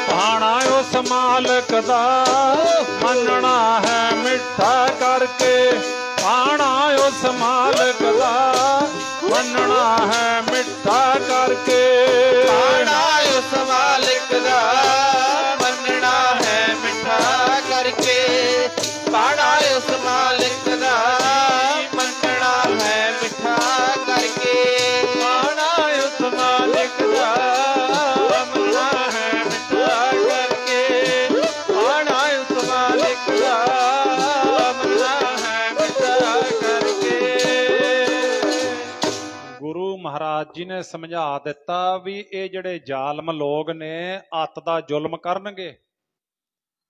ਭਾਣਾ ਉਸ ਮਾਲਕ ਦਾ ਮੰਨਣਾ ਹੈ ਮਿੱਠਾ ਕਰਕੇ, ਭਾਣਾ ਉਸ ਮਾਲਕ ਦਾ ਮੰਨਣਾ ਹੈ ਮਿੱਠਾ ਕਰਕੇ, ਭਾਣਾ ਉਸ ਮਾਲਕ ਦਾ ਮੰਨਣਾ ਹੈ ਮਿੱਠਾ ਕਰਕੇ, ਭਾਣਾ ਉਸ ਮਾਲਕ ਦਾ ਮੰਨਣਾ ਹੈ ਮਿੱਠਾ ਕਰਕੇ, ਭਾਣਾ ਉਸ ਮਾਲਕ ਦਾ ਮੰਨਣਾ ਹੈ ਮਿੱਠਾ ਕਰਕੇ, ਭਾਣਾ ਉਸ ਮਾਲਕ ਦਾ ਮੰਨਣਾ ਹੈ ਮਿੱਠਾ ਕਰਕੇ। ਗੁਰੂ ਮਹਾਰਾਜ ਜੀ ਨੇ ਸਮਝਾ ਦਿੱਤਾ ਵੀ ਇਹ ਜਿਹੜੇ ਜ਼ਾਲਮ ਲੋਕ ਨੇ ਅੱਤ ਦਾ ਜ਼ੁਲਮ ਕਰਨਗੇ,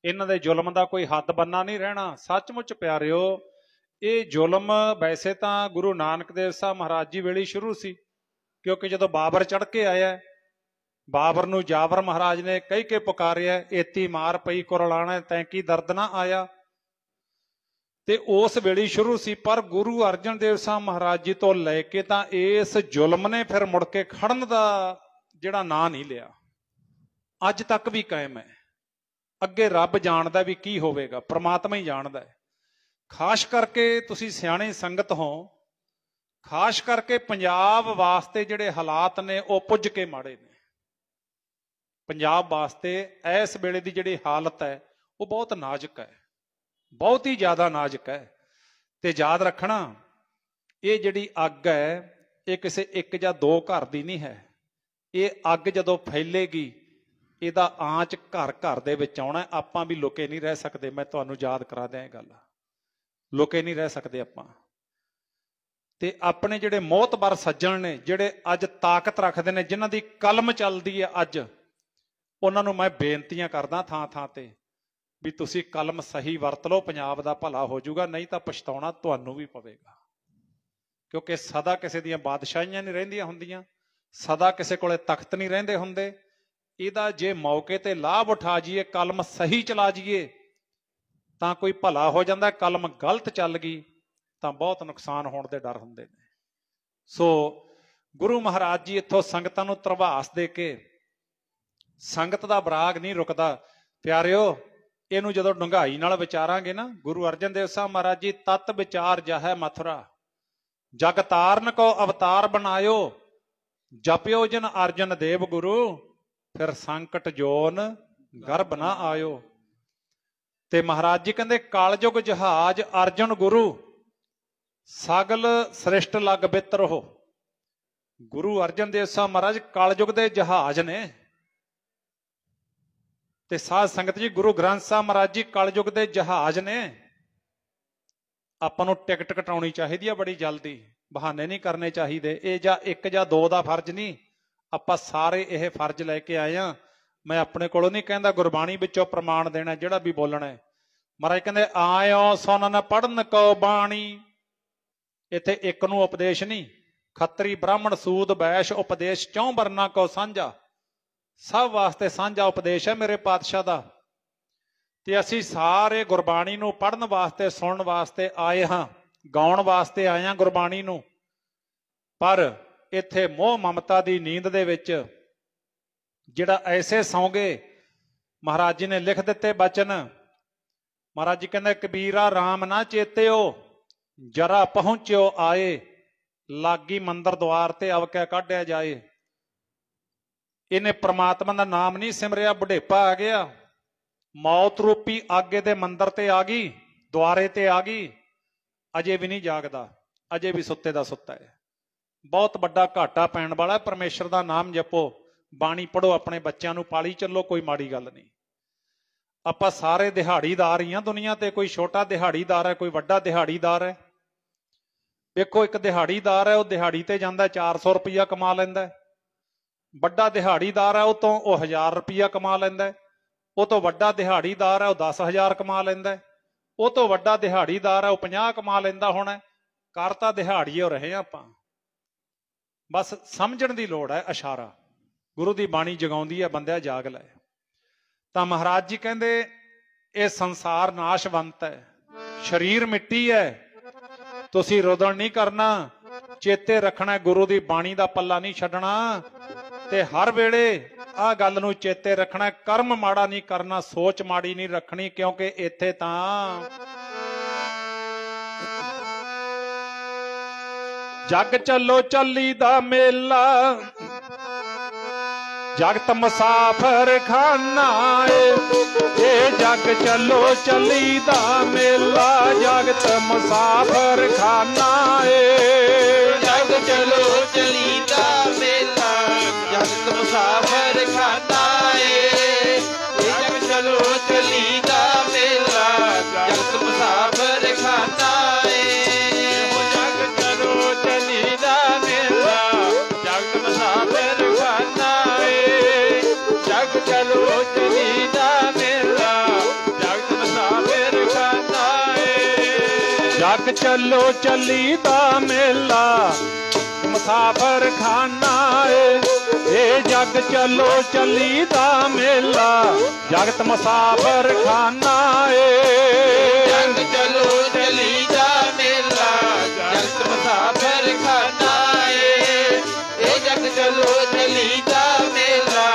ਇਹਨਾਂ ਦੇ ਜ਼ੁਲਮ ਦਾ ਕੋਈ ਹੱਦ ਬੰਨਾ ਨਹੀਂ ਰਹਿਣਾ। ਸੱਚਮੁੱਚ ਪਿਆਰਿਓ, ਇਹ ਜ਼ੁਲਮ ਵੈਸੇ ਤਾਂ ਗੁਰੂ ਨਾਨਕ ਦੇਵ ਸਾਹਿਬ ਮਹਾਰਾਜ ਜੀ ਵੇਲੇ ਸ਼ੁਰੂ ਸੀ, ਕਿਉਂਕਿ ਜਦੋਂ ਬਾਬਰ ਚੜ੍ਹ ਕੇ ਆਇਆ, ਬਾਬਰ ਨੂੰ ਜਾਬਰ ਮਹਾਰਾਜ ਨੇ ਕਹਿ ਕੇ ਪੁਕਾਰਿਆ, ਏਤੀ ਮਾਰ ਪਈ ਕੁਰਲਾਣਾ ਤੈਂ ਕੀ ਦਰਦ ਨਾ ਆਇਆ, ਤੇ ਉਸ ਵੇਲੇ ਸ਼ੁਰੂ ਸੀ। ਪਰ ਗੁਰੂ ਅਰਜਨ ਦੇਵ ਸਾਹਿਬ ਮਹਾਰਾਜ ਜੀ ਤੋਂ ਲੈ ਕੇ ਤਾਂ ਇਸ ਜ਼ੁਲਮ ਨੇ ਫਿਰ ਮੁੜ ਕੇ ਖੜਨ ਦਾ ਜਿਹੜਾ ਨਾਂ ਨਹੀਂ ਲਿਆ, ਅੱਜ ਤੱਕ ਵੀ ਕਾਇਮ ਹੈ। ਅੱਗੇ ਰੱਬ ਜਾਣਦਾ ਵੀ ਕੀ ਹੋਵੇਗਾ, ਪ੍ਰਮਾਤਮਾ ਹੀ ਜਾਣਦਾ ਹੈ। ਖਾਸ ਕਰਕੇ ਤੁਸੀਂ ਸਿਆਣੇ ਸੰਗਤ ਹੋ, ਖਾਸ ਕਰਕੇ ਪੰਜਾਬ ਵਾਸਤੇ ਜਿਹੜੇ ਹਾਲਾਤ ਨੇ ਉਹ ਪੁੱਜ ਕੇ ਮਾੜੇ ਨੇ। ਪੰਜਾਬ ਵਾਸਤੇ ਇਸ ਵੇਲੇ ਦੀ ਜਿਹੜੀ ਹਾਲਤ ਹੈ ਉਹ ਬਹੁਤ ਨਾਜ਼ੁਕ ਹੈ, ਬਹੁਤ ਹੀ ਜ਼ਿਆਦਾ ਨਾਜ਼ੁਕ ਹੈ। ਤੇ ਯਾਦ ਰੱਖਣਾ, ਇਹ ਜਿਹੜੀ ਅੱਗ ਹੈ ਇਹ ਕਿਸੇ ਇੱਕ ਜਾਂ ਦੋ ਘਰ ਦੀ ਨਹੀਂ ਹੈ। ਇਹ ਅੱਗ ਜਦੋਂ ਫੈਲੇਗੀ ਇਹਦਾ ਆਂਚ ਘਰ ਘਰ ਦੇ ਵਿੱਚ ਆਉਣਾ। ਆਪਾਂ ਵੀ ਲੁਕੇ ਨਹੀਂ ਰਹਿ ਸਕਦੇ। ਮੈਂ ਤੁਹਾਨੂੰ ਯਾਦ ਕਰਾ ਦਿਆਂ ਇਹ ਗੱਲ, ਲੁਕੇ ਨਹੀਂ ਰਹਿ ਸਕਦੇ ਆਪਾਂ। ਤੇ ਆਪਣੇ ਜਿਹੜੇ ਮੋਹਤਬਰ ਸੱਜਣ ਨੇ, ਜਿਹੜੇ ਅੱਜ ਤਾਕਤ ਰੱਖਦੇ ਨੇ, ਜਿਨ੍ਹਾਂ ਦੀ ਕਲਮ ਚੱਲਦੀ ਹੈ ਅੱਜ, ਉਹਨਾਂ ਨੂੰ ਮੈਂ ਬੇਨਤੀਆਂ ਕਰਦਾ ਥਾਂ ਥਾਂ ਤੇ ਵੀ ਤੁਸੀਂ ਕਲਮ ਸਹੀ ਵਰਤ ਲਓ, ਪੰਜਾਬ ਦਾ ਭਲਾ ਹੋ ਜਾਊਗਾ, ਨਹੀਂ ਤਾਂ ਪਛਤਾਉਣਾ ਤੁਹਾਨੂੰ ਵੀ ਪਵੇਗਾ। ਕਿਉਂਕਿ ਸਦਾ ਕਿਸੇ ਦੀਆਂ ਬਾਦਸ਼ਾਹੀਆਂ ਨਹੀਂ ਰਹਿੰਦੀਆਂ ਹੁੰਦੀਆਂ, ਸਦਾ ਕਿਸੇ ਕੋਲੇ ਤਖਤ ਨਹੀਂ ਰਹਿੰਦੇ ਹੁੰਦੇ। ਇਹਦਾ ਜੇ ਮੌਕੇ ਤੇ ਲਾਭ ਉਠਾ ਜਾਈਏ, ਕਲਮ ਸਹੀ ਚਲਾ ਜਾਈਏ ਤਾਂ ਕੋਈ ਭਲਾ ਹੋ ਜਾਂਦਾ। ਕਲਮ ਗਲਤ ਚੱਲ ਗਈ ਤਾਂ ਬਹੁਤ ਨੁਕਸਾਨ ਹੋਣ ਦੇ ਡਰ ਹੁੰਦੇ ਨੇ। ਸੋ ਗੁਰੂ ਮਹਾਰਾਜ ਜੀ ਇੱਥੋਂ ਸੰਗਤਾਂ ਨੂੰ ਧਰਵਾਸ ਦੇ ਕੇ, ਸੰਗਤ ਦਾ ਬਰਾਗ ਨਹੀਂ ਰੁਕਦਾ ਪਿਆਰਿਓ। ਇਹਨੂੰ ਜਦੋਂ ਡੂੰਘਾਈ ਨਾਲ ਵਿਚਾਰਾਂਗੇ ਨਾ, ਗੁਰੂ ਅਰਜਨ ਦੇਵ ਸਾਹਿਬ ਮਹਾਰਾਜ ਜੀ ਤਤ ਵਿਚਾਰ ਜਾਹੈ ਮਥੁਰਾ, ਜਗ ਤਾਰਨ ਕੋ ਅਵਤਾਰ ਬਣਾਇਓ, ਜਪਿਓ ਜਿਨ ਅਰਜਨ ਦੇਵ ਗੁਰੂ, ਫਿਰ ਸੰਕਟ ਜੋਨ ਗਰਭ ਨਾ ਆਇਓ। ਤੇ ਮਹਾਰਾਜ ਜੀ ਕਹਿੰਦੇ ਕਾਲਯੁਗ ਜਹਾਜ਼ ਅਰਜਨ ਗੁਰੂ, ਸਗਲ ਸ੍ਰਿਸ਼ਟ ਲਗ ਬਿਤਰ ਹੋ। ਗੁਰੂ ਅਰਜਨ ਦੇਵ ਸਾਹਿਬ ਮਹਾਰਾਜ ਕਾਲਯੁਗ ਦੇ ਜਹਾਜ਼ ਨੇ। ਤੇ ਸਾਧ ਸੰਗਤ ਜੀ, ਗੁਰੂ ਗ੍ਰੰਥ ਸਾਹਿਬ ਮਹਾਰਾਜ ਜੀ ਕਲਯੁਗ ਦੇ ਜਹਾਜ਼ ਨੇ। ਆਪਾਂ ਨੂੰ ਟਿਕਟ ਕਟਾਉਣੀ ਚਾਹੀਦੀ ਆ ਬੜੀ ਜਲਦੀ, ਬਹਾਨੇ ਨਹੀਂ ਕਰਨੇ ਚਾਹੀਦੇ। ਇਹ ਜਾਂ ਇੱਕ ਜਾਂ ਦੋ ਦਾ ਫਰਜ਼ ਨਹੀਂ, ਆਪਾਂ ਸਾਰੇ ਇਹ ਫਰਜ਼ ਲੈ ਕੇ ਆਏ ਆ। ਮੈਂ ਆਪਣੇ ਕੋਲੋਂ ਨਹੀਂ ਕਹਿੰਦਾ, ਗੁਰਬਾਣੀ ਵਿੱਚੋਂ ਪ੍ਰਮਾਣ ਦੇਣਾ ਜਿਹੜਾ ਵੀ ਬੋਲਣਾ ਹੈ। ਮਹਾਰਾਜ ਕਹਿੰਦੇ ਆਇਓ ਸੁਣਨ ਪੜਨ ਕੋ ਬਾਣੀ। ਇੱਥੇ ਇੱਕ ਨੂੰ ਉਪਦੇਸ਼ ਨਹੀਂ, ਖੱਤਰੀ ਬ੍ਰਾਹਮਣ ਸੂਦ ਵੈਸ਼ ਉਪਦੇਸ਼ ਚੌਂ ਵਰਨਾ ਕੋ ਸਾਂਝਾ, ਸਭ ਵਾਸਤੇ ਸਾਂਝਾ ਉਪਦੇਸ਼ ਹੈ ਮੇਰੇ ਪਾਤਸ਼ਾਹ ਦਾ। ਤੇ ਅਸੀਂ ਸਾਰੇ ਗੁਰਬਾਣੀ ਨੂੰ ਪੜ੍ਹਨ ਵਾਸਤੇ, ਸੁਣਨ ਵਾਸਤੇ ਆਏ ਹਾਂ, ਗਾਉਣ ਵਾਸਤੇ ਆਏ ਹਾਂ ਗੁਰਬਾਣੀ ਨੂੰ। ਪਰ ਇੱਥੇ ਮੋਹ ਮਮਤਾ ਦੀ ਨੀਂਦ ਦੇ ਵਿੱਚ ਜਿਹੜਾ ਐਸੇ ਸੌਂਗੇ, ਮਹਾਰਾਜ ਜੀ ਨੇ ਲਿਖ ਦਿੱਤੇ ਬਚਨ। ਮਹਾਰਾਜ ਜੀ ਕਹਿੰਦੇ ਕਬੀਰਾ ਰਾਮ ਨਾ ਚੇਤਿਓ, ਜਰਾ ਪਹੁੰਚਿਓ ਆਏ, ਲਾਗੀ ਮੰਦਰ ਦੁਆਰ ਤੇ ਅਵਕੈ ਕੱਢਿਆ ਜਾਏ। ਇਹਨੇ ਪ੍ਰਮਾਤਮਾ ਦਾ ਨਾਮ ਨਹੀਂ ਸਿਮਰਿਆ, ਬੁਢੇਪਾ ਆ ਗਿਆ, ਮੌਤ ਰੂਪੀ ਆਗੇ ਦੇ ਮੰਦਰ ਤੇ ਆ ਗਈ, ਦੁਆਰੇ ਤੇ ਆ ਗਈ, ਅਜੇ ਵੀ ਨਹੀਂ ਜਾਗਦਾ, ਅਜੇ ਵੀ ਸੁੱਤੇ ਦਾ ਸੁੱਤਾ ਹੈ। ਬਹੁਤ ਵੱਡਾ ਘਾਟਾ ਪੈਣ ਵਾਲਾ। ਪਰਮੇਸ਼ਰ ਦਾ ਨਾਮ ਜਪੋ, ਬਾਣੀ ਪੜੋ, ਆਪਣੇ ਬੱਚਿਆਂ ਨੂੰ ਪਾਲੀ ਚੱਲੋ, ਕੋਈ ਮਾੜੀ ਗੱਲ ਨਹੀਂ। ਆਪਾਂ ਸਾਰੇ ਦਿਹਾੜੀਦਾਰ ਹੀ ਆ ਦੁਨੀਆ ਤੇ, ਕੋਈ ਛੋਟਾ ਦਿਹਾੜੀਦਾਰ ਹੈ, ਕੋਈ ਵੱਡਾ ਦਿਹਾੜੀਦਾਰ ਹੈ। ਵੇਖੋ ਇੱਕ ਦਿਹਾੜੀਦਾਰ ਹੈ, ਉਹ ਦਿਹਾੜੀ ਤੇ ਜਾਂਦਾ 400 ਰੁਪਈਆ ਕਮਾ ਲੈਂਦਾ। ਵੱਡਾ ਦਿਹਾੜੀਦਾਰ ਹੈ, ਉਹ ਤੋਂ ਉਹ 1000 ਰੁਪਈਆ ਕਮਾ ਲੈਂਦਾ। ਉਹ ਤੋਂ ਵੱਡਾ ਦਿਹਾੜੀਦਾਰ ਹੈ, ਉਹ 10,000 ਕਮਾ ਲੈਂਦਾ। ਉਹ ਤੋਂ ਵੱਡਾ ਦਿਹਾੜੀਦਾਰ ਹੈ, ਉਹ 50 ਕਮਾ ਲੈਂਦਾ ਹੋਣਾ। ਕਰ ਤਾਂ ਦਿਹਾੜੀਓ ਰਹੇ ਆਪਾਂ, ਬਸ ਸਮਝਣ ਦੀ ਲੋੜ ਹੈ। ਇਸ਼ਾਰਾ ਗੁਰੂ ਦੀ ਬਾਣੀ ਜਗਾਉਂਦੀ ਹੈ, ਬੰਦਿਆ ਜਾਗ ਲੈ। ਤਾਂ ਮਹਾਰਾਜ ਜੀ ਕਹਿੰਦੇ ਇਹ ਸੰਸਾਰ ਨਾਸ਼ਵੰਤ ਹੈ, ਸਰੀਰ ਮਿੱਟੀ ਹੈ, ਤੁਸੀਂ ਰੋਦਣ ਨਹੀਂ ਕਰਨਾ, ਚੇਤੇ ਰੱਖਣਾ ਗੁਰੂ ਦੀ ਬਾਣੀ ਦਾ ਪੱਲਾ ਨਹੀਂ ਛੱਡਣਾ। ਤੇ ਹਰ ਵੇਲੇ ਆਹ ਗੱਲ ਨੂੰ ਚੇਤੇ ਰੱਖਣਾ, ਕਰਮ ਮਾੜਾ ਨਹੀਂ ਕਰਨਾ, ਸੋਚ ਮਾੜੀ ਨਹੀਂ ਰੱਖਣੀ। ਕਿਉਂਕਿ ਇੱਥੇ ਤਾਂ ਜਗ ਚੱਲੋ ਚੱਲੀ ਦਾ ਮੇਲਾ, ਜਗਤ ਮੁਸਾਫਰ ਖਾਨਾ ਏ। ਇਹ ਜਗ ਚੱਲੋ ਚੱਲੀ ਦਾ ਮੇਲਾ, ਜਗਤ ਮੁਸਾਫਰ ਖਾਨਾ ਏ। ਜਗ ਚਲੋ ਚਲੀ ਦਾ ਮੇਲਾ, ਜਗਤ ਮੁਸਾਫਰ ਖਾਨਾ ਏ। ਜਗ ਚਲੋ ਚਲੀ ਦਾ ਮੇਲਾ, ਜਗਤ ਮੁਸਾਫਰ ਖਾਨਾ ਏ। ਜਗ ਚਲੋ ਚਲੀ ਦਾ ਮੇਲਾ, ਜਗਤ ਮੁਸਾਫਰ ਖਾਨਾ ਏ। ਜਗ ਚਲੋ ਚਲੀ ਦਾ ਮੇਲਾ, ਜਗਤ ਮੁਸਾਫਰ ਖਾਨਾ ਏ। ਜਗ ਚੱਲੋ ਚੱਲੀ ਦਾ ਮੇਲਾ, ਮੁਸਾਫਰ ਖਾਨਾ ਏ। ਇਹ ਜਗ ਚੱਲੋ ਚੱਲੀ ਦਾ ਮੇਲਾ, ਜਗਤ ਮੁਸਾਫਰ ਖਾਨਾ ਏ। ਜਗ ਚਲੋ ਚਲੀ ਦਾ ਮੇਲਾ, ਜਗਤ ਮੁਸਾਫਰ ਖਾਨਾ ਏ। ਇਹ ਜਗ ਚਲੋ ਚਲੀ ਦਾ ਮੇਲਾ,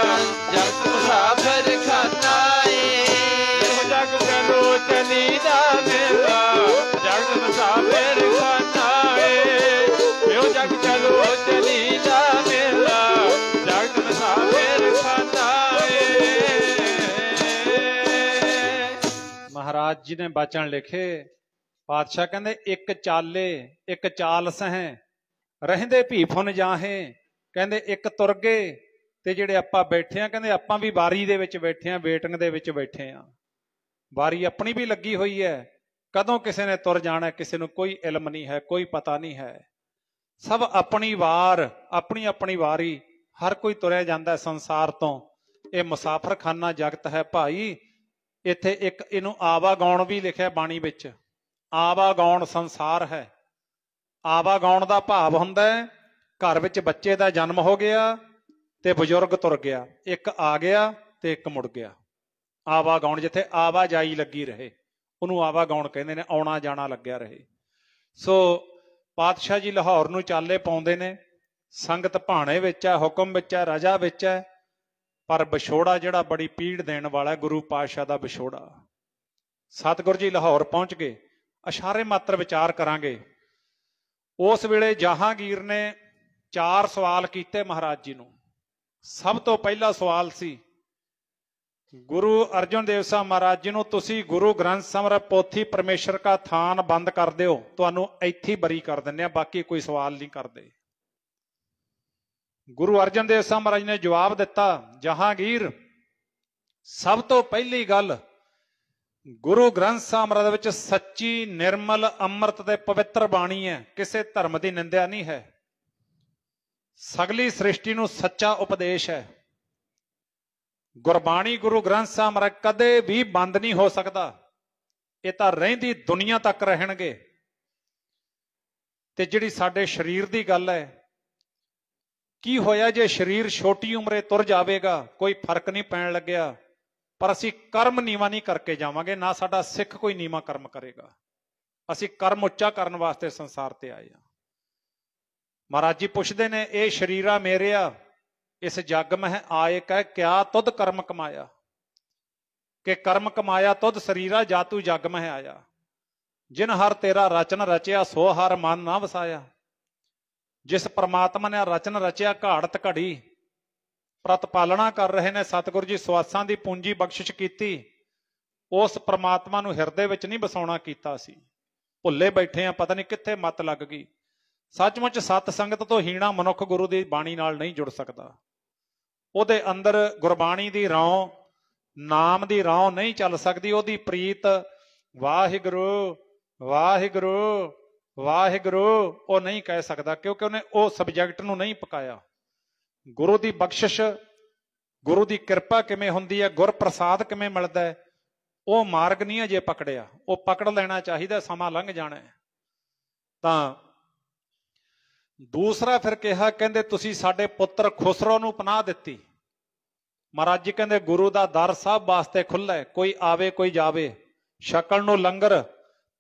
ਜਗਤ ਮੁਸਾਫਰ ਖਾਨਾ ਏ। ਜਗ ਚਲੋ ਚਲੀ ਦਾ ਮੇਲਾ, ਜਗਤ ਮੁਸਾਫਰ ਖਾਨਾ ਏ। ਇਹੋ ਜਗ ਚਲੋ ਚਲੀ ਦਾ ਮੇਲਾ, ਜਗਤ ਮੁਸਾਫਰ ਖਾਨਾ ਏ। ਮਹਾਰਾਜ ਜੀ ਨੇ ਬਚਨ ਲਿਖੇ। ਪਾਤਸ਼ਾਹ ਕਹਿੰਦੇ ਇੱਕ ਚਾਲੇ ਇੱਕ ਚਾਲ ਸਹਿ, ਰਹਿੰਦੇ ਭੀ ਫੁਨ ਜਾਹੇ। ਕਹਿੰਦੇ ਇੱਕ ਤੁਰ ਗਏ ਤੇ ਜਿਹੜੇ ਆਪਾਂ ਬੈਠੇ ਆ, ਕਹਿੰਦੇ ਆਪਾਂ ਵੀ ਵਾਰੀ ਦੇ ਵਿੱਚ ਬੈਠੇ ਆ, ਵੇਟਿੰਗ ਦੇ ਵਿੱਚ ਬੈਠੇ ਆ। ਵਾਰੀ ਆਪਣੀ ਵੀ ਲੱਗੀ ਹੋਈ ਹੈ, ਕਦੋਂ ਕਿਸੇ ਨੇ ਤੁਰ ਜਾਣਾ ਕਿਸੇ ਨੂੰ ਕੋਈ ਇਲਮ ਨਹੀਂ ਹੈ, ਕੋਈ ਪਤਾ ਨਹੀਂ ਹੈ। ਸਭ ਆਪਣੀ ਵਾਰ, ਆਪਣੀ ਆਪਣੀ ਵਾਰੀ, ਹਰ ਕੋਈ ਤੁਰਿਆ ਜਾਂਦਾ ਸੰਸਾਰ ਤੋਂ। ਇਹ ਮੁਸਾਫਰਖਾਨਾ ਜਗਤ ਹੈ ਭਾਈ। ਇੱਥੇ ਇੱਕ ਇਹਨੂੰ ਆਵਾਗਾਉਣ ਵੀ ਲਿਖਿਆ ਬਾਣੀ ਵਿੱਚ। ਆਵਾਗਾਉਣ ਸੰਸਾਰ ਹੈ। ਆਵਾਗਾਉਣ ਦਾ ਭਾਵ ਹੁੰਦਾ ਹੈ ਘਰ ਵਿੱਚ ਬੱਚੇ ਦਾ ਜਨਮ ਹੋ ਗਿਆ ਤੇ ਬਜ਼ੁਰਗ ਤੁਰ ਗਿਆ, ਇੱਕ ਆ ਗਿਆ ਤੇ ਇੱਕ ਮੁੜ ਗਿਆ। ਆਵਾਗਾਉਣ, ਜਿੱਥੇ ਆਵਾਜਾਈ ਲੱਗੀ ਰਹੇ ਉਹਨੂੰ ਆਵਾਗਾਉਣ ਕਹਿੰਦੇ ਨੇ, ਆਉਣਾ ਜਾਣਾ ਲੱਗਿਆ ਰਹੇ। ਸੋ ਪਾਤਸ਼ਾਹ ਜੀ ਲਾਹੌਰ ਨੂੰ ਚਾਲੇ ਪਾਉਂਦੇ ਨੇ, ਸੰਗਤ ਭਾਣੇ ਵਿੱਚ ਹੈ, ਹੁਕਮ ਵਿੱਚ ਹੈ, ਰਜਾ ਵਿੱਚ ਹੈ, ਪਰ ਵਿਛੋੜਾ ਜਿਹੜਾ ਬੜੀ ਪੀੜ ਦੇਣ ਵਾਲਾ ਗੁਰੂ ਪਾਤਸ਼ਾਹ ਦਾ ਵਿਛੋੜਾ। ਸਤਿਗੁਰੂ ਜੀ ਲਾਹੌਰ ਪਹੁੰਚ ਗਏ। ਇਸ਼ਾਰੇ ਮਾਤਰ ਵਿਚਾਰ ਕਰਾਂਗੇ। ਉਸ ਵੇਲੇ ਜਹਾਂਗੀਰ ਨੇ 4 ਸਵਾਲ ਕੀਤੇ ਮਹਾਰਾਜ ਜੀ ਨੂੰ। ਸਭ ਤੋਂ ਪਹਿਲਾ ਸਵਾਲ ਸੀ ਗੁਰੂ ਅਰਜਨ ਦੇਵ ਸਾਹਿਬ ਮਹਾਰਾਜ ਜੀ ਨੂੰ, ਤੁਸੀਂ ਗੁਰੂ ਗ੍ਰੰਥ ਸਾਹਿਬ ਪੋਥੀ ਪਰਮੇਸ਼ਰ ਕਾ ਥਾਨ ਬੰਦ ਕਰ ਦਿਓ, ਤੁਹਾਨੂੰ ਇੱਥੇ ਹੀ ਬਰੀ ਕਰ ਦਿੰਦੇ ਆ, ਬਾਕੀ ਕੋਈ ਸਵਾਲ ਨਹੀਂ ਕਰਦੇ। ਗੁਰੂ ਅਰਜਨ ਦੇਵ ਸਾਹਿਬ ਮਹਾਰਾਜ ਨੇ ਜਵਾਬ ਦਿੱਤਾ, ਜਹਾਂਗੀਰ ਸਭ ਤੋਂ ਪਹਿਲੀ ਗੱਲ ਗੁਰੂ ਗ੍ਰੰਥ ਸਾਹਿਬ ਮਹਾਰਾਜ ਵਿੱਚ ਸੱਚੀ ਨਿਰਮਲ ਅੰਮ੍ਰਿਤ ਤੇ ਪਵਿੱਤਰ ਬਾਣੀ ਹੈ, ਕਿਸੇ ਧਰਮ ਦੀ ਨਿੰਦਿਆ ਨਹੀਂ ਹੈ। ਸਗਲੀ ਸ੍ਰਿਸ਼ਟੀ ਨੂੰ ਸੱਚਾ ਉਪਦੇਸ਼ ਹੈ। ਗੁਰਬਾਣੀ ਗੁਰੂ ਗ੍ਰੰਥ ਸਾਹਿਬ ਮਹਾਰਾਜ ਕਦੇ ਵੀ ਬੰਦ ਨਹੀਂ ਹੋ ਸਕਦਾ। ਇਹ ਤਾਂ ਰਹਿੰਦੀ ਦੁਨੀਆ ਤੱਕ ਰਹਿਣਗੇ। ਤੇ ਜਿਹੜੀ ਸਾਡੇ ਸਰੀਰ ਦੀ ਗੱਲ ਹੈ, ਕੀ ਹੋਇਆ ਜੇ ਸਰੀਰ ਛੋਟੀ ਉਮਰੇ ਤੁਰ ਜਾਵੇਗਾ, ਕੋਈ ਫਰਕ ਨਹੀਂ ਪੈਣ ਲੱਗਿਆ, ਪਰ ਅਸੀਂ ਕਰਮ ਨੀਵਾਂ ਨਹੀਂ ਕਰਕੇ ਜਾਵਾਂਗੇ। ਨਾ ਸਾਡਾ ਸਿੱਖ ਕੋਈ ਨੀਵਾਂ ਕਰਮ ਕਰੇਗਾ। ਅਸੀਂ ਕਰਮ ਉੱਚਾ ਕਰਨ ਵਾਸਤੇ ਸੰਸਾਰ ਤੇ ਆਏ ਹਾਂ। ਮਹਾਰਾਜ ਜੀ ਪੁੱਛਦੇ ਨੇ, ਇਹ ਸ਼ਰੀਰਾ ਮੇਰਿਆ ਇਸ ਜਗ ਮਹਿ ਆਏ ਕਹਿ ਕਿਆ ਤੁਧ ਕਰਮ ਕਮਾਇਆ, ਕਿ ਕਰਮ ਕਮਾਇਆ ਤੁਧ ਸਰੀਰਾ ਜਾਤੂ ਜਗ ਮਹਿ ਆਇਆ। ਜਿਨ ਹਰ ਤੇਰਾ ਰਚਨ ਰਚਿਆ ਸੋ ਹਰ ਮਨ ਨਾ ਵਸਾਇਆ। ਜਿਸ ਪ੍ਰਮਾਤਮਾ ਨੇ ਰਚਨ ਰਚਿਆ ਘਾੜਤ ਘੜੀ ਪ੍ਰਤਪਾਲਣਾ ਕਰ ਰਹੇ ਨੇ ਸਤਿਗੁਰੂ ਜੀ, ਸਵਾਸਾਂ ਦੀ ਪੂੰਜੀ ਬਖਸ਼ਿਸ਼ ਕੀਤੀ, ਉਸ ਪ੍ਰਮਾਤਮਾ ਨੂੰ ਹਿਰਦੇ ਵਿੱਚ ਨਹੀਂ ਵਸਾਉਣਾ ਕੀਤਾ ਸੀ। ਭੁੱਲੇ ਬੈਠੇ ਆ, ਪਤਾ ਨਹੀਂ ਕਿੱਥੇ ਮੱਤ ਲੱਗ ਗਈ। ਸੱਚਮੁੱਚ ਸਤ ਸੰਗਤ ਤੋਂ ਹੀਣਾ ਮਨੁੱਖ ਗੁਰੂ ਦੀ ਬਾਣੀ ਨਾਲ ਨਹੀਂ ਜੁੜ ਸਕਦਾ। ਉਹਦੇ ਅੰਦਰ ਗੁਰਬਾਣੀ ਦੀ ਰੌਂ, ਨਾਮ ਦੀ ਰੌਂ ਨਹੀਂ ਚੱਲ ਸਕਦੀ। ਉਹਦੀ ਪ੍ਰੀਤ ਵਾਹਿਗੁਰੂ ਵਾਹਿਗੁਰੂ ਵਾਹਿਗੁਰੂ ਉਹ ਨਹੀਂ ਕਹਿ ਸਕਦਾ, ਕਿਉਂਕਿ ਉਹਨੇ ਉਹ ਸਬਜੈਕਟ ਨੂੰ ਨਹੀਂ ਪਕਾਇਆ। ਗੁਰੂ ਦੀ ਬਖਸ਼ਿਸ਼, ਗੁਰੂ ਦੀ ਕਿਰਪਾ ਕਿਵੇਂ ਹੁੰਦੀ ਹੈ, ਗੁਰ ਪ੍ਰਸਾਦ ਕਿਵੇਂ ਮਿਲਦਾ ਹੈ, ਉਹ ਮਾਰਗ ਨਹੀਂ ਅਜੇ ਪਕੜਿਆ। ਉਹ ਪਕੜ ਲੈਣਾ ਚਾਹੀਦਾ, ਸਮਾਂ ਲੰਘ ਜਾਣਾ ਹੈ। ਤਾਂ ਦੂਸਰਾ ਫਿਰ ਕਿਹਾ, ਕਹਿੰਦੇ ਤੁਸੀਂ ਸਾਡੇ ਪੁੱਤਰ ਖੁਸਰੋ ਨੂੰ ਪਨਾਹ ਦਿੱਤੀ। ਮਹਾਰਾਜ ਜੀ ਕਹਿੰਦੇ ਗੁਰੂ ਦਾ ਦਰ ਸਭ ਵਾਸਤੇ ਖੁੱਲ੍ਹਾ ਹੈ, ਕੋਈ ਆਵੇ ਕੋਈ ਜਾਵੇ। ਸ਼ਕਲ ਨੂੰ ਲੰਗਰ,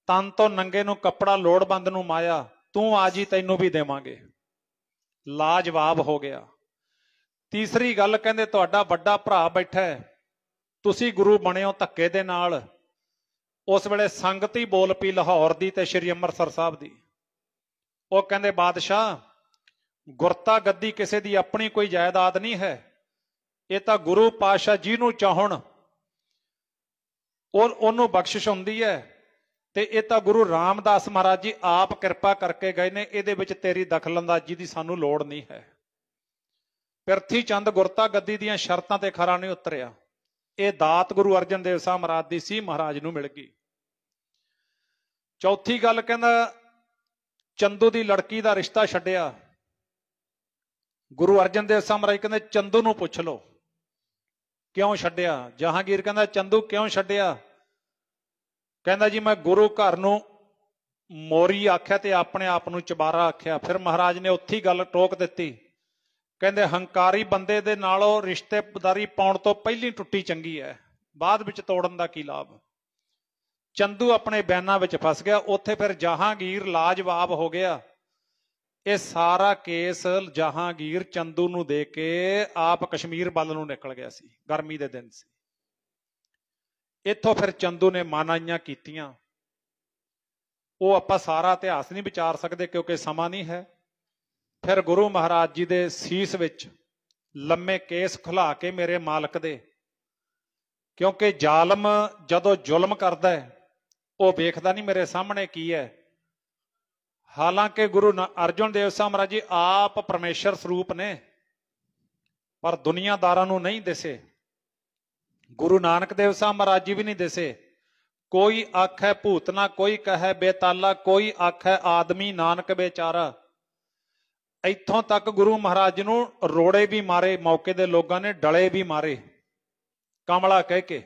ਤਨ ਤੋਂ ਨੰਗੇ ਨੂੰ ਕੱਪੜਾ, ਲੋੜਵੰਦ ਨੂੰ ਮਾਇਆ, ਤੂੰ ਆ ਜੀ ਤੈਨੂੰ ਵੀ ਦੇਵਾਂਗੇ। ਲਾਜਵਾਬ ਹੋ ਗਿਆ। ਤੀਸਰੀ ਗੱਲ ਕਹਿੰਦੇ ਤੁਹਾਡਾ ਵੱਡਾ ਭਰਾ ਬੈਠਾ ਹੈ, ਤੁਸੀਂ ਗੁਰੂ ਬਣਿਓ ਧੱਕੇ ਦੇ ਨਾਲ। ਉਸ ਵੇਲੇ ਸੰਗਤ ਹੀ ਬੋਲ ਪਈ ਲਾਹੌਰ ਦੀ ਤੇ ਸ਼੍ਰੀ ਅੰਮ੍ਰਿਤਸਰ ਸਾਹਿਬ ਦੀ। ਉਹ ਕਹਿੰਦੇ ਬਾਦਸ਼ਾਹ, ਗੁਰਤਾ ਗੱਦੀ ਕਿਸੇ ਦੀ ਆਪਣੀ ਕੋਈ ਜਾਇਦਾਦ ਨਹੀਂ ਹੈ, ਇਹ ਤਾਂ ਗੁਰੂ ਪਾਤਸ਼ਾਹ ਜੀ ਨੂੰ ਚਾਹਣ ਉਹਨੂੰ ਬਖਸ਼ਿਸ਼ ਹੁੰਦੀ ਹੈ। ਤੇ ਇਹ ਤਾਂ ਗੁਰੂ ਰਾਮਦਾਸ ਮਹਾਰਾਜ ਜੀ ਆਪ ਕਿਰਪਾ ਕਰਕੇ ਗਏ ਨੇ, ਇਹਦੇ ਵਿੱਚ ਤੇਰੀ ਦਖਲਅੰਦਾਜ਼ੀ ਦੀ ਸਾਨੂੰ ਲੋੜ ਨਹੀਂ ਹੈ। ਪਿਰਥੀ ਚੰਦ ਗੁਰਤਾ ਗੱਦੀ ਦੀਆਂ ਸ਼ਰਤਾਂ ਤੇ ਖਰਾ ਨਹੀਂ ਉਤਰਿਆ। ਇਹ ਦਾਤ ਗੁਰੂ ਅਰਜਨ ਦੇਵ ਸਾਹਿਬ ਮਹਾਰਾਜ ਦੀ ਸੀ, ਮਹਾਰਾਜ ਨੂੰ ਮਿਲ ਗਈ। ਚੌਥੀ ਗੱਲ ਕਹਿੰਦਾ ਚੰਦੂ ਦੀ ਲੜਕੀ ਦਾ ਰਿਸ਼ਤਾ ਛੱਡਿਆ। ਗੁਰੂ ਅਰਜਨ ਦੇਵ ਸਾਹਿਬ ਮਹਾਰਾਜ ਕਹਿੰਦੇ ਚੰਦੂ ਨੂੰ ਪੁੱਛ ਲਓ ਕਿਉਂ ਛੱਡਿਆ। ਜਹਾਂਗੀਰ ਕਹਿੰਦਾ ਚੰਦੂ ਕਿਉਂ ਛੱਡਿਆ? ਕਹਿੰਦਾ ਜੀ ਮੈਂ ਗੁਰੂ ਘਰ ਨੂੰ ਮੋਰੀ ਆਖਿਆ ਤੇ ਆਪਣੇ ਆਪ ਨੂੰ ਚਬਾਰਾ ਆਖਿਆ। ਫਿਰ ਮਹਾਰਾਜ ਨੇ ਉੱਥੇ ਹੀ ਗੱਲ ਟੋਕ ਦਿੱਤੀ, ਕਹਿੰਦੇ ਹੰਕਾਰੀ ਬੰਦੇ ਦੇ ਨਾਲੋਂ ਰਿਸ਼ਤੇਦਾਰੀ ਪਾਉਣ ਤੋਂ ਪਹਿਲੀ ਟੁੱਟੀ ਚੰਗੀ ਹੈ, ਬਾਅਦ ਵਿੱਚ ਤੋੜਨ ਦਾ ਕੀ ਲਾਭ। ਚੰਦੂ ਆਪਣੇ ਬਿਆਨਾਂ ਵਿੱਚ ਫਸ ਗਿਆ। ਉੱਥੇ ਫਿਰ ਜਹਾਂਗੀਰ ਲਾਜਵਾਬ ਹੋ ਗਿਆ। ਇਹ ਸਾਰਾ ਕੇਸ ਜਹਾਂਗੀਰ ਚੰਦੂ ਨੂੰ ਦੇ ਕੇ ਆਪ ਕਸ਼ਮੀਰ ਵੱਲ ਨੂੰ ਨਿਕਲ ਗਿਆ ਸੀ, ਗਰਮੀ ਦੇ ਦਿਨ ਸੀ। ਇੱਥੋਂ ਫਿਰ ਚੰਦੂ ਨੇ ਮਾਨਾਈਆਂ ਕੀਤੀਆਂ। ਉਹ ਆਪਾਂ ਸਾਰਾ ਇਤਿਹਾਸ ਨਹੀਂ ਵਿਚਾਰ ਸਕਦੇ ਕਿਉਂਕਿ ਸਮਾਂ ਨਹੀਂ ਹੈ। ਫਿਰ ਗੁਰੂ ਮਹਾਰਾਜ ਜੀ ਦੇ ਸੀਸ ਵਿੱਚ ਲੰਮੇ ਕੇਸ ਖੁਲਾ ਕੇ ਮੇਰੇ ਮਾਲਕ ਦੇ, ਕਿਉਂਕਿ ਜ਼ਾਲਮ ਜਦੋਂ ਜ਼ੁਲਮ ਕਰਦਾ ਹੈ ਉਹ ਵੇਖਦਾ ਨਹੀਂ ਮੇਰੇ ਸਾਹਮਣੇ ਕੀ ਹੈ। ਹਾਲਾਂਕਿ ਗੁਰੂ ਅਰਜਨ ਦੇਵ ਸਾਹਿਬ ਮਹਾਰਾਜ ਜੀ ਆਪ ਪਰਮੇਸ਼ਰ ਸਰੂਪ ਨੇ, ਪਰ ਦੁਨੀਆਦਾਰਾਂ ਨੂੰ ਨਹੀਂ ਦਿਸੇ। ਗੁਰੂ ਨਾਨਕ ਦੇਵ ਸਾਹਿਬ ਮਹਾਰਾਜ ਜੀ ਵੀ ਨਹੀਂ ਦਿਸੇ। ਕੋਈ ਆਖੈ ਭੂਤਨਾ, ਕੋਈ ਕਹੈ ਬੇਤਾਲਾ, ਕੋਈ ਆਖੈ ਆਦਮੀ ਨਾਨਕ ਬੇਚਾਰਾ। ਇੱਥੋਂ ਤੱਕ ਗੁਰੂ ਮਹਾਰਾਜ ਨੂੰ ਰੋੜੇ ਵੀ ਮਾਰੇ, ਮੌਕੇ ਦੇ ਲੋਕਾਂ ਨੇ ਡਲੇ ਵੀ ਮਾਰੇ ਕਮਲਾ ਕਹਿ ਕੇ,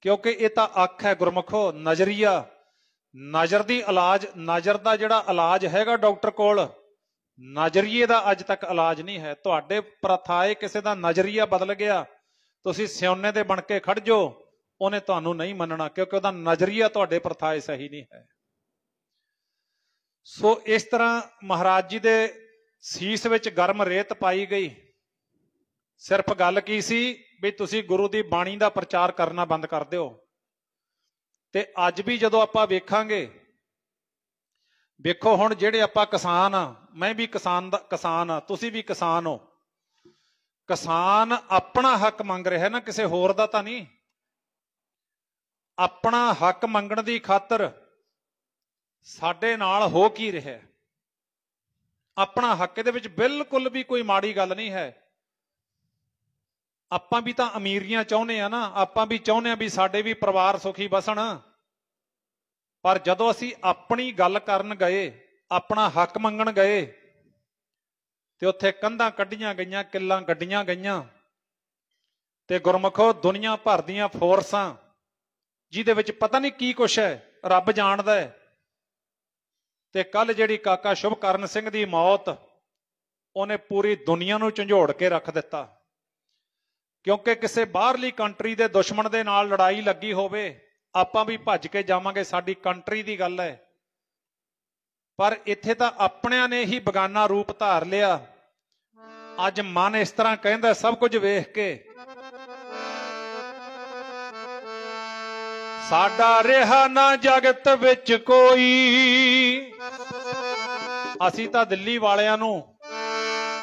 ਕਿਉਂਕਿ ਇਹ ਤਾਂ ਅੱਖ ਹੈ ਗੁਰਮੁਖੋ, ਨਜ਼ਰੀਆ। ਨਜ਼ਰ ਦੀ ਇਲਾਜ, ਨਜ਼ਰ ਦਾ ਜਿਹੜਾ ਇਲਾਜ ਹੈਗਾ ਡਾਕਟਰ ਕੋਲ, ਨਜ਼ਰੀਏ ਦਾ ਅੱਜ ਤੱਕ ਇਲਾਜ ਨਹੀਂ ਹੈ। ਤੁਹਾਡੇ ਪ੍ਰਥਾਏ ਕਿਸੇ ਦਾ ਨਜ਼ਰੀਆ ਬਦਲ ਗਿਆ, ਤੁਸੀਂ ਸਿਉਨੇ ਦੇ ਬਣ ਕੇ ਖੜ ਜਾਓ, ਉਹਨੇ ਤੁਹਾਨੂੰ ਨਹੀਂ ਮੰਨਣਾ, ਕਿਉਂਕਿ ਉਹਦਾ ਨਜ਼ਰੀਆ ਤੁਹਾਡੇ ਪ੍ਰਥਾਏ ਸਹੀ ਨਹੀਂ ਹੈ। ਸੋ ਇਸ ਤਰ੍ਹਾਂ ਮਹਾਰਾਜ ਜੀ ਦੇ ਸੀਸ ਵਿੱਚ ਗਰਮ ਰੇਤ ਪਾਈ ਗਈ। ਸਿਰਫ ਗੱਲ ਕੀ ਸੀ ਵੀ ਤੁਸੀਂ ਗੁਰੂ ਦੀ ਬਾਣੀ ਦਾ ਪ੍ਰਚਾਰ ਕਰਨਾ ਬੰਦ ਕਰ ਦਿਓ। ਤੇ ਅੱਜ ਵੀ ਜਦੋਂ ਆਪਾਂ ਵੇਖਾਂਗੇ, ਵੇਖੋ ਹੁਣ ਜਿਹੜੇ ਆਪਾਂ ਕਿਸਾਨ ਆ, ਮੈਂ ਵੀ ਕਿਸਾਨ ਆ, ਤੁਸੀਂ ਵੀ ਕਿਸਾਨ ਹੋ। ਕਿਸਾਨ ਆਪਣਾ ਹੱਕ ਮੰਗ ਰਿਹਾ ਨਾ, ਕਿਸੇ ਹੋਰ ਦਾ ਤਾਂ ਨਹੀਂ। ਆਪਣਾ ਹੱਕ ਮੰਗਣ ਦੀ ਖਾਤਰ ਸਾਡੇ ਨਾਲ ਹੋ ਕੀ ਰਿਹਾ? ਆਪਣਾ ਹੱਕ, ਇਹਦੇ ਵਿੱਚ ਬਿਲਕੁਲ ਵੀ ਕੋਈ ਮਾੜੀ ਗੱਲ ਨਹੀਂ ਹੈ। ਆਪਾਂ ਵੀ ਤਾਂ ਅਮੀਰੀਆਂ ਚਾਹੁੰਦੇ ਆ ਨਾ, ਆਪਾਂ ਵੀ ਚਾਹੁੰਦੇ ਆ ਵੀ ਸਾਡੇ ਵੀ ਪਰਿਵਾਰ ਸੁਖੀ ਵਸਣ। ਪਰ ਜਦੋਂ ਅਸੀਂ ਆਪਣੀ ਗੱਲ ਕਰਨ ਗਏ, ਆਪਣਾ ਹੱਕ ਮੰਗਣ ਗਏ, ਤੇ ਉੱਥੇ ਕੰਧਾਂ ਕੱਢੀਆਂ ਗਈਆਂ, ਕਿੱਲਾਂ ਗੱਡੀਆਂ ਗਈਆਂ, ਤੇ ਗੁਰਮੁਖੋ ਦੁਨੀਆ ਭਰ ਦੀਆਂ ਫੋਰਸਾਂ, ਜਿਹਦੇ ਵਿੱਚ ਪਤਾ ਨਹੀਂ ਕੀ ਕੁਛ ਹੈ, ਰੱਬ ਜਾਣਦਾ ਹੈ। ਤੇ ਕੱਲ ਜਿਹੜੀ ਕਾਕਾ ਸ਼ੁਭਕਰਨ ਸਿੰਘ ਦੀ ਮੌਤ, ਉਹਨੇ ਪੂਰੀ ਦੁਨੀਆ ਨੂੰ ਝੰਜੋੜ ਕੇ ਰੱਖ ਦਿੱਤਾ। ਕਿਉਂਕਿ ਕਿਸੇ ਬਾਹਰਲੀ ਕੰਟਰੀ ਦੇ ਦੁਸ਼ਮਣ ਦੇ ਨਾਲ ਲੜਾਈ ਲੱਗੀ ਹੋਵੇ, ਆਪਾਂ ਵੀ ਭੱਜ ਕੇ ਜਾਵਾਂਗੇ, ਸਾਡੀ ਕੰਟਰੀ ਦੀ ਗੱਲ ਹੈ। ਪਰ ਇੱਥੇ ਤਾਂ ਆਪਣਿਆਂ ਨੇ ਹੀ ਬਗਾਨਾ ਰੂਪ ਧਾਰ ਲਿਆ। ਅੱਜ ਮਨ ਇਸ ਤਰ੍ਹਾਂ ਕਹਿੰਦਾ ਸਭ ਕੁਝ ਵੇਖ ਕੇ, ਸਾਡਾ ਰਿਹਾ ਨਾ ਜਗਤ ਵਿੱਚ ਕੋਈ। ਅਸੀਂ ਤਾਂ ਦਿੱਲੀ ਵਾਲਿਆਂ ਨੂੰ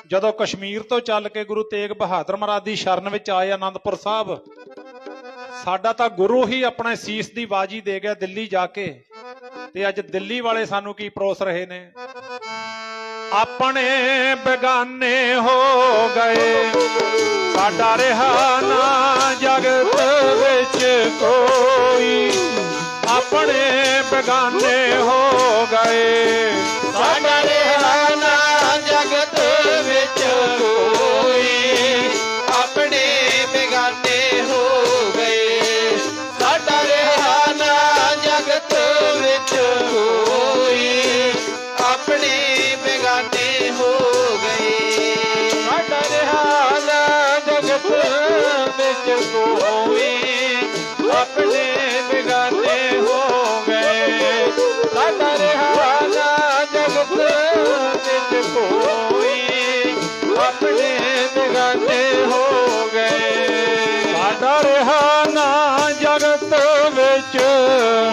ਜਦੋਂ ਕਸ਼ਮੀਰ ਤੋਂ ਚੱਲ ਕੇ ਗੁਰੂ ਤੇਗ ਬਹਾਦਰ ਮਹਾਰਾਜ ਦੀ ਸ਼ਰਨ ਵਿੱਚ ਆਏ ਆਨੰਦਪੁਰ ਸਾਹਿਬ, ਸਾਡਾ ਤਾਂ ਗੁਰੂ ਹੀ ਆਪਣੇ ਸੀਸ ਦੀ ਬਾਜੀ ਦੇ ਗਿਆ ਦਿੱਲੀ ਜਾ ਕੇ। ਤੇ ਅੱਜ ਦਿੱਲੀ ਵਾਲੇ ਸਾਨੂੰ ਕੀ ਪਰੋਸ ਰਹੇ ਨੇ? ਆਪਣੇ ਬੇਗਾਨੇ ਹੋ ਗਏ, ਸਾਡਾ ਰਿਹਾ ਨਾ ਜਗਤ ਵਿੱਚ ਕੋਈ। ਆਪਣੇ ਬੇਗਾਨੇ ਹੋ ਗਏ, ਸਾਡਾ ਰਿਹਾ ਨਾ ਜਗਤ ਵਿੱਚ ਕੋਈ। ਆਪਣੇ ਬੇਗਾਨੇ ਹੋ ਗਏ, ਸਾਡਾ ਰਿਹਾ ਨਾ ਜਗਤ ਵਿੱਚ ਕੋਈ। ਆਪਣੇ ਬੇਗਾਨੇ ਹੋ ਗਏ, ਸਾਡਾ ਰਿਹਾ ਨਾ ਜਗਤ ਵਿੱਚ ਕੋਈ। ਆਪਣੇ ਬੇਗਾਨੇ ਹੋ ਗਏ, ਸਾਡਾ ਰਿਹਾ ਨਾ ਜਗਤ ਵਿੱਚ ਕੋਈ। ਆਪਣੇ ਬੇਗਾਨੇ ਹੋ ਗਏ, ਸਾਡਾ ਰਿਹਾ ਨਾ ਜਗਤ ਵਿੱਚ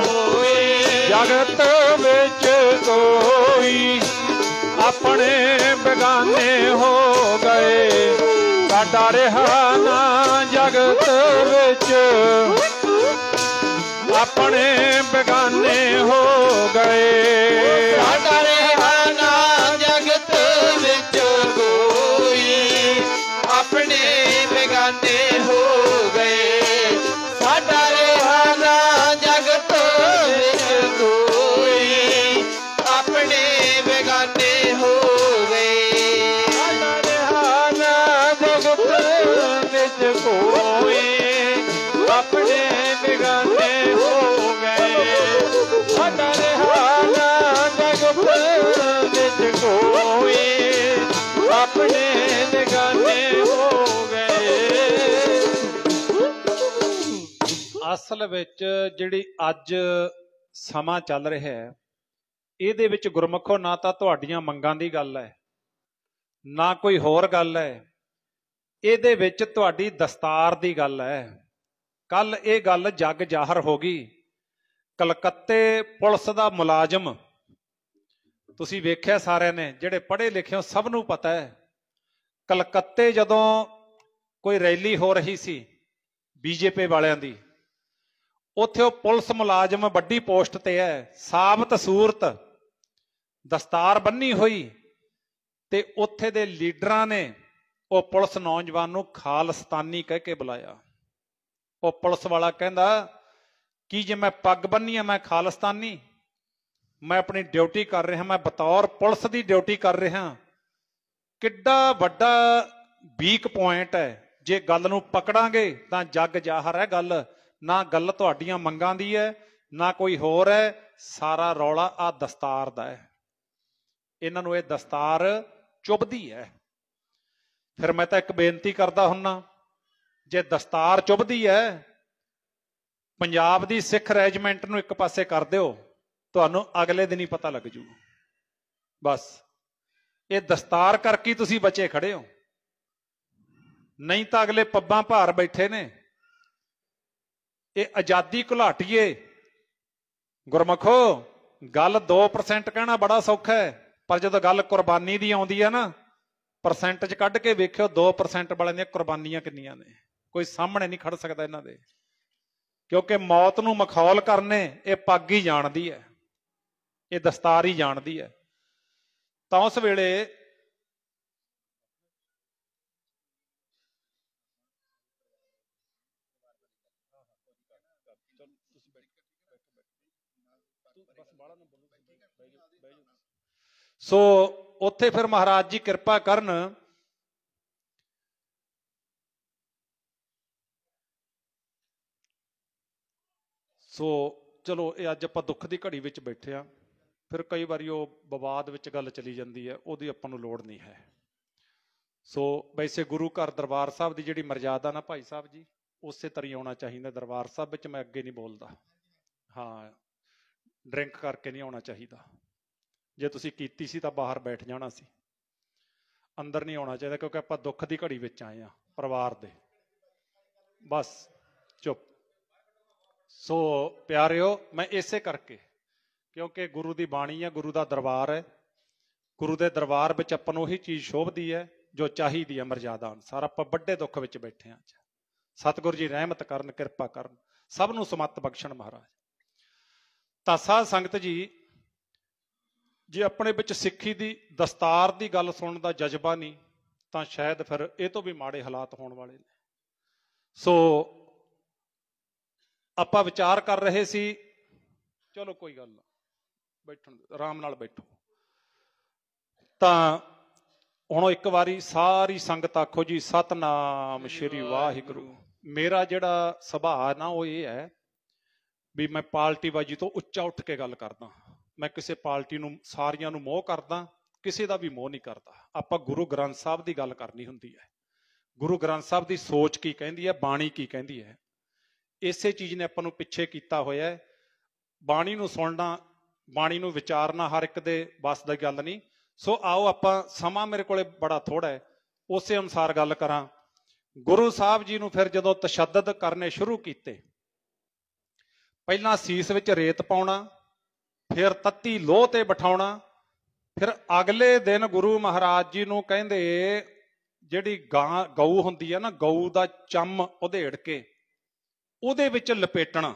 ਕੋਈ। ਜਗਤ ਵਿੱਚ ਕੋਈ। ਆਪਣੇ ਬੇਗਾਨੇ ਹੋ ਗਏ, ਸਾਡਾ ਰਿਹਾ ਨਾ ਜਗਤ ਵਿੱਚ। ਆਪਣੇ ਬੇਗਾਨੇ ਹੋ ਗਏ, ਸਾਡਾ ਰਿਹਾ ਨਾ ਜਗਤ ਵਿੱਚ ਕੋਈ। ਆਪਣੇ ਬੇਗਾਨੇ ਹੋ ਗਏ, ਸਾਡਾ ਰਿਹਾ ਨਾ ਜਗਤ ਵਿੱਚ ਕੋਈ। ਆਪਣੇ ਬੇਗਾਨੇ ਹੋ ਗਏ, ਸਾਡਾ ਰਿਹਾ ਨਾ ਜਗਤ ਵਿੱਚ ਕੋਈ। ਆਪਣੇ ਬੇਗਾਨੇ ਹੋ ਗਏ, ਸਾਡਾ ਰਿਹਾ ਨਾ ਜਗਤ ਵਿੱਚ ਕੋਈ। ਆਪਣੇ ਬੇਗਾਨੇ ਹੋ ਗਏ। ਅਸਲ ਵਿੱਚ ਜਿਹੜੀ ਅੱਜ ਸਮਾਂ ਚੱਲ ਰਿਹਾ ਹੈ, ਇਹਦੇ ਵਿੱਚ ਗੁਰਮੁਖੋ ਨਾ ਤਾਂ ਤੁਹਾਡੀਆਂ ਮੰਗਾਂ ਦੀ ਗੱਲ ਹੈ, ਨਾ ਕੋਈ ਹੋਰ ਗੱਲ ਹੈ। ਇਹਦੇ ਵਿੱਚ ਤੁਹਾਡੀ ਦਸਤਾਰ ਦੀ ਗੱਲ ਹੈ। ਕੱਲ ਇਹ ਗੱਲ ਜੱਗ ਜ਼ਾਹਰ ਹੋ ਗਈ। ਕਲਕੱਤੇ ਪੁਲਿਸ ਦਾ ਮੁਲਾਜ਼ਮ, ਤੁਸੀਂ ਵੇਖਿਆ ਸਾਰਿਆਂ ਨੇ, ਜਿਹੜੇ ਪੜ੍ਹੇ ਲਿਖੇ ਹੋ ਸਭ ਨੂੰ ਪਤਾ ਹੈ। ਕਲਕੱਤੇ ਜਦੋਂ ਕੋਈ ਰੈਲੀ ਹੋ ਰਹੀ ਸੀ ਬੀਜੇਪੀ ਵਾਲਿਆਂ ਦੀ, ਉੱਥੇ ਉਹ ਪੁਲਿਸ ਮੁਲਾਜ਼ਮ ਵੱਡੀ ਪੋਸਟ ਤੇ ਹੈ, ਸਾਬਤ ਸੂਰਤ, ਦਸਤਾਰ ਬੰਨੀ ਹੋਈ, ਤੇ ਉੱਥੇ ਦੇ ਲੀਡਰਾਂ ਨੇ ਉਹ ਪੁਲਿਸ ਨੌਜਵਾਨ ਨੂੰ ਖਾਲਿਸਤਾਨੀ ਕਹਿ ਕੇ ਬੁਲਾਇਆ। ਉਹ ਪੁਲਿਸ ਵਾਲਾ ਕਹਿੰਦਾ ਕਿ ਜੇ ਮੈਂ ਪੱਗ ਬੰਨੀ ਆ ਮੈਂ ਖਾਲਿਸਤਾਨੀ? ਮੈਂ ਆਪਣੀ ਡਿਊਟੀ ਕਰ ਰਿਹਾ, ਮੈਂ ਬਤੌਰ ਪੁਲਿਸ ਦੀ ਡਿਊਟੀ ਕਰ ਰਿਹਾ, ਕਿੱਡਾ ਵੱਡਾ ਵੀਕ ਪੁਆਇੰਟ ਹੈ। ਜੇ ਗੱਲ ਨੂੰ ਪਕੜਾਂਗੇ ਤਾਂ ਜੱਗ ਜ਼ਾਹਰ ਹੈ ਗੱਲ। ਨਾ ਗੱਲ ਤੁਹਾਡੀਆਂ ਮੰਗਾਂ ਦੀ ਹੈ, ਨਾ ਕੋਈ ਹੋਰ ਹੈ, ਸਾਰਾ ਰੌਲਾ ਆ ਦਸਤਾਰ ਦਾ ਹੈ। ਇਹਨਾਂ ਨੂੰ ਇਹ ਦਸਤਾਰ ਚੁੱਭਦੀ ਹੈ। ਫਿਰ ਮੈਂ ਤਾਂ ਇੱਕ ਬੇਨਤੀ ਕਰਦਾ ਹੁੰਨਾ, ਜੇ ਦਸਤਾਰ ਚੁੱਭਦੀ ਹੈ, ਪੰਜਾਬ ਦੀ ਸਿੱਖ ਰੈਜੀਮੈਂਟ ਨੂੰ ਇੱਕ ਪਾਸੇ ਕਰ ਦਿਓ, ਤੁਹਾਨੂੰ ਅਗਲੇ ਦਿਨ ਹੀ ਪਤਾ ਲੱਗ ਜੂ। ਬਸ ਇਹ ਦਸਤਾਰ ਕਰਕੇ ਤੁਸੀਂ ਬਚੇ ਖੜੇ ਹੋ, ਨਹੀਂ ਤਾਂ ਅਗਲੇ ਪੱਬਾਂ ਭਾਰ ਬੈਠੇ ਨੇ। ਇਹ ਆਜ਼ਾਦੀ ਘੁਲਾਟੀਏ ਗੁਰਮਖੋ, ਗੱਲ 2% ਕਹਿਣਾ ਬੜਾ ਸੌਖਾ ਹੈ, ਪਰ ਜਦੋਂ ਗੱਲ ਕੁਰਬਾਨੀ ਦੀ ਆਉਂਦੀ ਹੈ ਨਾ, ਪਰਸੈਂਟ 'ਚ ਕੱਢ ਕੇ ਵੇਖਿਓ 2% ਵਾਲਿਆਂ ਦੀਆਂ ਕੁਰਬਾਨੀਆਂ ਕਿੰਨੀਆਂ ਨੇ। ਕੋਈ ਸਾਹਮਣੇ ਨਹੀਂ ਖੜ ਸਕਦਾ ਇਹਨਾਂ ਦੇ, ਕਿਉਂਕਿ ਮੌਤ ਨੂੰ ਮਖੌਲ ਕਰਨੇ ਇਹ ਪੱਗ ਹੀ ਜਾਣਦੀ ਹੈ, ਇਹ ਦਸਤਾਰ ਹੀ ਜਾਣਦੀ ਹੈ। ਤਾਂ ਉਸ ਵੇਲੇ ਸੋ ਉੱਥੇ ਫਿਰ ਮਹਾਰਾਜ ਜੀ ਕਿਰਪਾ ਕਰਨ, ਸੋ ਚਲੋ ਇਹ ਅੱਜ ਆਪਾਂ ਦੁੱਖ ਦੀ ਘੜੀ ਵਿੱਚ ਬੈਠੇ ਆ। ਫਿਰ ਕਈ ਵਾਰੀ ਉਹ ਵਿਵਾਦ ਵਿੱਚ ਗੱਲ ਚਲੀ ਜਾਂਦੀ ਹੈ, ਉਹਦੀ ਆਪਾਂ ਨੂੰ ਲੋੜ ਨਹੀਂ ਹੈ। ਸੋ ਵੈਸੇ ਗੁਰੂ ਘਰ ਦਰਬਾਰ ਸਾਹਿਬ ਦੀ ਜਿਹੜੀ ਮਰਜ਼ਾਦਾ ਨਾ ਭਾਈ ਸਾਹਿਬ ਜੀ, ਉਸੇ ਤਰ੍ਹਾਂ ਆਉਣਾ ਚਾਹੀਦਾ ਦਰਬਾਰ ਸਾਹਿਬ ਵਿੱਚ। ਮੈਂ ਅੱਗੇ ਨਹੀਂ ਬੋਲਦਾ, ਹਾਂ ਡਰਿੰਕ ਕਰਕੇ ਨਹੀਂ ਆਉਣਾ ਚਾਹੀਦਾ। ਜੇ ਤੁਸੀਂ ਕੀਤੀ ਸੀ ਤਾਂ ਬਾਹਰ ਬੈਠ ਜਾਣਾ ਸੀ, ਅੰਦਰ ਨਹੀਂ ਆਉਣਾ ਚਾਹੀਦਾ, ਕਿਉਂਕਿ ਆਪਾਂ ਦੁੱਖ ਦੀ ਘੜੀ ਵਿੱਚ ਆਏ ਆ ਪਰਿਵਾਰ ਦੇ। ਬਸ ਚੁੱਪ। ਸੋ ਪਿਆਰਿਓ, ਮੈਂ ਇਸੇ ਕਰਕੇ, ਕਿਉਂਕਿ ਗੁਰੂ ਦੀ ਬਾਣੀ ਹੈ, ਗੁਰੂ ਦਾ ਦਰਬਾਰ ਹੈ, ਗੁਰੂ ਦੇ ਦਰਬਾਰ ਵਿੱਚ ਆਪਾਂ ਨੂੰ ਉਹੀ ਚੀਜ਼ ਸ਼ੋਭਦੀ ਹੈ ਜੋ ਚਾਹੀਦੀ ਹੈ ਮਰਜ਼ਾਦਾ ਅਨੁਸਾਰ। ਆਪਾਂ ਵੱਡੇ ਦੁੱਖ ਵਿੱਚ ਬੈਠੇ ਹਾਂ। ਸਤਿਗੁਰੂ ਜੀ ਰਹਿਮਤ ਕਰਨ, ਕਿਰਪਾ ਕਰਨ, ਸਭ ਨੂੰ ਸਮੱਤ ਬਖਸ਼ਣ ਮਹਾਰਾਜ। ਤਾਂ ਸਾਧ ਸੰਗਤ ਜੀ, ਜੇ ਆਪਣੇ ਵਿੱਚ ਸਿੱਖੀ ਦੀ ਦਸਤਾਰ ਦੀ ਗੱਲ ਸੁਣਨ ਦਾ ਜਜ਼ਬਾ ਨਹੀਂ, ਤਾਂ ਸ਼ਾਇਦ ਫਿਰ ਇਹ ਤੋਂ ਵੀ ਮਾੜੇ ਹਾਲਾਤ ਹੋਣ ਵਾਲੇ ਨੇ। ਸੋ ਆਪਾਂ ਵਿਚਾਰ ਕਰ ਰਹੇ ਸੀ, ਚਲੋ ਕੋਈ ਗੱਲ ਨਾ, ਬੈਠਣ ਆਰਾਮ ਨਾਲ ਬੈਠੋ। ਤਾਂ ਹੁਣ ਇੱਕ ਵਾਰੀ ਸਾਰੀ ਸੰਗਤ ਆਖੋ ਜੀ ਸਤਨਾਮ ਸ਼੍ਰੀ ਵਾਹਿਗੁਰੂ। ਮੇਰਾ ਜਿਹੜਾ ਸੁਭਾਅ ਨਾ ਉਹ ਇਹ ਹੈ ਵੀ ਮੈਂ ਪਾਰਟੀਬਾਜ਼ੀ ਤੋਂ ਉੱਚਾ ਉੱਠ ਕੇ ਗੱਲ ਕਰਦਾ। ਮੈਂ ਕਿਸੇ ਪਾਰਟੀ ਨੂੰ, ਸਾਰੀਆਂ ਨੂੰ ਮੋਹ ਕਰਦਾ, ਕਿਸੇ ਦਾ ਵੀ ਮੋਹ ਨਹੀਂ ਕਰਦਾ। ਆਪਾਂ ਗੁਰੂ ਗ੍ਰੰਥ ਸਾਹਿਬ ਦੀ ਗੱਲ ਕਰਨੀ ਹੁੰਦੀ ਹੈ। ਗੁਰੂ ਗ੍ਰੰਥ ਸਾਹਿਬ ਦੀ ਸੋਚ ਕੀ ਕਹਿੰਦੀ ਹੈ, ਬਾਣੀ ਕੀ ਕਹਿੰਦੀ ਹੈ, ਇਸੇ ਚੀਜ਼ ਨੇ ਆਪਾਂ ਨੂੰ ਪਿੱਛੇ ਕੀਤਾ ਹੋਇਆ ਹੈ। ਬਾਣੀ ਨੂੰ ਸੁਣਨਾ, ਬਾਣੀ ਨੂੰ ਵਿਚਾਰਨਾ ਹਰ ਇੱਕ ਦੇ ਬਸ ਦੀ ਗੱਲ ਨਹੀਂ। ਸੋ ਆਓ ਆਪਾਂ, ਸਮਾਂ ਮੇਰੇ ਕੋਲੇ ਬੜਾ ਥੋੜਾ ਹੈ, ਉਸੇ ਅਨੁਸਾਰ ਗੱਲ ਕਰਾਂ। ਗੁਰੂ ਸਾਹਿਬ ਜੀ ਨੂੰ ਫਿਰ ਜਦੋਂ ਤਸ਼ੱਦਦ ਕਰਨੇ ਸ਼ੁਰੂ ਕੀਤੇ, ਪਹਿਲਾਂ ਸੀਸ ਵਿੱਚ ਰੇਤ ਪਾਉਣਾ, ਫਿਰ ਤੱਤੀ ਲੋਹ ਤੇ ਬਿਠਾਉਣਾ, ਫਿਰ ਅਗਲੇ ਦਿਨ ਗੁਰੂ ਮਹਾਰਾਜ ਜੀ ਨੂੰ ਕਹਿੰਦੇ ਜਿਹੜੀ ਗਊ ਹੁੰਦੀ ਹੈ ਨਾ, ਗਊ ਦਾ ਚੰਮ ਉਧੇੜ ਕੇ ਉਹਦੇ ਵਿੱਚ ਲਪੇਟਣਾ।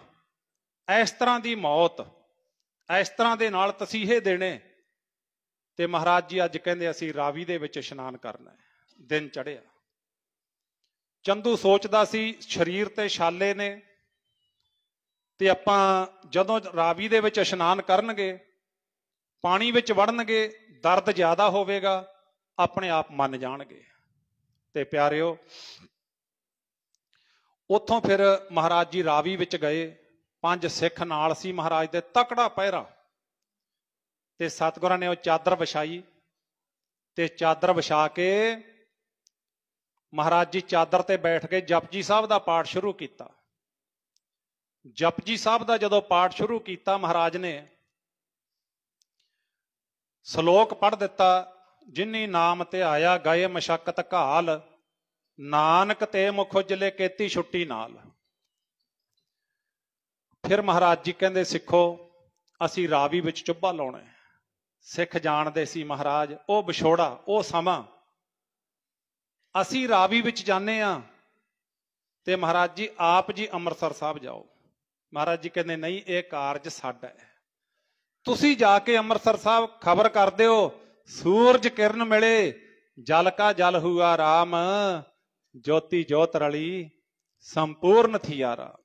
ਇਸ ਤਰ੍ਹਾਂ ਦੀ ਮੌਤ, ਇਸ ਤਰ੍ਹਾਂ ਦੇ ਨਾਲ ਤਸੀਹੇ ਦੇਣੇ। ਤੇ ਮਹਾਰਾਜ ਜੀ ਅੱਜ ਕਹਿੰਦੇ ਅਸੀਂ ਰਾਵੀ ਦੇ ਵਿੱਚ ਇਸ਼ਨਾਨ ਕਰਨਾ ਹੈ। ਦਿਨ ਚੜ੍ਹਿਆ, ਚੰਦੂ ਸੋਚਦਾ ਸੀ ਸਰੀਰ ਤੇ ਛਾਲੇ ਨੇ, ਤੇ ਆਪਾਂ ਜਦੋਂ ਰਾਵੀ ਦੇ ਵਿੱਚ ਇਸ਼ਨਾਨ ਕਰਨਗੇ, ਪਾਣੀ ਵਿੱਚ ਵੜਨਗੇ, ਦਰਦ ਜ਼ਿਆਦਾ ਹੋਵੇਗਾ, ਆਪਣੇ ਆਪ ਮੰਨ ਜਾਣਗੇ। ਤੇ ਪਿਆਰਿਓ, ਉੱਥੋਂ ਫਿਰ ਮਹਾਰਾਜ ਜੀ ਰਾਵੀ ਵਿੱਚ ਗਏ। 5 ਸਿੱਖ ਨਾਲ ਸੀ ਮਹਾਰਾਜ ਦੇ, ਤਕੜਾ ਪਹਿਰਾ। ਤੇ ਸਤਿਗੁਰਾਂ ਨੇ ਉਹ ਚਾਦਰ ਵਿਛਾਈ, ਤੇ ਚਾਦਰ ਵਿਛਾ ਕੇ ਮਹਾਰਾਜ ਜੀ ਚਾਦਰ ਤੇ ਬੈਠ ਕੇ ਜਪਜੀ ਸਾਹਿਬ ਦਾ ਪਾਠ ਸ਼ੁਰੂ ਕੀਤਾ। ਜਪਜੀ ਸਾਹਿਬ ਦਾ ਜਦੋਂ ਪਾਠ ਸ਼ੁਰੂ ਕੀਤਾ, ਮਹਾਰਾਜ ਨੇ ਸ਼ਲੋਕ ਪੜ੍ਹ ਦਿੱਤਾ, ਜਿਨੀ ਨਾਮ ਧਿਆਇਆ ਗਏ ਮਸ਼ੱਕਤ ਘਾਲ, ਨਾਨਕ ਤੇ ਮੁਖ ਉਜਲੇ ਕੀਤੀ ਛੁੱਟੀ ਨਾਲ। ਫਿਰ ਮਹਾਰਾਜ ਜੀ ਕਹਿੰਦੇ, ਸਿੱਖੋ ਅਸੀਂ ਰਾਵੀ ਵਿੱਚ ਚੁੱਭਾ ਲਾਉਣਾ ਹੈ। ਸਿੱਖ ਜਾਣਦੇ ਸੀ ਮਹਾਰਾਜ ਉਹ ਵਿਛੋੜਾ, ਉਹ ਸਮਾਂ। ਅਸੀਂ ਰਾਵੀ ਵਿੱਚ ਜਾਂਦੇ ਹਾਂ ਤੇ ਮਹਾਰਾਜ ਜੀ ਆਪ ਜੀ ਅੰਮ੍ਰਿਤਸਰ ਸਾਹਿਬ ਜਾਓ। ਮਹਾਰਾਜ ਜੀ ਕਹਿੰਦੇ ਨਹੀਂ, ਇਹ ਕਾਰਜ ਸਾਡਾ ਹੈ, ਤੁਸੀਂ ਜਾ ਕੇ ਅੰਮ੍ਰਿਤਸਰ ਸਾਹਿਬ ਖਬਰ ਕਰ ਦਿਓ, ਸੂਰਜ ਕਿਰਨ ਮਿਲੇ, ਜਲ ਕਾ ਜਲ ਹੁਆ ਰਾਮ, ਜੋਤੀ ਜੋਤ ਰਲੀ ਸੰਪੂਰਨ ਥੀਆ ਰਾਮ।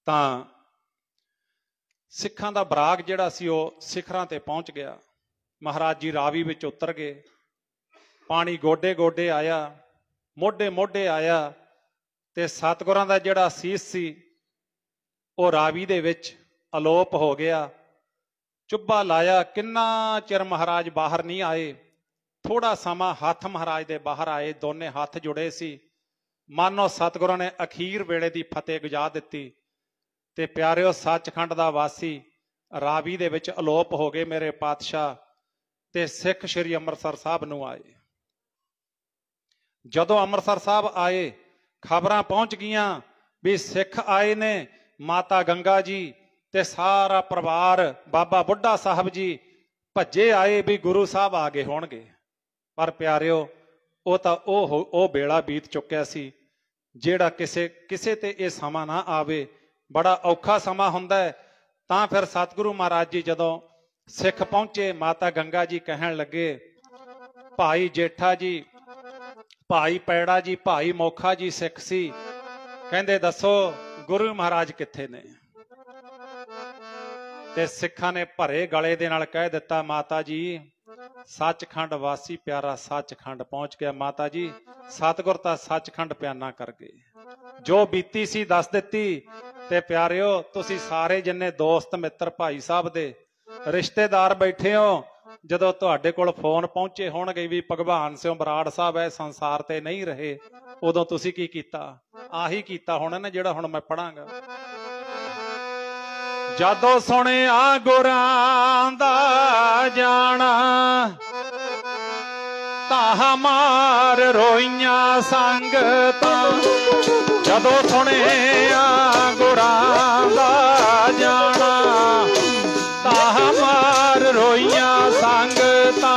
ਤਾਂ ਸਿੱਖਾਂ ਦਾ ਬਰਾਗ ਜਿਹੜਾ ਸੀ ਉਹ ਸਿਖਰਾਂ ਤੇ ਪਹੁੰਚ ਗਿਆ। ਮਹਾਰਾਜ ਜੀ ਰਾਵੀ ਵਿੱਚ ਉਤਰ ਗਏ, पानी गोडे गोडे आया, मोढे मोढे आया, ते सतगुरां दा जिहड़ा सीस सी वो रावी दे विच अलोप हो गया। चुब्बा लाया, किन्ना चिर महाराज बाहर नहीं आए। थोड़ा समा हथ महाराज दे बाहर आए, दोने हथ जुड़े सी, मानो सतगुरां ने अखीर वेले दी फतेह गुजा दित्ती। ते प्यारिओ सचखंड दा वासी रावी दे विच अलोप हो गए मेरे पातशाह, ते सिख श्री अमृतसर साहब नूं आए। जदों अमृतसर साहब आए, खबरां पहुंच गईयां भी सिख आए ने, माता गंगा जी ते सारा परिवार, बाबा बुढ़ा साहब जी भज्जे आए भी गुरु साहब आ गए होणगे। पर प्यारिओ ਉਹ ਤਾਂ ਉਹ बेड़ा बीत चुक्या सी ਜਿਹੜਾ ਕਿਸੇ ਤੇ ਇਹ ਸਮਾਂ ਨਾ ਆਵੇ। बड़ा औखा समा हुंदा है। तां फिर सतगुरु महाराज जी जदों सिख पहुंचे, माता गंगा जी कहन लगे, भाई जेठा जी, भाई पैड़ा जी, भाई मोखा जी सिख सी, कहंदे दसो गुरु महाराज कित्थे ने। ते सिखां ने भरे गले दे नाल कह दिता, माता जी सचखंड वासी प्यारा सचखंड पहुंच गया। माता जी सतगुर तां सचखंड प्याना कर गए, जो बीती सी दस दित्ती। ते प्यारिओ तुसी सारे जिन्ने दोस्त मित्र भाई साहब दे रिश्तेदार बैठे हो, जदों तुहाडे कोल फोन पहुंचे होणगे भी भगवान सिंह बराड़ साहब है संसार ते नहीं रहे, उदों तुसी की कीता? आही कीता होना ना जिहड़ा हुण मैं पढ़ांगा। जदों सुनिया गुरां दा जाना, ताह मार रोइयां संगतां। जदों सुनिया गुरां दा जाना, ताह मार रोइयां संगतां।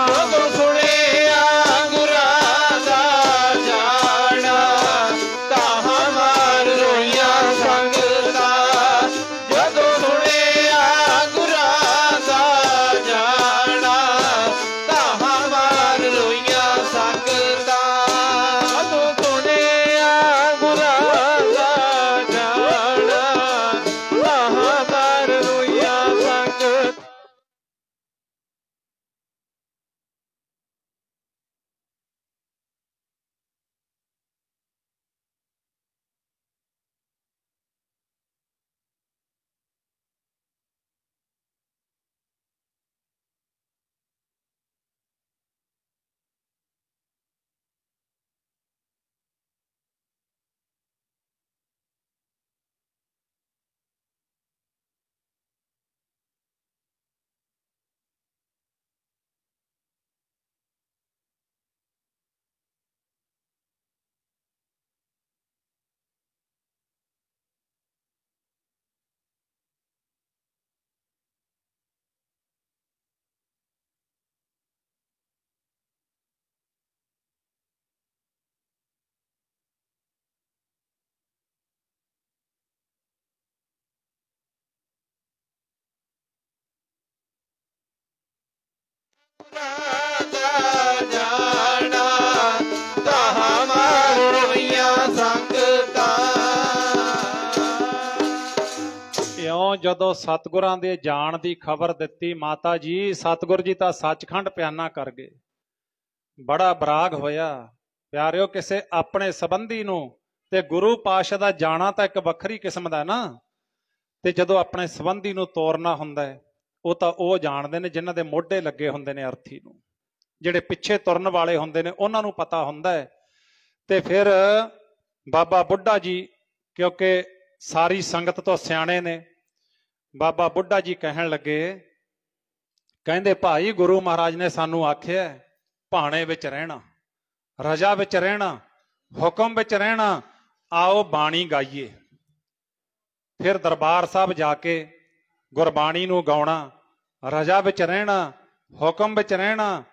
जदों सुनिया गुरां दा जाना, ताह मार रोइयां संगतां। जदों सुनिया गुरां दा जाना, ताह मार रोइयां संगतां। जदों सुनिया गुरां दा जाना, ताह मार रोइयां संगतां। जाना, ताह मार रोइयां संगतां। इउं जदों सतगुरां दे जाण दी खबर दित्ती, माता जी सतगुर जी तां सचखंड प्याना कर गए। बड़ा बराग होया। प्यारिओ किसे अपने संबंधी नूं ते गुरु पातशाह दा जाना तां एक वखरी किस्म दा ना, ते जदों अपने संबंधी नूं तोरना हुंदा है, ਉਹ ਤਾਂ ਉਹ ਜਾਣਦੇ ਨੇ ਜਿਨ੍ਹਾਂ ਦੇ ਮੋਢੇ ਲੱਗੇ ਹੁੰਦੇ ਨੇ ਅਰਥੀ ਨੂੰ। ਜਿਹੜੇ ਪਿੱਛੇ ਤੁਰਨ ਵਾਲੇ ਹੁੰਦੇ ਨੇ ਉਹਨਾਂ ਨੂੰ ਪਤਾ ਹੁੰਦਾ ਹੈ। ਤੇ ਫਿਰ ਬਾਬਾ ਬੁੱਢਾ ਜੀ, ਕਿਉਂਕਿ ਸਾਰੀ ਸੰਗਤ ਤੋਂ ਸਿਆਣੇ ਨੇ, ਬਾਬਾ ਬੁੱਢਾ ਜੀ ਕਹਿਣ ਲੱਗੇ, ਕਹਿੰਦੇ ਭਾਈ ਗੁਰੂ ਮਹਾਰਾਜ ਨੇ ਸਾਨੂੰ ਆਖਿਆ ਭਾਣੇ ਵਿੱਚ ਰਹਿਣਾ, ਰਜਾ ਵਿੱਚ ਰਹਿਣਾ, ਹੁਕਮ ਵਿੱਚ ਰਹਿਣਾ, ਆਓ ਬਾਣੀ ਗਾਈਏ। ਫਿਰ ਦਰਬਾਰ ਸਾਹਿਬ ਜਾ ਕੇ ਗੁਰਬਾਣੀ ਨੂੰ ਗਾਉਣਾ, ਰਜਾ ਵਿੱਚ ਰਹਿਣਾ, ਹੁਕਮ ਵਿੱਚ ਰਹਿਣਾ,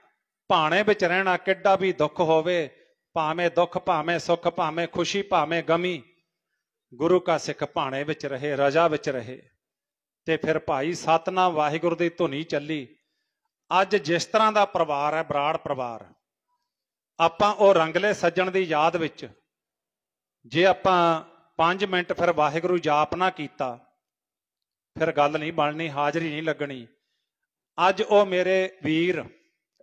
ਭਾਣੇ ਵਿੱਚ ਰਹਿਣਾ। ਕਿੱਡਾ ਵੀ ਦੁੱਖ ਹੋਵੇ, ਭਾਵੇਂ ਦੁੱਖ ਭਾਵੇਂ ਸੁੱਖ, ਭਾਵੇਂ ਖੁਸ਼ੀ ਭਾਵੇਂ ਗਮੀ, ਗੁਰੂ ਕਾ ਸਿੱਖ ਭਾਣੇ ਵਿੱਚ ਰਹੇ, ਰਜਾ ਵਿੱਚ ਰਹੇ। ਤੇ ਫਿਰ ਭਾਈ ਸਤਨਾਮ ਵਾਹਿਗੁਰੂ ਦੀ ਧੁਨੀ ਚੱਲੀ। ਅੱਜ ਜਿਸ ਤਰ੍ਹਾਂ ਦਾ ਪਰਿਵਾਰ ਹੈ ਬਰਾੜ ਪਰਿਵਾਰ, ਆਪਾਂ ਉਹ ਰੰਗਲੇ ਸੱਜਣ ਦੀ ਯਾਦ ਵਿੱਚ ਜੇ ਆਪਾਂ 5 ਮਿੰਟ ਫਿਰ ਵਾਹਿਗੁਰੂ ਜਾਪ ਨਾ ਕੀਤਾ, ਫਿਰ ਗੱਲ ਨਹੀਂ ਬਣਨੀ, ਹਾਜ਼ਰੀ ਨਹੀਂ ਲੱਗਣੀ। ਅੱਜ ਉਹ ਮੇਰੇ ਵੀਰ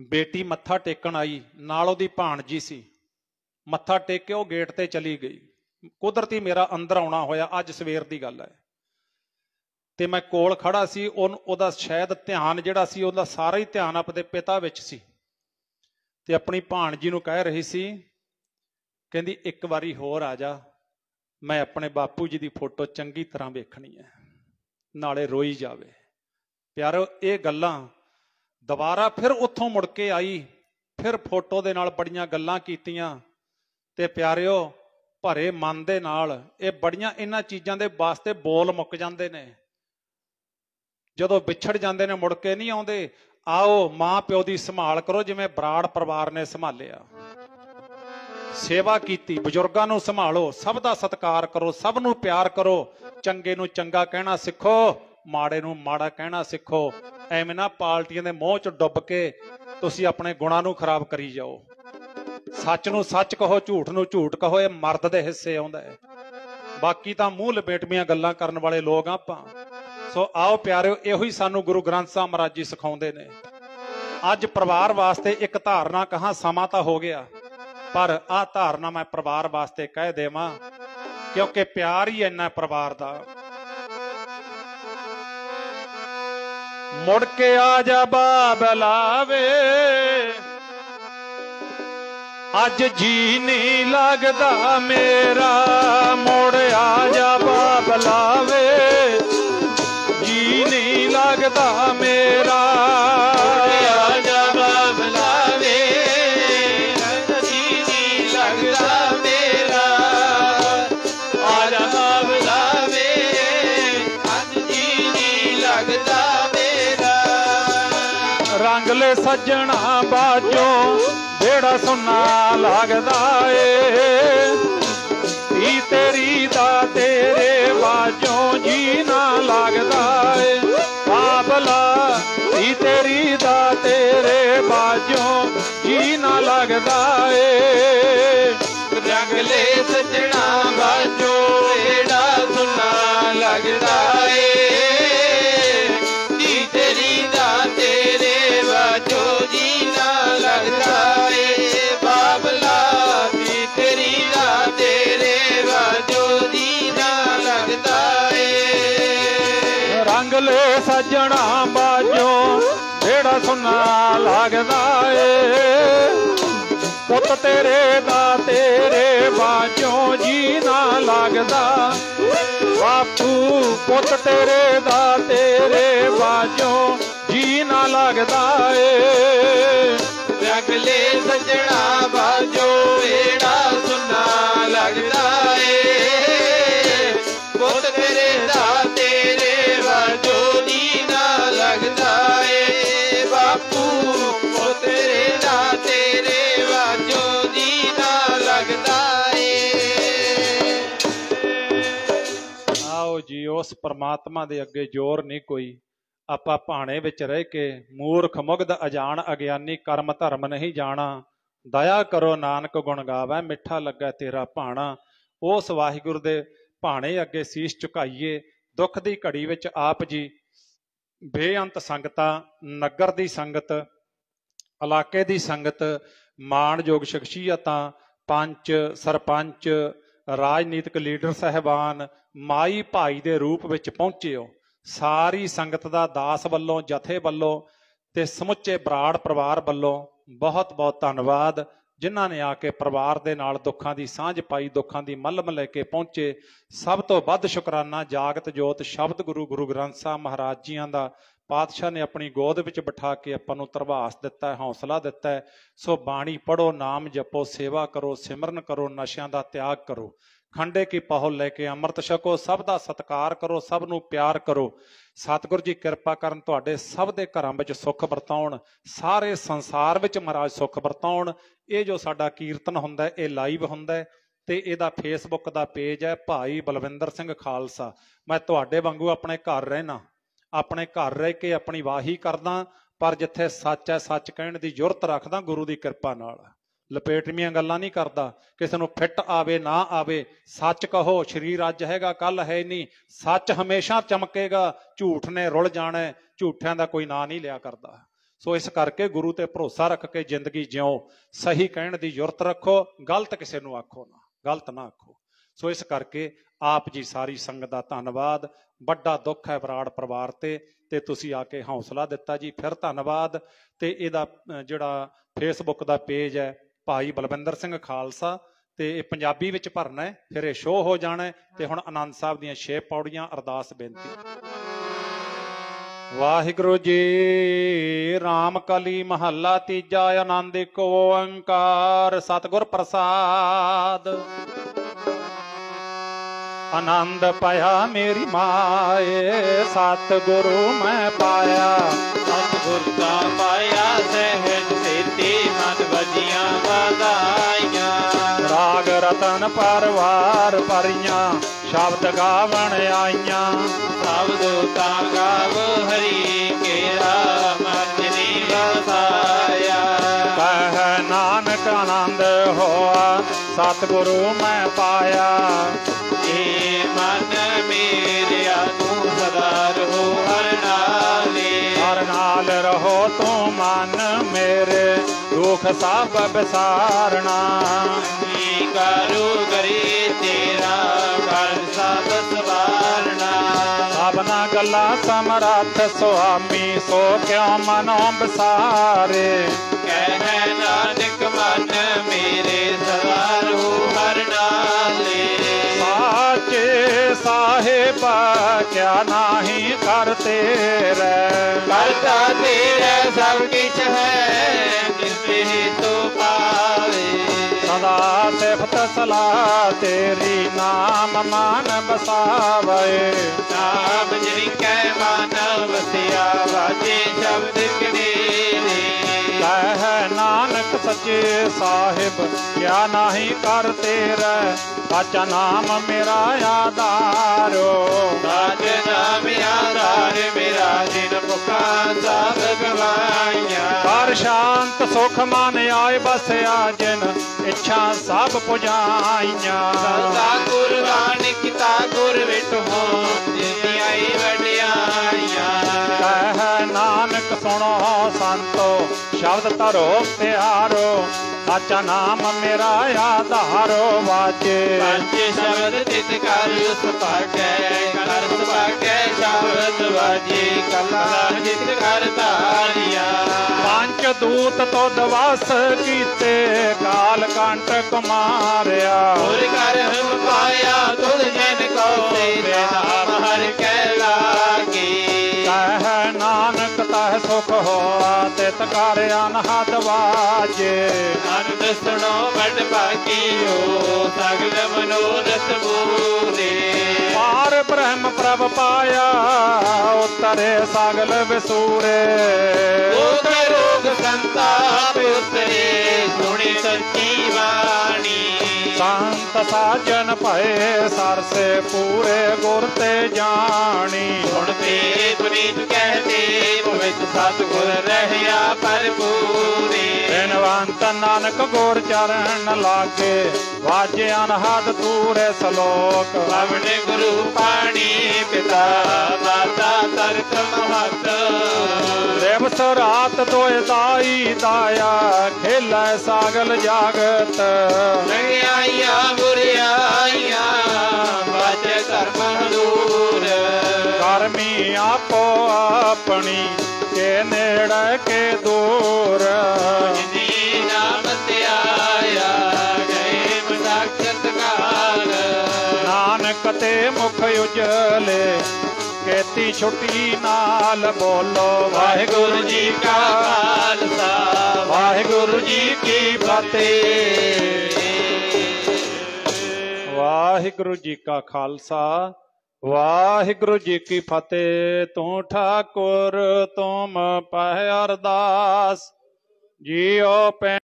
बेटी मत्था टेकण आई, नाल ओहदी भाणजी सी। मत्था टेक के वो गेट ते चली गई। कुदरती मेरा अंदर आउणा होया, अज सवेर दी गल है, ते मैं कोल खड़ा सी। ओहदा शायद ध्यान जिहड़ा सी ओहदा सारा ही ध्यान अपने पिता विच सी, ते अपनी भाणजी नूं कह रही सी, कहंदी एक वारी होर आ जा, मैं अपने बापू जी की फोटो चंगी तरह वेखनी है, नाले रोई जावे। प्यारो ये गल्लां दोबारा फिर उत्थों मुड़ के आई, फिर फोटो दे नाल बड़ियां गल्लां कीतियां। ते प्यारिओ भरे मन दे नाल ये बड़ियां इन्हां चीज़ां दे वास्ते बोल मुक जांदे ने। जदों विछड़ जांदे ने मुड़ के नहीं आउंदे। आओ मां प्यो की संभाल करो जिवें बराड़ परिवार ने संभालिया, सेवा कीती, बजुर्गां नूं संभालो, सब दा सत्कार करो, सब नूं प्यार करो, चंगे नूं चंगा कहना सिखो, माड़े नूं माड़ा कहना सिखो। एवें ना पार्टियां दे मोह च डुब के तुसीं अपने गुणां नूं खराब करी जाओ। सच नूं सच कहो, झूठ नूं झूठ कहो, ये मर्द दे हिस्से आउंदा है। बाकी तां मूंह लपेटवीआं गल्लां करन वाले लोग आपां। सो आओ प्यारिओ, इहो ही सानूं गुरु ग्रंथ साहिब महाराज जी सिखाउंदे ने। अज परिवार वास्ते एक धारणा कहां, समा तां हो गया, पर आ धारणा मैं परिवार वास्ते कह देवां, क्योंकि प्यार ही इन्ना परिवार दा। मुड़ के आ जा बाबलावे, अज जी नहीं लगदा मेरा, मुड़ आ जा बाबलावे, जी नहीं लगदा मेरा। आ जा बाबलावे, जी नहीं लगदा मेरा। आ जा बाबलावे, अज जी नहीं लगदा मेरा। रंगले सज्जणा बाजो बेड़ा सुना लगदा ए, धी तेरी दा तेरे बाजों जी ना लगदा ए। बाबला धी तेरी दा तेरे बाजों जी ना लगदा ए। रंगले सजना बाजो बेड़ा सुना लगदा ए, धी तेरी दा तेरे बाजो जी ना लगदा ए। बाबला धी तेरी दा तेरे बाजो जी ना लगदा ए। रंगले सज्जणा बाजो बेड़ा सुना लगदा ए, पुत तेरे दा तेरे बाजों जी ना लगदा। बापू पुत तेरे दा तेरे बाजों जी ना लगदा ए। रंगले सजना बाजो बेड़ा सुना लगदा ए, पुत तेरे दा तेरे बाजो जी ना लगदा ए। बापू पुत तेरे दा तेरे बाजो जी ना लगदा ए। आओ जी, उस परमात्मा दे अगे जोर नहीं कोई। ਆਪਾਂ ਭਾਣੇ ਵਿੱਚ ਰਹਿ ਕੇ ਮੂਰਖ ਮੁਗਧ ਅਜਾਣ ਅਗਿਆਨੀ ਕਰਮ ਧਰਮ ਨਹੀਂ ਜਾਣਾ। ਦਇਆ ਕਰੋ ਨਾਨਕ ਗੁਣ ਗਾਵੈ, ਮਿੱਠਾ ਲੱਗਾ ਤੇਰਾ ਭਾਣਾ। ਉਸ ਵਾਹਿਗੁਰੂ ਦੇ ਭਾਣੇ ਅੱਗੇ ਸੀਸ ਝੁਕਾਈਏ। ਦੁੱਖ ਦੀ ਘੜੀ ਵਿੱਚ ਆਪ ਜੀ ਬੇਅੰਤ ਸੰਗਤਾਂ, ਨਗਰ ਦੀ ਸੰਗਤ, ਇਲਾਕੇ ਦੀ ਸੰਗਤ, ਮਾਣਯੋਗ ਸ਼ਖਸੀਅਤਾਂ, ਪੰਚ ਸਰਪੰਚ, ਰਾਜਨੀਤਿਕ ਲੀਡਰ ਸਾਹਿਬਾਨ, ਮਾਈ ਭਾਈ ਦੇ ਰੂਪ ਵਿੱਚ ਪਹੁੰਚੇ ਹੋ। सारी संगत दा दास वल्लों, जथे वल्लों ते समुचे बराड़ परिवार वल्लों बहुत बहुत धन्नवाद, जिन्हां ने आके परिवार दे नाल दुखां दी सांझ पाई, दुखां दी मलम लैके पहुंचे। सब तो वध शुकराना जागत जोत शब्द गुरु गुरु ग्रंथ साहिब महाराज जियां दा। पातशाह ने अपनी गोद विच बिठा के आपां नूं तरवास दिता है, हौसला दिता है। सो बाणी पढ़ो, नाम जपो, सेवा करो, सिमरन करो, नशियां दा त्याग करो, खंडे की पहुल लैके अमृत छको, सब का सत्कार करो, सब नूं प्यार करो। सतगुरु जी कृपा करन, तुहाडे सब दे घरां विच सुख वरताउण, सारे संसार विच महाराज सुख वरताउण। ये जो साडा कीर्तन हुंदा है, ये लाइव हुंदा है ते इहदा फेसबुक दा पेज है भाई बलविंदर सिंह खालसा। मैं तुहाडे वांगू अपने घर रहना, अपने घर रह के अपनी वाही करदा, पर जिथे सच है सच कहण दी जुरत रखदा गुरु दी कृपा नाल। लपेटवीआं गल्लां नहीं करदा, किसी नूं फिट आवे ना आवे, सच कहो। शरीर अज हैगा कल है नहीं, सच हमेशा चमकेगा, झूठ ने रुल जाना, झूठियां दा कोई नां नहीं लिया करदा। सो इस करके गुरु ते भरोसा रख के जिंदगी जियो, सही कहण दी जुरत रखो, गलत किसी नूं आखो ना, गलत ना आखो। सो इस करके आप जी सारी संगत दा धन्नवाद। बड़ा दुख है बराड़ परिवार ते तुसीं आके हौसला दिता जी, फिर धन्नवाद। ते इहदा जिहड़ा फेसबुक दा पेज है भाई बलविंदर सिंह खालसा, ते पंजाबी विच भरना है, फिर ये शो हो जाना है। ते हुण आनंद साहब दीयां 6 पौड़ियां अरदास बेनती। वाहिगुरु जी राम कली महला तीजा, आनंद एक ओंकार सतगुर प्रसाद। आनंद पाया मेरी माए, सतगुरु मैं पाया, सतगुर का पाया सहज सेती, मन वजियां बधाइयां। राग रतन परवार परियां, शब्द गावण आईयां। शब्द ता गाव हरि केरा, मजनी बसाया। कह नानक आनंद होआ, सतगुरु मैं पाया। ए मन मेरे तू सदा रहो हर नाले, हर नाल रहो तू मन मेरे, दुख सब बिसारना। करो करे तेरा, कर सब सवारना। सबना गल्ला समरथ सुआमी, सो क्यों मनो बिसारे। कह नानक मन मेरे सदा रहो हर नाले। साचे साहिब क्या नाही करते रे, करता तेरा सब किछ है, जिससे तो पावे। सदा सिफत सलाह तेरी, नाम मान बसावे। नाम जिनके मन बसिया, बाजे शब्द कनेरे। कह नानक सच्चे साहिब क्या नाही करते रे, सच्चा नाम मेरा आधारो। साच नाम आधार मेरा, जिन मुखा सब गवाइया। पर शांत सुख मन आए बसया, जिन इच्छा सब पुजाइयां। सदा कुर्बान किता गुर विट हो, जिनी आई वडियाइया। कह नानक सुनो संतो, शब्द धरो प्यारो, सच्चा नाम मेरा आधारो वाजे। पंच शब्द तित कर सुभागै, कर सुभागै शब्द वाजे। कला जित कर तारिया। पंच दूत तो दवास कीते, काल कंटक मारिया। गुर कर हम पाया, तुझ जन को तेरे नाम हर कै लागे। कह नानक तह सुख होआ, तित कर अनहद वाजे। आनंद सुनो बड़ भागियो, सगल मनोरथ पूरे। पार ब्रह्म प्रभ पाया, उतरे सगल विसूरे। दुख रोग संताप उतरे, सुनी सच्ची वाणी। संत साजन भये सरसे, पूरे गुर ते जानी। सुनते पुनीत कहते, पवित्र सतगुर रहया भरपूरे। बिनवंत नानक गुर चरण लागे, वाजे अनहद तूरे सलोक। पवन गुरु पाणी पिता, माता तरक महत। दिवस रात दोए दाई दाया, खेलै सागल जागत। चंगियाइया बुरियाइया, बच कर्म दूर। कर्मी आपो अपनी, के नेड़े के दूर। जिनी नाम ते आया, गए मदाक्षत काल। नानक ते मुख उजले, केती छुट्टी नाल बोलो। वाहिगुरु जी का खालसा, वाहिगुरु जी की फतेह। वाहिगुरु जी का खालसा, वाहिगुरु जी की फतेह। तू ठाकुर तुम पह अरदास, जियो पे